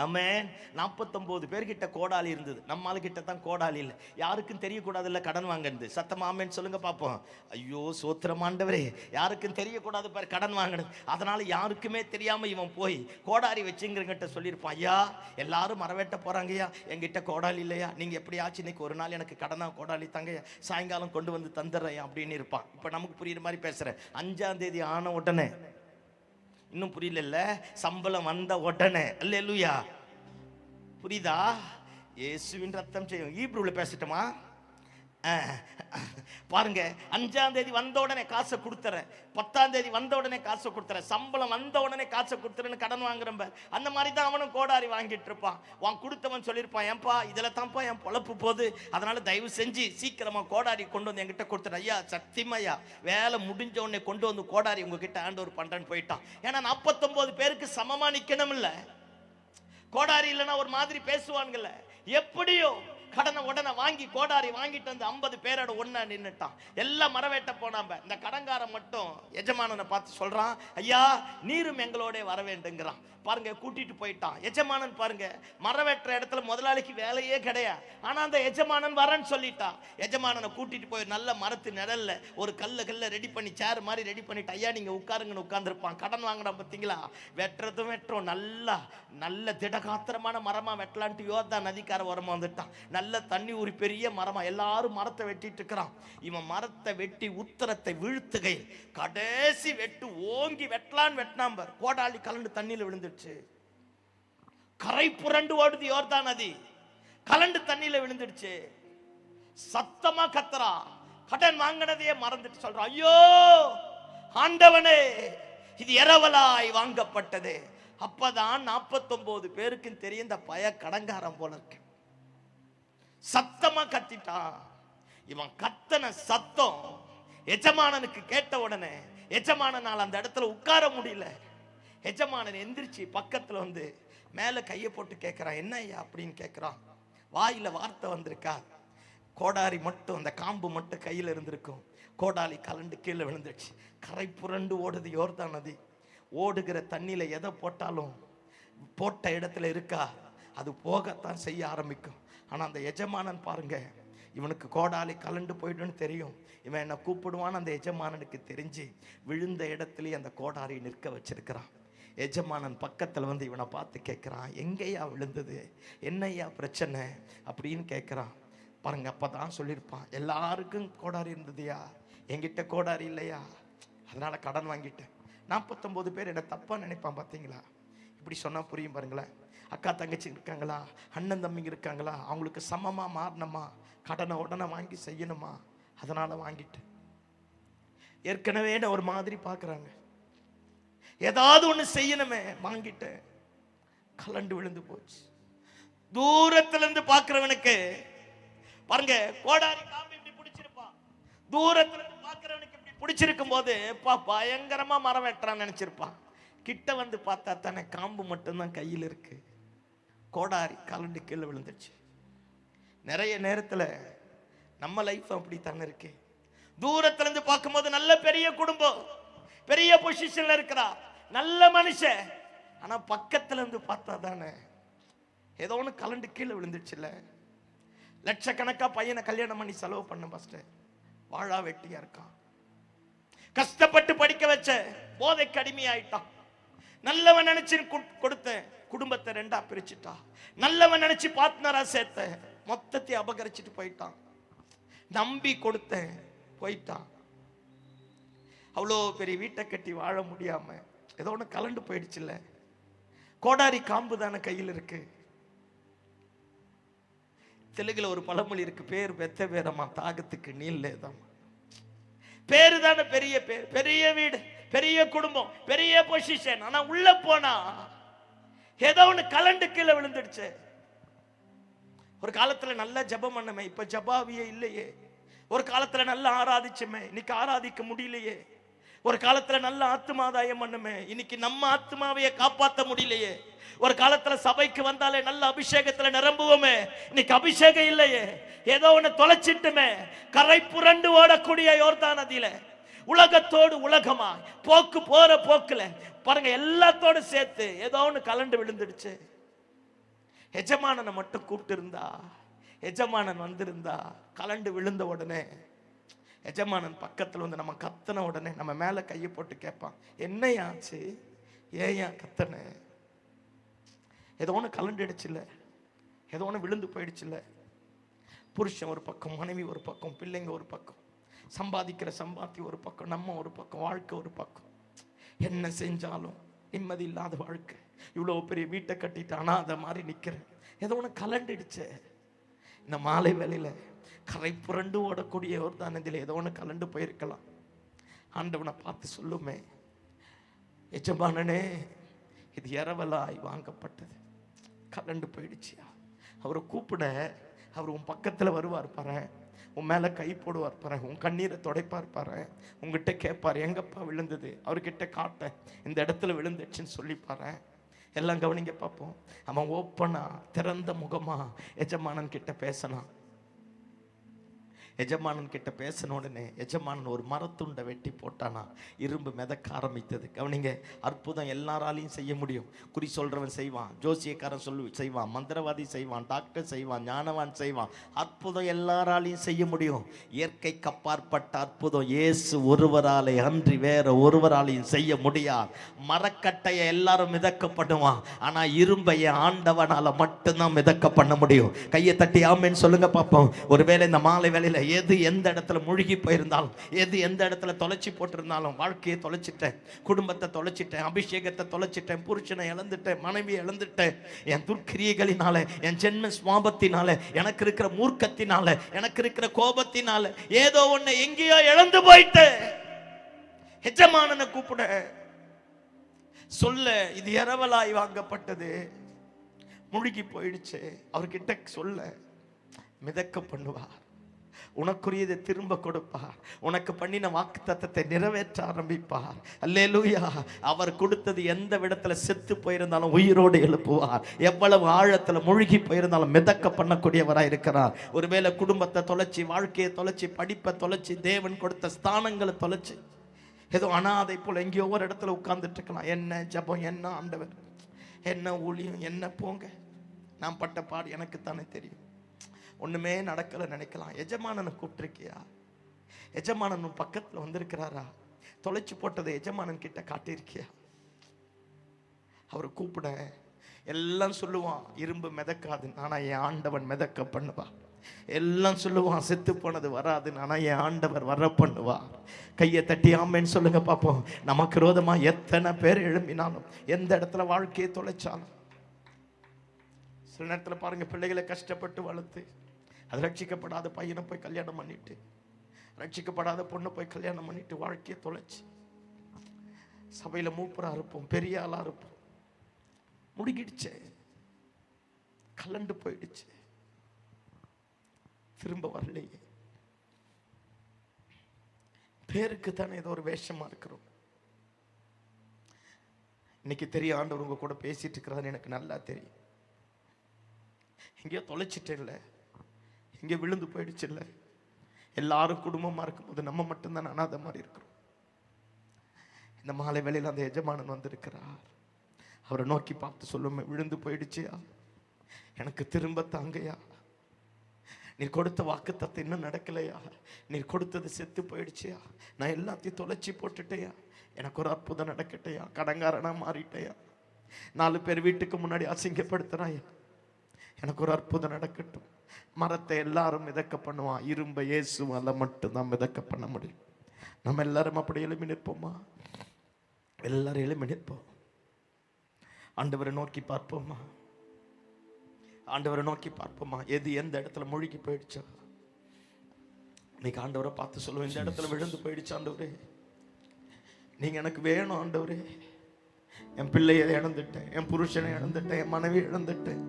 ஆமென். 49 பேர்கிட்ட கோடாலி இருந்தது. நம்ம ஆளுகிட்ட தான் கோடாலி இல்லை. யாருக்கும் தெரியக்கூடாது இல்லை கடன் வாங்கினது. சத்தமா ஆமென் சொல்லுங்க பார்ப்போம். ஐயோ சோத்திரம் ஆண்டவரே, யாருக்கும் தெரியக்கூடாது பாரு கடன் வாங்கினது. அதனால யாருக்குமே தெரியாம இவன் போய் கோடாரி வச்சுங்கிறங்கிட்ட சொல்லியிருப்பான், ஐயா எல்லாரும் மரவேட்ட போறாங்கய்யா, எங்கிட்ட கோடாலி இல்லையா, நீங்க எப்படியாச்சும் இன்னைக்கு ஒரு நாள் எனக்கு கடனா கோடாலி தாங்கய்யா, சாயங்காலம் கொண்டு வந்து தந்துடுறேன் அப்படின்னு இருப்பான். இப்ப நமக்கு புரியுற மாதிரி பேசுறேன். 5ஆம் தேதி ஆன உடனே, இன்னும் புரியல, சம்பளம் வந்த உடனே, அல்லேலூயா புரியுதா, இயேசுவின் ரத்தம் செய்யும். ஈப்ரூல பேசிட்டோமா? பாருங்க, 5ஆம் தேதி வந்த உடனே காசை கொடுத்துறேன், 10ஆம் தேதி வந்த உடனே காசை கொடுத்துறேன், சம்பளம் வந்த உடனே காசை கொடுத்துறேன்னு கடன் வாங்குறப்ப அந்த மாதிரி தான் அவனும் கோடாரி வாங்கிட்டு இருப்பான். அவன் கொடுத்தவன் சொல்லியிருப்பான், ஏன்பா இதில் தான்ப்பா என் பொழப்பு போகுது, அதனால தயவு செஞ்சு சீக்கிரமா கோடாரி கொண்டு வந்து என்கிட்ட கொடுத்துறேன். ஐயா சத்தியமையா, வேலை முடிஞ்ச உடனே கொண்டு வந்து கோடாரி உங்ககிட்ட ஆண்டவர் பண்றேன்னு போயிட்டான். ஏன்னா 49 பேருக்கு சமமா நிக்கணும் இல்ல, கோடாரி இல்லைன்னா ஒரு மாதிரி பேசுவான்கள்ல. எப்படியோ கடனை உடனே வாங்கி கோடாரி வாங்கிட்டு வந்து 50 பேரோட ஒண்ணா நின்னுட்டான். எல்லாம் மரவேட்ட போனாம. இந்த கடன்காரன் மட்டும் எஜமானனை பார்த்து சொல்றான், ஐயா நீரும் எங்களோட வர வேண்டுங்கிறான். பாருங்க, கூட்டிட்டு போயிட்டான். எஜமானன் பாருங்க, மரவேற்ற இடத்துல முதலாளிக்கு வேலையே கிடையாது, ஆனா அந்த எஜமானன் வரன்னு சொல்லிட்டான். எஜமானனை கூட்டிட்டு போய் நல்ல மரத்து நிழல்ல ஒரு கல்ல ரெடி பண்ணி சேர் மாதிரி ரெடி பண்ணிட்டு, ஐயா நீங்க உட்காருங்கன்னு உட்கார்ந்துருப்பான். கடன் வாங்கினா பார்த்தீங்களா, வெட்டுறதும் வெட்டுறோம், நல்ல திடகாத்திரமான மரமா வெட்டலான்ட்டு யோர்தான் நதிக்கார ஓரமா வந்துட்டான். நல்ல தண்ணி ஊறி பெரிய மரமா, எல்லாரும் மரத்தை வெட்டிட்டு இருக்கிறான். இவன் மரத்தை வெட்டி உத்தரத்தை வீழ்த்துகை, கடைசி வெட்டு ஓங்கி வெட்டலான்னு வெட்டினாம்பர், கோடாலி கலண்டு தண்ணியில விழுந்துடுச்சு. கரை புரண்டு ஓடுது யோர்தான் நதி, கலண்டு தண்ணியில விழுந்துடுச்சு. சத்தமா கத்துறா, கடன் வாங்கினதையே மறந்துட்டு சொல்றான், ஐயோ ஆண்டவனே இது இரவலாய் வாங்கப்பட்டது. அப்பதான் 49 பேருக்கு தெரியும் இந்த பய கடங்காரம் போல இருக்கு. சத்தமா கத்திட்டான். இவன் கத்தன சத்தம் எஜமானனுக்கு கேட்ட உடனே எஜமானனால் அந்த இடத்துல உட்கார முடியல. எஜமானன் எந்திரிச்சு பக்கத்துல வந்து மேல கையை போட்டு கேட்கிறான், என்ன ஐயா அப்படின்னு கேட்கிறான். வாயில வார்த்தை வந்திருக்கா, கோடாரி மட்டும் அந்த காம்பு மட்டும் கையில் இருந்திருக்கும். கோடாலி கலண்டு கீழே விழுந்துடுச்சு. கரை புரண்டு ஓடுது யோர்தான் நதி. ஓடுகிற தண்ணியில எதை போட்டாலும் போட்ட இடத்துல இருக்கா, அது போகத்தான் செய்ய ஆரம்பிக்கும். ஆனா அந்த எஜமானன் பாருங்க, இவனுக்கு கோடாலி கலண்டு போயிடுன்னு தெரியும். இவன் என்ன கூப்பிடுவான்னு அந்த எஜமானனுக்கு தெரிஞ்சு விழுந்த இடத்துலயே அந்த கோடாரி நிற்க வச்சிருக்கிறான். எஜமானன் பக்கத்துல வந்து இவனை பார்த்து கேட்கிறான், எங்கய்யா விழுந்தது, என்னய்யா பிரச்சனை அப்படின்னு கேட்கிறான். பாருங்க, அப்பதான் சொல்லியிருப்பான், எல்லாருக்கும் கோடாரி இருந்ததுயா, என்கிட்ட கோடாரி இல்லையா, அதனால கடன் வாங்கிட்டேன். 49 பேர் என்ன தப்பா நினைப்பான். பார்த்தீங்களா? இப்படி சொன்னா புரியும் பாருங்களேன். அக்கா தங்கச்சி இருக்காங்களா, அண்ணன் தம்பிங்க இருக்காங்களா, அவங்களுக்கு சமமா மாறணுமா, கடனை உடனே வாங்கி செய்யணுமா, அதனால வாங்கிட்டேன். ஏற்கனவே ஒரு மாதிரி பார்க்குறாங்க, ஏதாவது ஒன்று செய்யணுமே, வாங்கிட்டேன். கலண்டு விழுந்து போச்சு. தூரத்துல இருந்து பார்க்கிறவனுக்கு பாருங்க, கோடாரி காம்பு இப்படி பிடிச்சிருப்பான். தூரத்துல இருந்து பார்க்கிறவனுக்கு இப்படி பிடிச்சிருக்கும் போது பயங்கரமா மரம் வெட்டுறான்னு நினைச்சிருப்பான். கிட்ட வந்து பார்த்தா தானே காம்பு மட்டும்தான் கையில் இருக்கு. கோடாரி கலண்டு கீழே விழுந்துச்சு. நிறைய நேரத்துல நம்ம லைஃப் அப்படி தானே இருக்கு. தூரத்துல இருந்து பார்க்கும்போது நல்ல பெரிய குடும்பம், பெரிய பொசிஷன்ல இருக்கிறா, நல்ல மனுஷன். ஆனா பக்கத்துல இருந்து பார்த்தா தானே ஏதோ ஒன்று கலண்டு கீழே விழுந்துச்சுல்ல. லட்சக்கணக்கா பையனை கல்யாணம் பண்ணி செலவு பண்ண பாஸ்டர், வாழா வெட்டியா இருக்கான். கஷ்டப்பட்டு படிக்க வச்ச போதைக்கு அடிமையாயிட்டான். நல்லவன் நினைச்சு கொடுத்தேன், குடும்பத்தை 2ஆ பிரிச்சுட்டா. நல்லவன் நினைச்சு பார்ட்னரா சேர்த்த, மொத்தத்தை அபகரிச்சுட்டு போயிட்டான். நம்பி கொடுத்தேன், போயிட்டான். அவ்வளோ பெரிய வீட்டை கட்டி வாழ முடியாம ஏதோ ஒன்று கலண்டு போயிடுச்சுல்ல. கோடாரி காம்பு தானே கையில் இருக்கு. தெலுங்குல ஒரு பழமொழி இருக்கு, பேர் பெத்த பேரமா தாகத்துக்கு நீல்லேதான். பேரு தானே பெரிய பேர், பெரிய வீடு, பெரிய குடும்பம், பெரிய பொசிஷன். ஆனா உள்ள போனா ஏதோ ஒண்ணு கலண்டு கீழே விழுந்துடுச்சு. ஒரு காலத்துல நல்லா ஜபம் பண்ணமே, இப்ப ஜபாவியே இல்லையே. ஒரு காலத்துல நல்லா ஆராதிச்சமே, இன்னைக்கு ஆராதிக்க முடியலையே. ஒரு காலத்துல நல்ல ஆத்மாதாயம் பண்ணுமே, இன்னைக்கு நம்ம ஆத்மாவையே காப்பாற்ற முடியலையே. ஒரு காலத்துல சபைக்கு வந்தாலே நல்ல அபிஷேகத்துல நிரம்புவோமே, இன்னைக்கு அபிஷேகம் இல்லையே. ஏதோ ஒண்ணு தொலைச்சிட்டுமே. கரை புரண்டு ஓடக்கூடிய யோர்தான் நதியில உலகத்தோடு உலகமா போக்கு போற போக்குல பாருங்க, எல்லாத்தோடு சேர்த்து ஏதோ ஒண்ணு கலண்டு விழுந்துடுச்சு. எஜமானனை மட்டும் கூப்பிட்டு இருந்தா, எஜமானன் வந்திருந்தா, கலண்டு விழுந்த உடனே எஜமானன் பக்கத்துல வந்து நம்ம கத்தன உடனே நம்ம மேல கையை போட்டு கேட்பான், என்னையாச்சு, ஏயா கத்தன, ஏதோ ஒன்று கலண்டுடுச்சுல்ல, ஏதோ ஒன்று விழுந்து போயிடுச்சுல்ல. புருஷன் ஒரு பக்கம், மனைவி ஒரு பக்கம், பிள்ளைங்க ஒரு பக்கம், சம்பாதிக்கிற சம்பாத்தி ஒரு பக்கம், நம்ம ஒரு பக்கம், வாழ்க்கை ஒரு பக்கம். என்ன செஞ்சாலும் நிம்மதி இல்லாத வாழ்க்கை. இவ்வளோ பெரிய வீட்டை கட்டிட்டு அனாதை மாதிரி நிற்கிறேன். ஏதோ ஒன்று கலண்டுடுச்சு. இந்த மாலை வேளையில கரை புரண்டு ஓடக்கூடிய ஒரு தானதில் ஏதோ ஒன்று கலண்டு போயிருக்கலாம். ஆண்டவனை பார்த்து சொல்லுமே, எஜமானனே இது இரவலாய் வாங்கப்பட்டது, கலண்டு போயிடுச்சியா. அவரை கூப்பிட அவர் உன் பக்கத்தில் வருவார் பாரு, உன் மேலே கை போடுவார் பாரு, உன் கண்ணீரை துடைப்பார் பாரு, உங்ககிட்ட கேட்பார் எங்கப்பா விழுந்தது, அவர்கிட்ட காட்ட இந்த இடத்துல விழுந்துச்சுன்னு சொல்லிப்பாரு. எல்லாம் கவனிங்க பார்ப்போம். அவன் ஓப்பனா திறந்த முகமா எஜமானன் கிட்ட பேசலாம். எஜமானன் கிட்ட பேசின உடனே எஜமானன் ஒரு மரத்துண்டை வெட்டி போட்டானா, இரும்பு மிதக்க ஆரம்பித்தது. கவனிங்க, அற்புதம் எல்லாராலையும் செய்ய முடியும். குறி சொல்றவன் செய்வான், ஜோசியக்காரன் செய்வான், மந்திரவாதி செய்வான், டாக்டர் செய்வான், ஞானவான் செய்வான். அற்புதம் எல்லாராலையும் செய்ய முடியும். இயற்கைக்கு அப்பாற்பட்ட அற்புதம் இயேசு ஒருவராலே அன்றி வேற ஒருவராலையும் செய்ய முடியாது. மரக்கட்டையை எல்லாரும் மிதக்க பண்ணுவான், ஆனா இரும்பை ஆண்டவனால மட்டும்தான் மிதக்க பண்ண முடியும். கையை தட்டி ஆமேன்னு சொல்லுங்க பார்ப்போம். ஒருவேளை இந்த மாலை வேளையில எது எந்த இடத்துல முழுகி போயிருந்தாலும், எது எந்த இடத்துல தொலைச்சி போட்டிருந்தாலும், வாழ்க்கையை தொலைச்சிட்டேன், குடும்பத்தை தொலைச்சிட்டேன், அபிஷேகத்தை தொலைச்சிட்டேன், புருஷனை இழந்துட்டேன், மனைவியை இழந்துட்டேன், என் துர்க்கிரியைகளினால, என் ஜென்ம சுவாபத்தினால, எனக்கு இருக்கிற மூர்க்கத்தினால, எனக்கு இருக்கிற கோபத்தினால ஏதோ ஒண்ணு எங்கேயோ இழந்து போயிட்டு எஜமானனை கூப்பிட சொல்ல, இது இரவலாய் வாங்கப்பட்டது, முழுகி போயிடுச்சு. அவர்கிட்ட சொல்ல மிதக்க பண்ணுவார். உனக்குரியதை திரும்ப கொடுப்பார். உனக்கு பண்ணின வாக்குத்தத்தத்தை நிறைவேற்ற ஆரம்பிப்பார். அல்லேலூயா. அவர் கொடுத்தது எந்த விடத்துல செத்து போயிருந்தாலும் உயிரோடு எழுப்புவார். எவ்வளவு ஆழத்துல மூழ்கி போயிருந்தாலும் மிதக்க பண்ணக்கூடியவராய் இருக்கிறார். ஒருவேளை குடும்பத்தை தொலைச்சி, வாழ்க்கையை தொலைச்சி, படிப்பை தொலைச்சி, தேவன் கொடுத்த ஸ்தானங்களை தொலைச்சி ஏதோ அனாதை போல எங்கேயோ ஒரு இடத்துல உட்கார்ந்துட்டு இருக்கலாம். என்ன ஜபம், என்ன ஆண்டவர், என்ன ஊழியம், என்ன போங்க, நான் பட்ட பாடு எனக்கு தானே தெரியும். ஒண்ணுமே நடக்கல நினைக்கலாம். எஜமானனை கூப்பிட்டுருக்கியா? எஜமானன் பக்கத்துல வந்திருக்கிறாரா? தொலைச்சு போட்டதை எஜமானன் கிட்ட காட்டியிருக்கியா? அவரை கூப்பிட எல்லாம் சொல்லுவான், இரும்பு மிதக்காதுன்னு, ஆனா என் ஆண்டவன் மிதக்க பண்ணுவா. எல்லாம் சொல்லுவான், செத்து போனது வராதுன்னு, ஆனா என் ஆண்டவர் வர பண்ணுவா. கையை தட்டி ஆமேன்னு சொல்லுங்க பார்ப்போம். நமக்கு விரோதமா எத்தனை பேர் எழும்பினாலும், எந்த இடத்துல வாழ்க்கையை தொலைச்சாலும், சில நேரத்தில் பாருங்க, பிள்ளைகளை கஷ்டப்பட்டு வளர்த்து அது ரட்சிக்கப்படாத பையனை போய் கல்யாணம் பண்ணிட்டு, ரட்சிக்கப்படாத பொண்ணை போய் கல்யாணம் பண்ணிட்டு வாழ்க்கையை தொலைச்சு, சபையில மூப்பரா இருப்போம், பெரிய ஆளா இருப்போம், முடிக்கிடுச்சு, கலண்டு போயிடுச்சு, திரும்ப வரலையே. பேருக்கு தானே ஏதோ ஒரு வேஷமா இருக்கிறோம். இன்னைக்கு தெரியும், ஆண்டவர் உங்க கூட பேசிட்டு இருக்கிறாரு, எனக்கு நல்லா தெரியும். எங்கேயோ தொலைச்சிட்டே இல்லை, எங்கேயோ விழுந்து போயிடுச்சு இல்லை. எல்லாரும் குடும்பமா இருக்கும்போது நம்ம மட்டும்தான் அனாதை மாதிரி இருக்கிறோம். இந்த மாலை வேளையில் அந்த எஜமானன் வந்திருக்கிறார். அவரை நோக்கி பார்த்து சொல்லுமே, விழுந்து போயிடுச்சியா, எனக்கு திரும்ப தாங்கயா, நீர் கொடுத்த வாக்குத்தத்தம் இன்னும் நடக்கலையா, நீர் கொடுத்தது செத்து போயிடுச்சியா, நான் எல்லாத்தையும் தொலைச்சி போட்டுட்டேயா, எனக்கு ஒரு அற்புதம் நடக்கட்டையா, கடங்காரனா மாறிட்டையா, 4 பேர் வீட்டுக்கு முன்னாடி அசிங்கப்படுத்துறாயா, எனக்கு ஒரு அற்புதம் நடக்கட்டும். மரத்தை எல்லாரும் மிதக்க பண்ணுவான், இரும்பை இயேசுவால மட்டும்தான் மிதக்க பண்ண முடியும். நம்ம எல்லாரும் அப்படி எழுப்பி நிற்போமா? எல்லாரும் எழுப்பி நிற்போம். ஆண்டவரை நோக்கி பார்ப்போமா? ஆண்டவரை நோக்கி பார்ப்போமா? எது எந்த இடத்துல மூழ்கி போயிடுச்சா, இன்னைக்கு ஆண்டவரை பார்த்து சொல்லுவோம், இந்த இடத்துல விழுந்து போயிடுச்சு ஆண்டவரே, நீங்க எனக்கு வேணும் ஆண்டவரே. என் பிள்ளையை இழந்துட்டேன், என் புருஷனை இழந்துட்டேன், என் மனைவி இழந்துட்டேன்.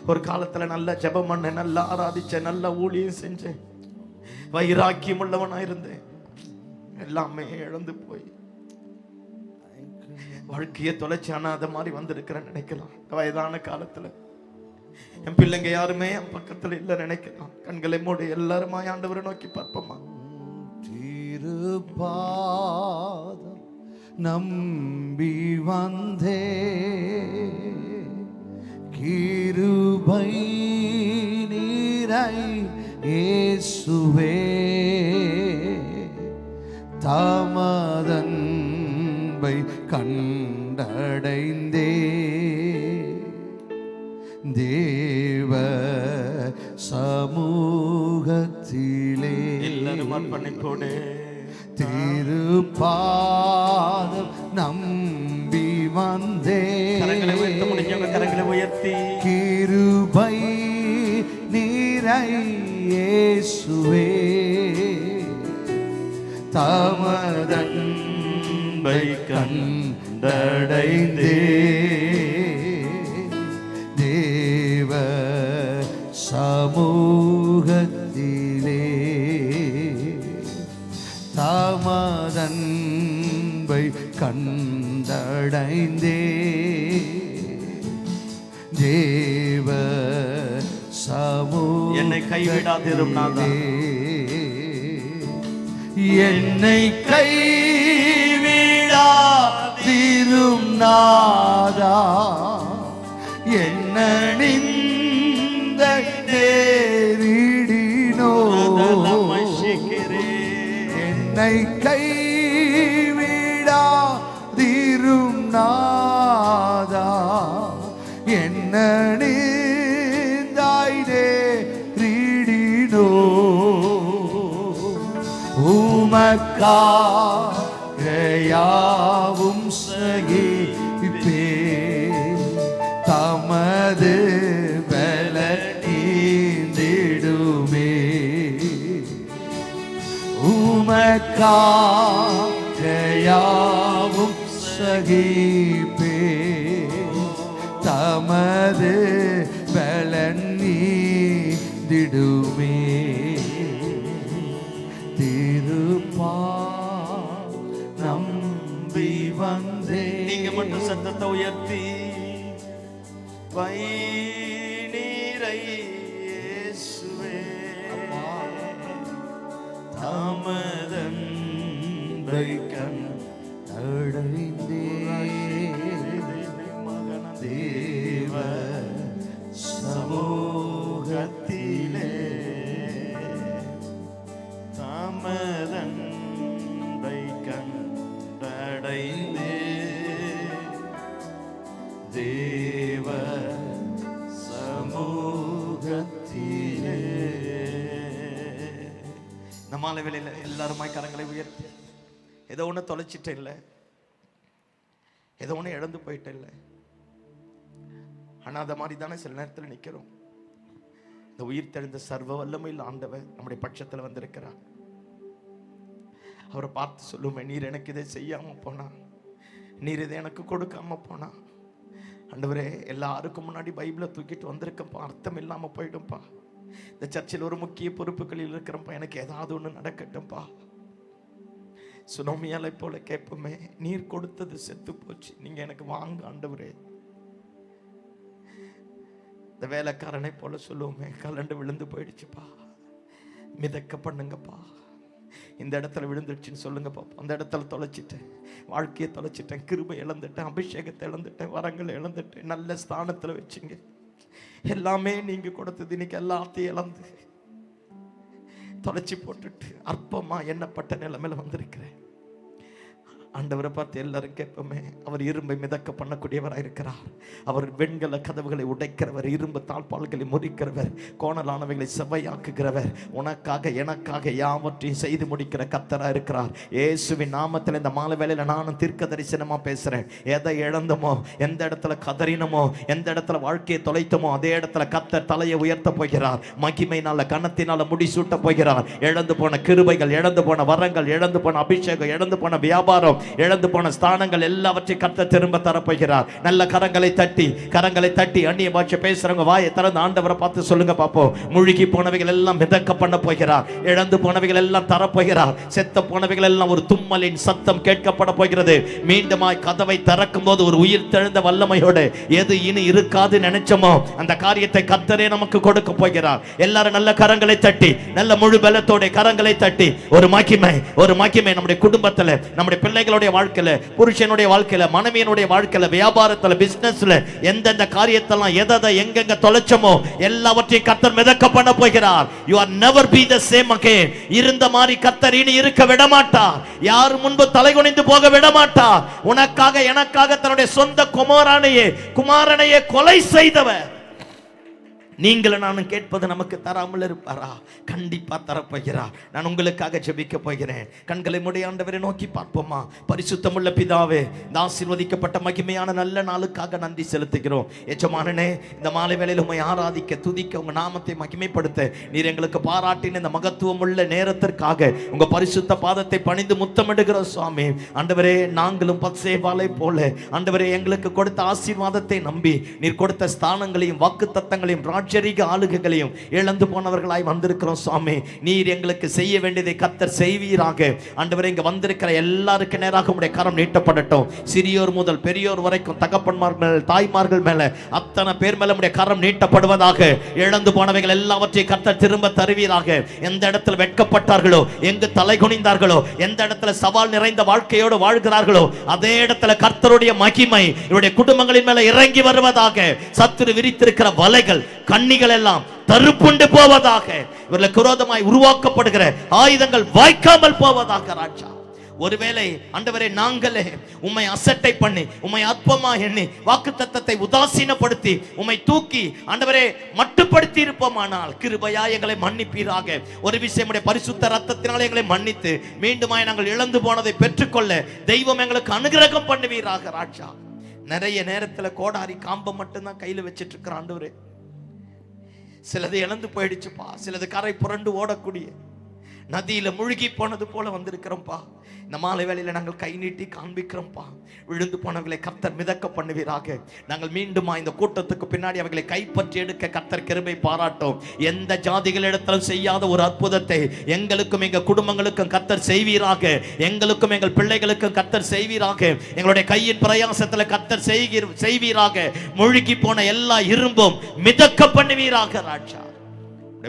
ஒரு காலத்துல நல்ல ஜெபம் பண்ணேன், நல்லா ஆராதிச்சேன், நல்ல ஊழியம் செஞ்சேன், வைராக்கியம் உள்ளவனா இருந்தேன். எல்லாமே இழந்து போய் வாழ்க்கையை தொலைச்சி அனாத மாதிரி வந்திருக்கிறேன் நினைக்கலாம். வயதான காலத்துல என் பிள்ளைங்க யாருமே என் பக்கத்துல இல்ல நினைக்கலாம். கண்களை மூடி எல்லாருமா ஆண்டவரை நோக்கி பார்ப்போமா? திருப்பாதம் நம்பி வந்தே, கிருபை நீரை இயேசுவே, தாமதன்பை கண்டடைந்தே, தேவ சமூகத்திலே எல்லாரும் அர்ப்பணிப்போடு திருப்பாதம் நம்பி வந்தே, கரங்களை உயர்த்த முடிஞ்சவங்க கரங்களை உயர்த்தி, கிருபை நீரை இயேசுவே, தாமதன்பை கண்டடைந்தே, தேவ சமூகத்திலே, தாமதன்பை கண்டடைந்தே, தேவ சமூக என்னை கைவிடாதிரும் நாதா, என்னை கைவிடாதிரும் நாதா, என்ன நிந்த நேரிடினோ, என்னை கைவிடாதிரும் நாதா, என்ன நிந்தாய் நேரிடினோ, உமக்காக யாவும் சகிப்பே, தமது பலனீந்திடுமே, உமக்காக யாவும் சகிப்பே, தமது பலனீந்திடுமே, மத்தியிலே. இந்த மாலை வேளையில எல்லாருமாய் கரங்களை உயர்த்தி, ஏதோ ஒன்று தொலைச்சிட்ட இல்லை, ஏதோ ஒன்று இழந்து போயிட்ட இல்லை, ஆனா அந்த மாதிரி தானே சில நேரத்தில் நிற்கிறோம். இந்த உயிர் தெழுந்த சர்வ வல்லமையில் ஆண்டவர் நம்முடைய பட்சத்தில் வந்திருக்கிறார். அவரை பார்த்து சொல்லுமே, நீர் எனக்கு இதை செய்யாம போனா, நீர் இதை எனக்கு கொடுக்காம போனா, ஆண்டவரே எல்லாருக்கும் முன்னாடி பைபிளை தூக்கிட்டு வந்திருக்கப்பா, அர்த்தம் இல்லாம போயிடும்பா. இந்த சர்ச்சில் ஒரு முக்கிய பொறுப்புகளில் இருக்கிறப்பா, எனக்கு ஏதாவது ஒன்று நடக்கட்டும்பா. சுனோமியாலை போல கேட்போமே, நீர் கொடுத்தது செத்து போச்சு, நீங்க எனக்கு வாங்க ஆண்டவரே. இந்த வேலைக்காரனை போல சொல்லுவோமே, கலண்டு விழுந்து போயிடுச்சுப்பா, மிதக்க பண்ணுங்கப்பா. இந்த இடத்துல விழுந்துடுச்சுன்னு சொல்லுங்க பாப்பா. அந்த இடத்துல தொலைச்சிட்டேன், வாழ்க்கையை தொலைச்சிட்டேன், கிருபை இழந்துட்டேன், அபிஷேகத்தை இழந்துட்டேன், வரங்களை இழந்துட்டேன், நல்ல ஸ்தானத்துல வச்சுங்க. எல்லாமே நீங்க கொடுத்தது, இன்னைக்கு எல்லாத்தையும் இழந்து தொலைச்சி போட்டுட்டு அற்பமா எண்ணப்பட்ட நிலைமையில வந்திருக்கிறேன். ஆண்டவரை பார்த்து எல்லாரும் கேட்போமே, அவர் இரும்பை மிதக்க பண்ணக்கூடியவராக இருக்கிறார். அவர் வெண்கல கதவுகளை உடைக்கிறவர், இரும்பு தாழ்பால்களை முறிக்கிறவர், கோணலானவைகளை செவ்வையாக்குகிறவர், உனக்காக எனக்காக யாவற்றையும் செய்து முடிக்கிற கர்த்தராக இருக்கிறார். இயேசுவின் நாமத்தில் இந்த மாலை வேளையில நானும் தீர்க்க தரிசனமா பேசுறேன். எதை இழந்தமோ, எந்த இடத்துல கதறினமோ, எந்த இடத்துல வாழ்க்கையை தொலைத்தமோ, அதே இடத்துல கர்த்தர் தலையை உயர்த்த போகிறார். மகிமையினால கனத்தினால முடிசூட்ட போகிறார். இழந்து போன கிருபைகள், இழந்து போன வரங்கள், இழந்து போன அபிஷேகம், இழந்து போன வியாபாரம், இழந்து போன ஸ்தானங்கள் எல்லாவற்றையும் கர்த்தர் திரும்ப தரப்போகிறார். நல்ல கரங்களை தட்டி அந்நிய பாஷை பேசுறவங்க வாயை திறந்து ஆண்டவரை பார்த்து சொல்லுங்க பாப்போம். முழுகி போனவைகள் எல்லாம் மிதக்க பண்ண போகிறார். இழந்து போனவைகள் எல்லாம் தரப்போகிறார். செத்த போனவைகள் எல்லாம் ஒரு தும்மலின் சத்தம் கேட்கப்பட போகிறது. மீண்டுமாய் கதவை திறக்கும் போது ஒரு உயிர் தெழுந்த வல்லமையோடு எது இனி இருக்காது நினைச்சோமோ அந்த காரியத்தை கர்த்தரே நமக்கு கொடுக்க போகிறார். எல்லாரும் நல்ல கரங்களை தட்டி, நல்ல முழு பலத்தோட கரங்களை தட்டி, ஒரு மகிமை நம்முடைய குடும்பத்துல, நம்முடைய பிள்ளைகளுடைய வாழ்க்கையில, புருஷனுடைய வாழ்க்கையில, மனைவியினுடைய வாழ்க்கையில, வியாபாரத்துல, பிசினஸ்ல, எந்தெந்த காரியத்தெல்லாம் எதை எங்கெங்க தொலைச்சோமோ எல்லாவற்றையும் கர்த்தர் மிதக்க பண்ண போகிறார். You are never be the same again. இருந்த மாதிரி கர்த்தர் இனி இருக்க விட மாட்டார். யார் முன்பு தலைகுனிந்து போக விட மாட்டார். உனக்காக எனக்காக தன்னுடைய சொந்த குமாரனையே கொலை செய்தவர் நீங்களும் நானும் கேட்பது நமக்கு தராமல் இருப்பாரா? கண்டிப்பா தரப்போகிறார். நான் உங்களுக்காக ஜெபிக்க போகிறேன். கண்களை மூடி ஆண்டவரை நோக்கி பார்ப்போமா? பரிசுத்தமுள்ள பிதாவே, இந்த ஆசீர்வதிக்கப்பட்ட மகிமையான நல்ல நாளுக்காக நன்றி செலுத்துகிறோம். எஜமானனே, இந்த மாலை வேளையில் உம்மை ஆராதிக்க, துதிக்க, உங்க நாமத்தை மகிமைப்படுத்த நீர் எங்களுக்கு பாராட்டின இந்த மகத்துவம் உள்ள நேரத்திற்காக உங்க பரிசுத்த பாதத்தை பணிந்து முத்தமிடுகிறோம் சுவாமி. ஆண்டவரே, நாங்களும் பத்சேபாலை போல ஆண்டவரே எங்களுக்கு கொடுத்த ஆசீர்வாதத்தை நம்பி நீர் கொடுத்த ஸ்தானங்களையும் வாக்குத்தத்தங்களையும் ராஜரீக ஆளுகைகளையும் இழந்து போனவர்களாய் வந்திருக்கிறோம் சுவாமி. நீர் எங்களுக்கு செய்ய வேண்டியதை கர்த்தர் செய்வீராக. ஆண்டவரே, இங்க வந்திருக்கிற எல்லாருக்கு நேராக உம்முடைய கரம் நீட்டப்படட்டும். சிறியோர் முதல் பெரியோர் வரைக்கும், தகப்பன்மார்கள், தாய்மார்கள் மேல, அத்தனை பேர் மேல உம்முடைய கரம் நீட்டப்படுவதாக. இழந்து போனவைகள் எல்லாவற்றையும் கர்த்தர் திரும்ப தருவீராக. எந்த இடத்துல வெட்கப்பட்டார்களோ, எங்கு தலை குனிந்தார்களோ, எந்த இடத்துல சவால் நிறைந்த வாழ்க்கையோடு வாழ்கிறார்களோ, அதே இடத்துல கர்த்தருடைய மகிமை இவருடைய குடும்பங்களின் மேல இறங்கி வருவதாக. சத்துரு விரித்திருக்கிற வலைகள், கண்ணிகள் எல்லாம் தருப்புண்டு போவதாக. இவர்களுக்கு விரோதமாய் உருவாக்கப்படுகிற ஆயுதங்கள் வாய்க்காமல் போவதாக. ராஜா, ஒருவேளை ஆண்டவரே நாங்களே உம்மை அசட்டை பண்ணி, உம்மை அற்பமா எண்ணி, வாக்குத்தத்தத்தை உதாசீனப்படுத்தி, உம்மை தூக்கி ஆண்டவரே மட்டுப்படுத்தி இருப்போமானால் கிருபையாய் எங்களை மன்னிப்பீராக. ஒரு விஷயம், பரிசுத்த ரத்தத்தினால் எங்களை மன்னித்து மீண்டுமாய் நாங்கள் இழந்து போனதை பெற்றுக்கொள்ள தெய்வம் எங்களுக்கு அனுகிரகம் பண்ணுவீராக. ராஜா, நிறைய நேரத்துல கோடாரி காம்பை மட்டும்தான் கையில வச்சிட்டு இருக்கிற ஆண்டவரே. சிலது இழந்து போயிடுச்சுப்பா, சிலது கரை புரண்டு ஓடக்கூடிய நதியில முழுகி போனது போல வந்திருக்கிறோம்ப்பா. இந்த மாலை வேளையில நாங்கள் கை நீட்டி காண்பிக்கிறோம்ப்பா. விழுந்து போனவர்களை கர்த்தர் மிதக்க பண்ணுவீராக. நாங்கள் மீண்டுமா இந்த கூட்டத்துக்கு பின்னாடி அவர்களை கைப்பற்றி எடுக்க கர்த்தர் கிருபை பாராட்டும். எந்த ஜாதிகளிடத்திலும் செய்யாத ஒரு அற்புதத்தை எங்களுக்கும் எங்க குடும்பங்களுக்கும் கர்த்தர் செய்வீராக. எங்களுக்கும் எங்கள் பிள்ளைகளுக்கும் கர்த்தர் செய்வீராக. எங்களுடைய கையின் பிரயாசத்துல கர்த்தர் செய்வீராக. முழுகி போன எல்லா இரும்பும் மிதக்க பண்ணுவீராக. ராஜா,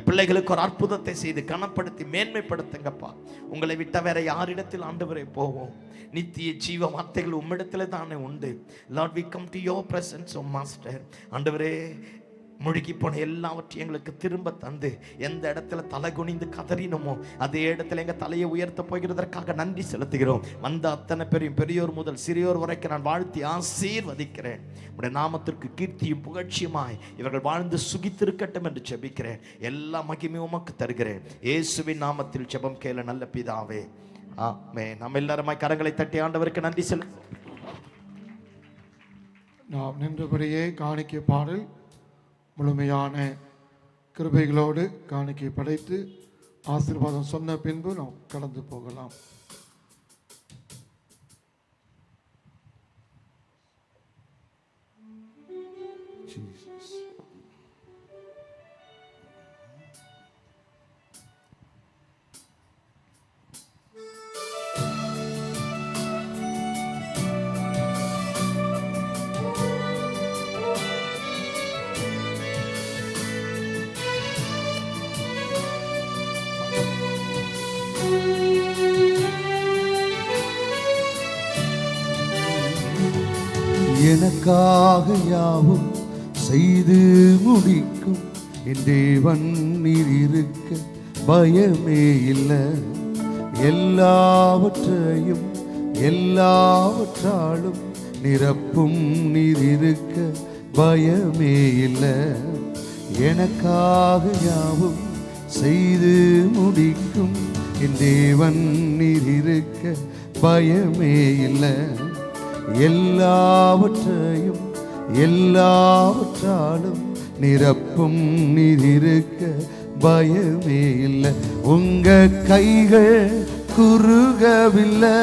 பிள்ளைகளுக்கு ஒரு அற்புதத்தை செய்து கனப்படுத்தி மேன்மைப்படுத்துங்கப்பா. உங்களை விட்ட வேற யாரிடத்தில் ஆண்டவரை போவோம்? நித்திய ஜீவ வார்த்தைகள் உம்மிடத்துல தானே உண்டு. Lord, we come to your presence, O Master. ஆண்டவரே, முழுகி போன எல்லாவற்றையும் எங்களுக்கு திரும்ப தந்து எந்த இடத்துல தலை குனிந்து கதறினமோ அதே இடத்துல எங்க தலையை உயர்த்த போகிறதற்காக நன்றி செலுத்துகிறோம். வந்த அத்தனை பேரையும் பெரியோர் முதல் சிறியோர் வரைக்கும் நான் வாழ்த்தி ஆசீர்வதிக்கிறேன். உடைய நாமத்திற்கு கீர்த்தியும் புகழ்ச்சியுமாய் இவர்கள் வாழ்ந்து சுகித்திருக்கட்டும் என்று ஜெபிக்கிறேன். எல்லா மகிமையும் உமக்கு தருகிறேன். இயேசுவின் நாமத்தில் ஜெபம் கேள நல்ல பிதாவே, ஆமென். நம்ம எல்லாருமாய் கரங்களை தட்டி ஆண்டவருக்கு நன்றி செலுத்துவோம். நாம் நின்றபடியே காணிக்கை பாடல் முழுமையான கிருபைகளோடு காணிக்கை படைத்து ஆசீர்வாதம் சொன்ன பின்பு நாம் கடந்து போகலாம். எனக்காக யாவும் செய்து முடிக்கும் என் தேவன் நீர் இருக்க பயமே இல்லை. எல்லாவற்றையும் எல்லாவற்றாலும் நிரப்பும் நீர் இருக்க பயமே இல்லை. எனக்காக யாவும் செய்து முடிக்கும் என் தேவன் நீர் இருக்க பயமே இல்லை. எல்லாவற்றையும் எல்லாவற்றாலும் நிரப்பும் நீர் இருக்க பயமே இல்லை. உங்க கைகள் குறுகவில்லை,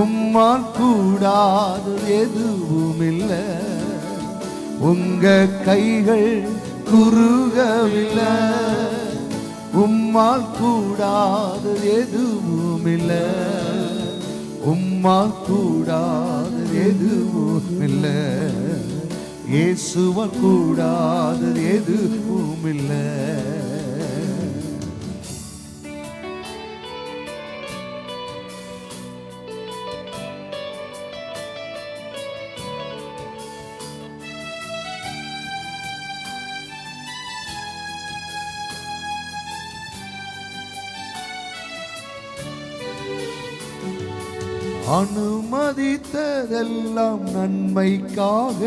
உம்மால் கூடாது எதுவும் இல்லை. உங்க கைகள் குறுகவில்லை, உம்மால் கூடாது எதுவும் இல்லை. உம்மால் கூடாது எதுவும் இல்லை. இயேசுவால் கூடாது எதுவும் இல்லை. அனுமதித்ததெல்லாம் நன்மைக்காக,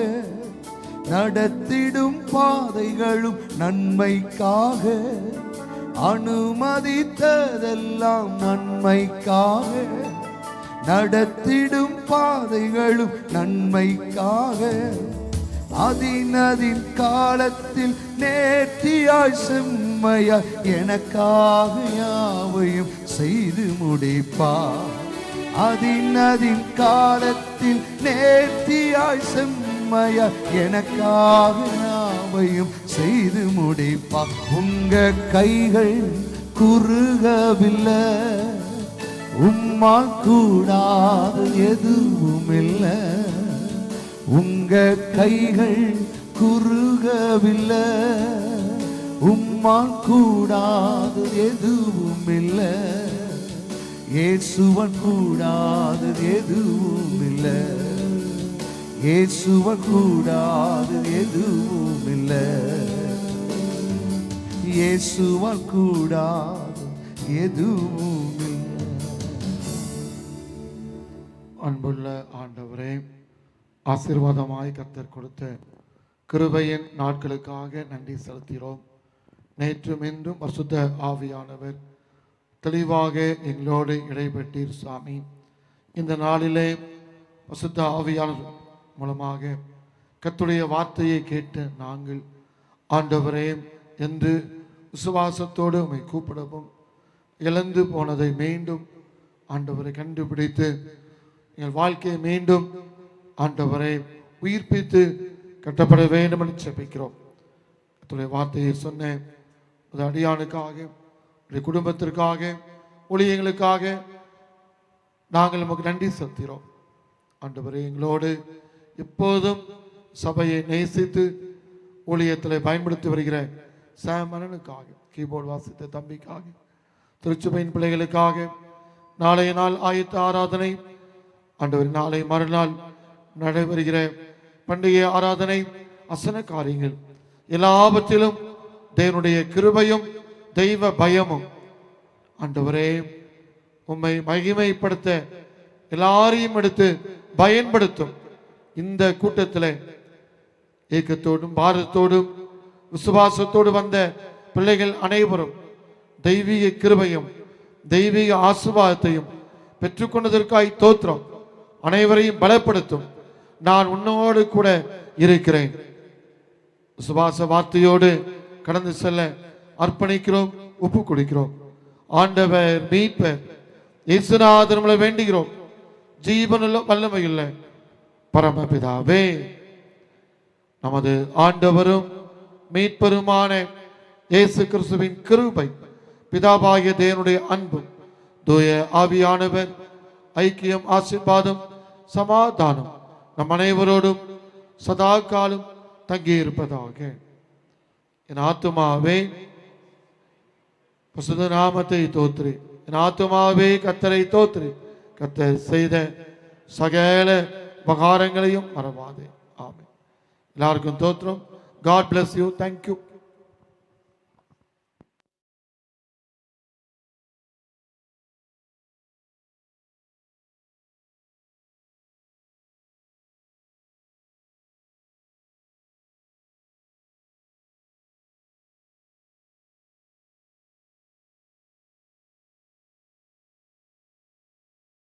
நடத்திடும் பாதைகளும் நன்மைக்காக. அனுமதித்ததெல்லாம் நன்மைக்காக, நடத்திடும் பாதைகளும் நன்மைக்காக. அதின் காலத்தில் நேர்த்தியாய் செம்மையாய் எனக்காக யாவையும் செய்து முடிப்பார். அதின் காலத்தில் நேர்த்தியாய் செம்மையாய் எனக்காக யாவையும் செய்து முடிப்பார். உங்க கைகள் குறுகவில்லை, உம்மால் கூடாது எதுவும் இல்லை. உங்க கைகள் குறுகவில்லை, உம்மால் கூடாது எதுவும் இல்லை. இயேசுவால் கூடாது எதுவும் இல்லை. இயேசுவால் கூடாது எதுவும் இல்லை. இயேசுவால் கூடாது எதுவும் இல்லை. அன்புள்ள ஆண்டவரே, ஆசீர்வாதமாய் கர்த்தர் கொடுத்த கிருபையின் நாட்களுக்காக நன்றி செலுத்துகிறோம். நேற்றும் இன்றும் பரிசுத்த ஆவியானவர் தெளிவாக எங்களோடு இடைப்பட்டீர் சாமி. இந்த நாளிலே பரிசுத்த ஆவியானவர் மூலமாக கர்த்தருடைய வார்த்தையை கேட்ட நாங்கள் ஆண்டவரே என்று விசுவாசத்தோடு உம்மை கூப்பிடவும், இழந்து போனதை மீண்டும் ஆண்டவரை கண்டுபிடித்து எங்கள் வாழ்க்கையை மீண்டும் ஆண்டவரை உயிர்ப்பித்து கட்டப்பட வேண்டும் என்று ஜெபிக்கிறோம். கர்த்தருடைய வார்த்தையை சொன்ன ஒரு அடியானுக்காக, குடும்பத்திற்காக, ஊழியர்களுக்காக நாங்கள் நமக்கு நன்றி செலுத்துகிறோம். ஆண்டவரே, எங்களோடு எப்போதும் சபையை நேசித்து ஊழியத்தில் பயன்படுத்தி வருகிற சாமரனுக்காக, கீபோர்டு வாசித்த தம்பிக்காக, திருச்சுபையின் பிள்ளைகளுக்காக, நாளைய நாள் ஆயத்த ஆராதனை ஆண்டவர், நாளை மறுநாள் நடைபெறுகிற பண்டிகை ஆராதனை, அசன காரியங்கள் எல்லாவற்றிலும் தேவனுடைய கிருபையும் தெய்வ பயமும் ஆண்டவரே உம்மை மகிமைப்படுத்த எல்லாரையும் எடுத்து பயன்படுத்தும் இந்த கூட்டத்தில் ஏக்கத்தோடும் பாரத்தோடும் விசுவாசத்தோடு வந்த பிள்ளைகள் அனைவரும் தெய்வீக கிருபையும் தெய்வீக ஆசீர்வாதத்தையும் பெற்றுக்கொண்டதற்காய் தோத்திரம். அனைவரையும் பலப்படுத்தும். நான் உன்னோடு கூட இருக்கிறேன். விசுவாச வார்த்தையோடு கடந்து செல்ல அர்ப்பணிக்கிறோம், ஒப்பு கொடுக்கிறோம். ஆண்டவர் மீட்பர் இயேசுநாதர் வேண்டுகிறோம். ஜீவனுள்ள வல்லமையுள்ள பரமபிதாவே, நமது ஆண்டவரும் மீட்பருமான இயேசு கிறிஸ்துவின் கிருபை, பிதாவாகிய தேவனுடைய அன்பும், தூய ஆவியானவர் ஐக்கியம், ஆசீர்வாதம், சமாதானம் நம் அனைவரோடும் சதா காலம் தங்கியிருப்பதாக. என் ஆத்துமாவே பசுத நாமத்தை தோத்திரி. என் ஆத்துமாவே கர்த்தரை தோத்திரி. கர்த்தர் செய்த சகல உபகாரங்களையும் மறவாதே. ஆமென். எல்லாருக்கும் தோத்திரம். God bless you. Thank you.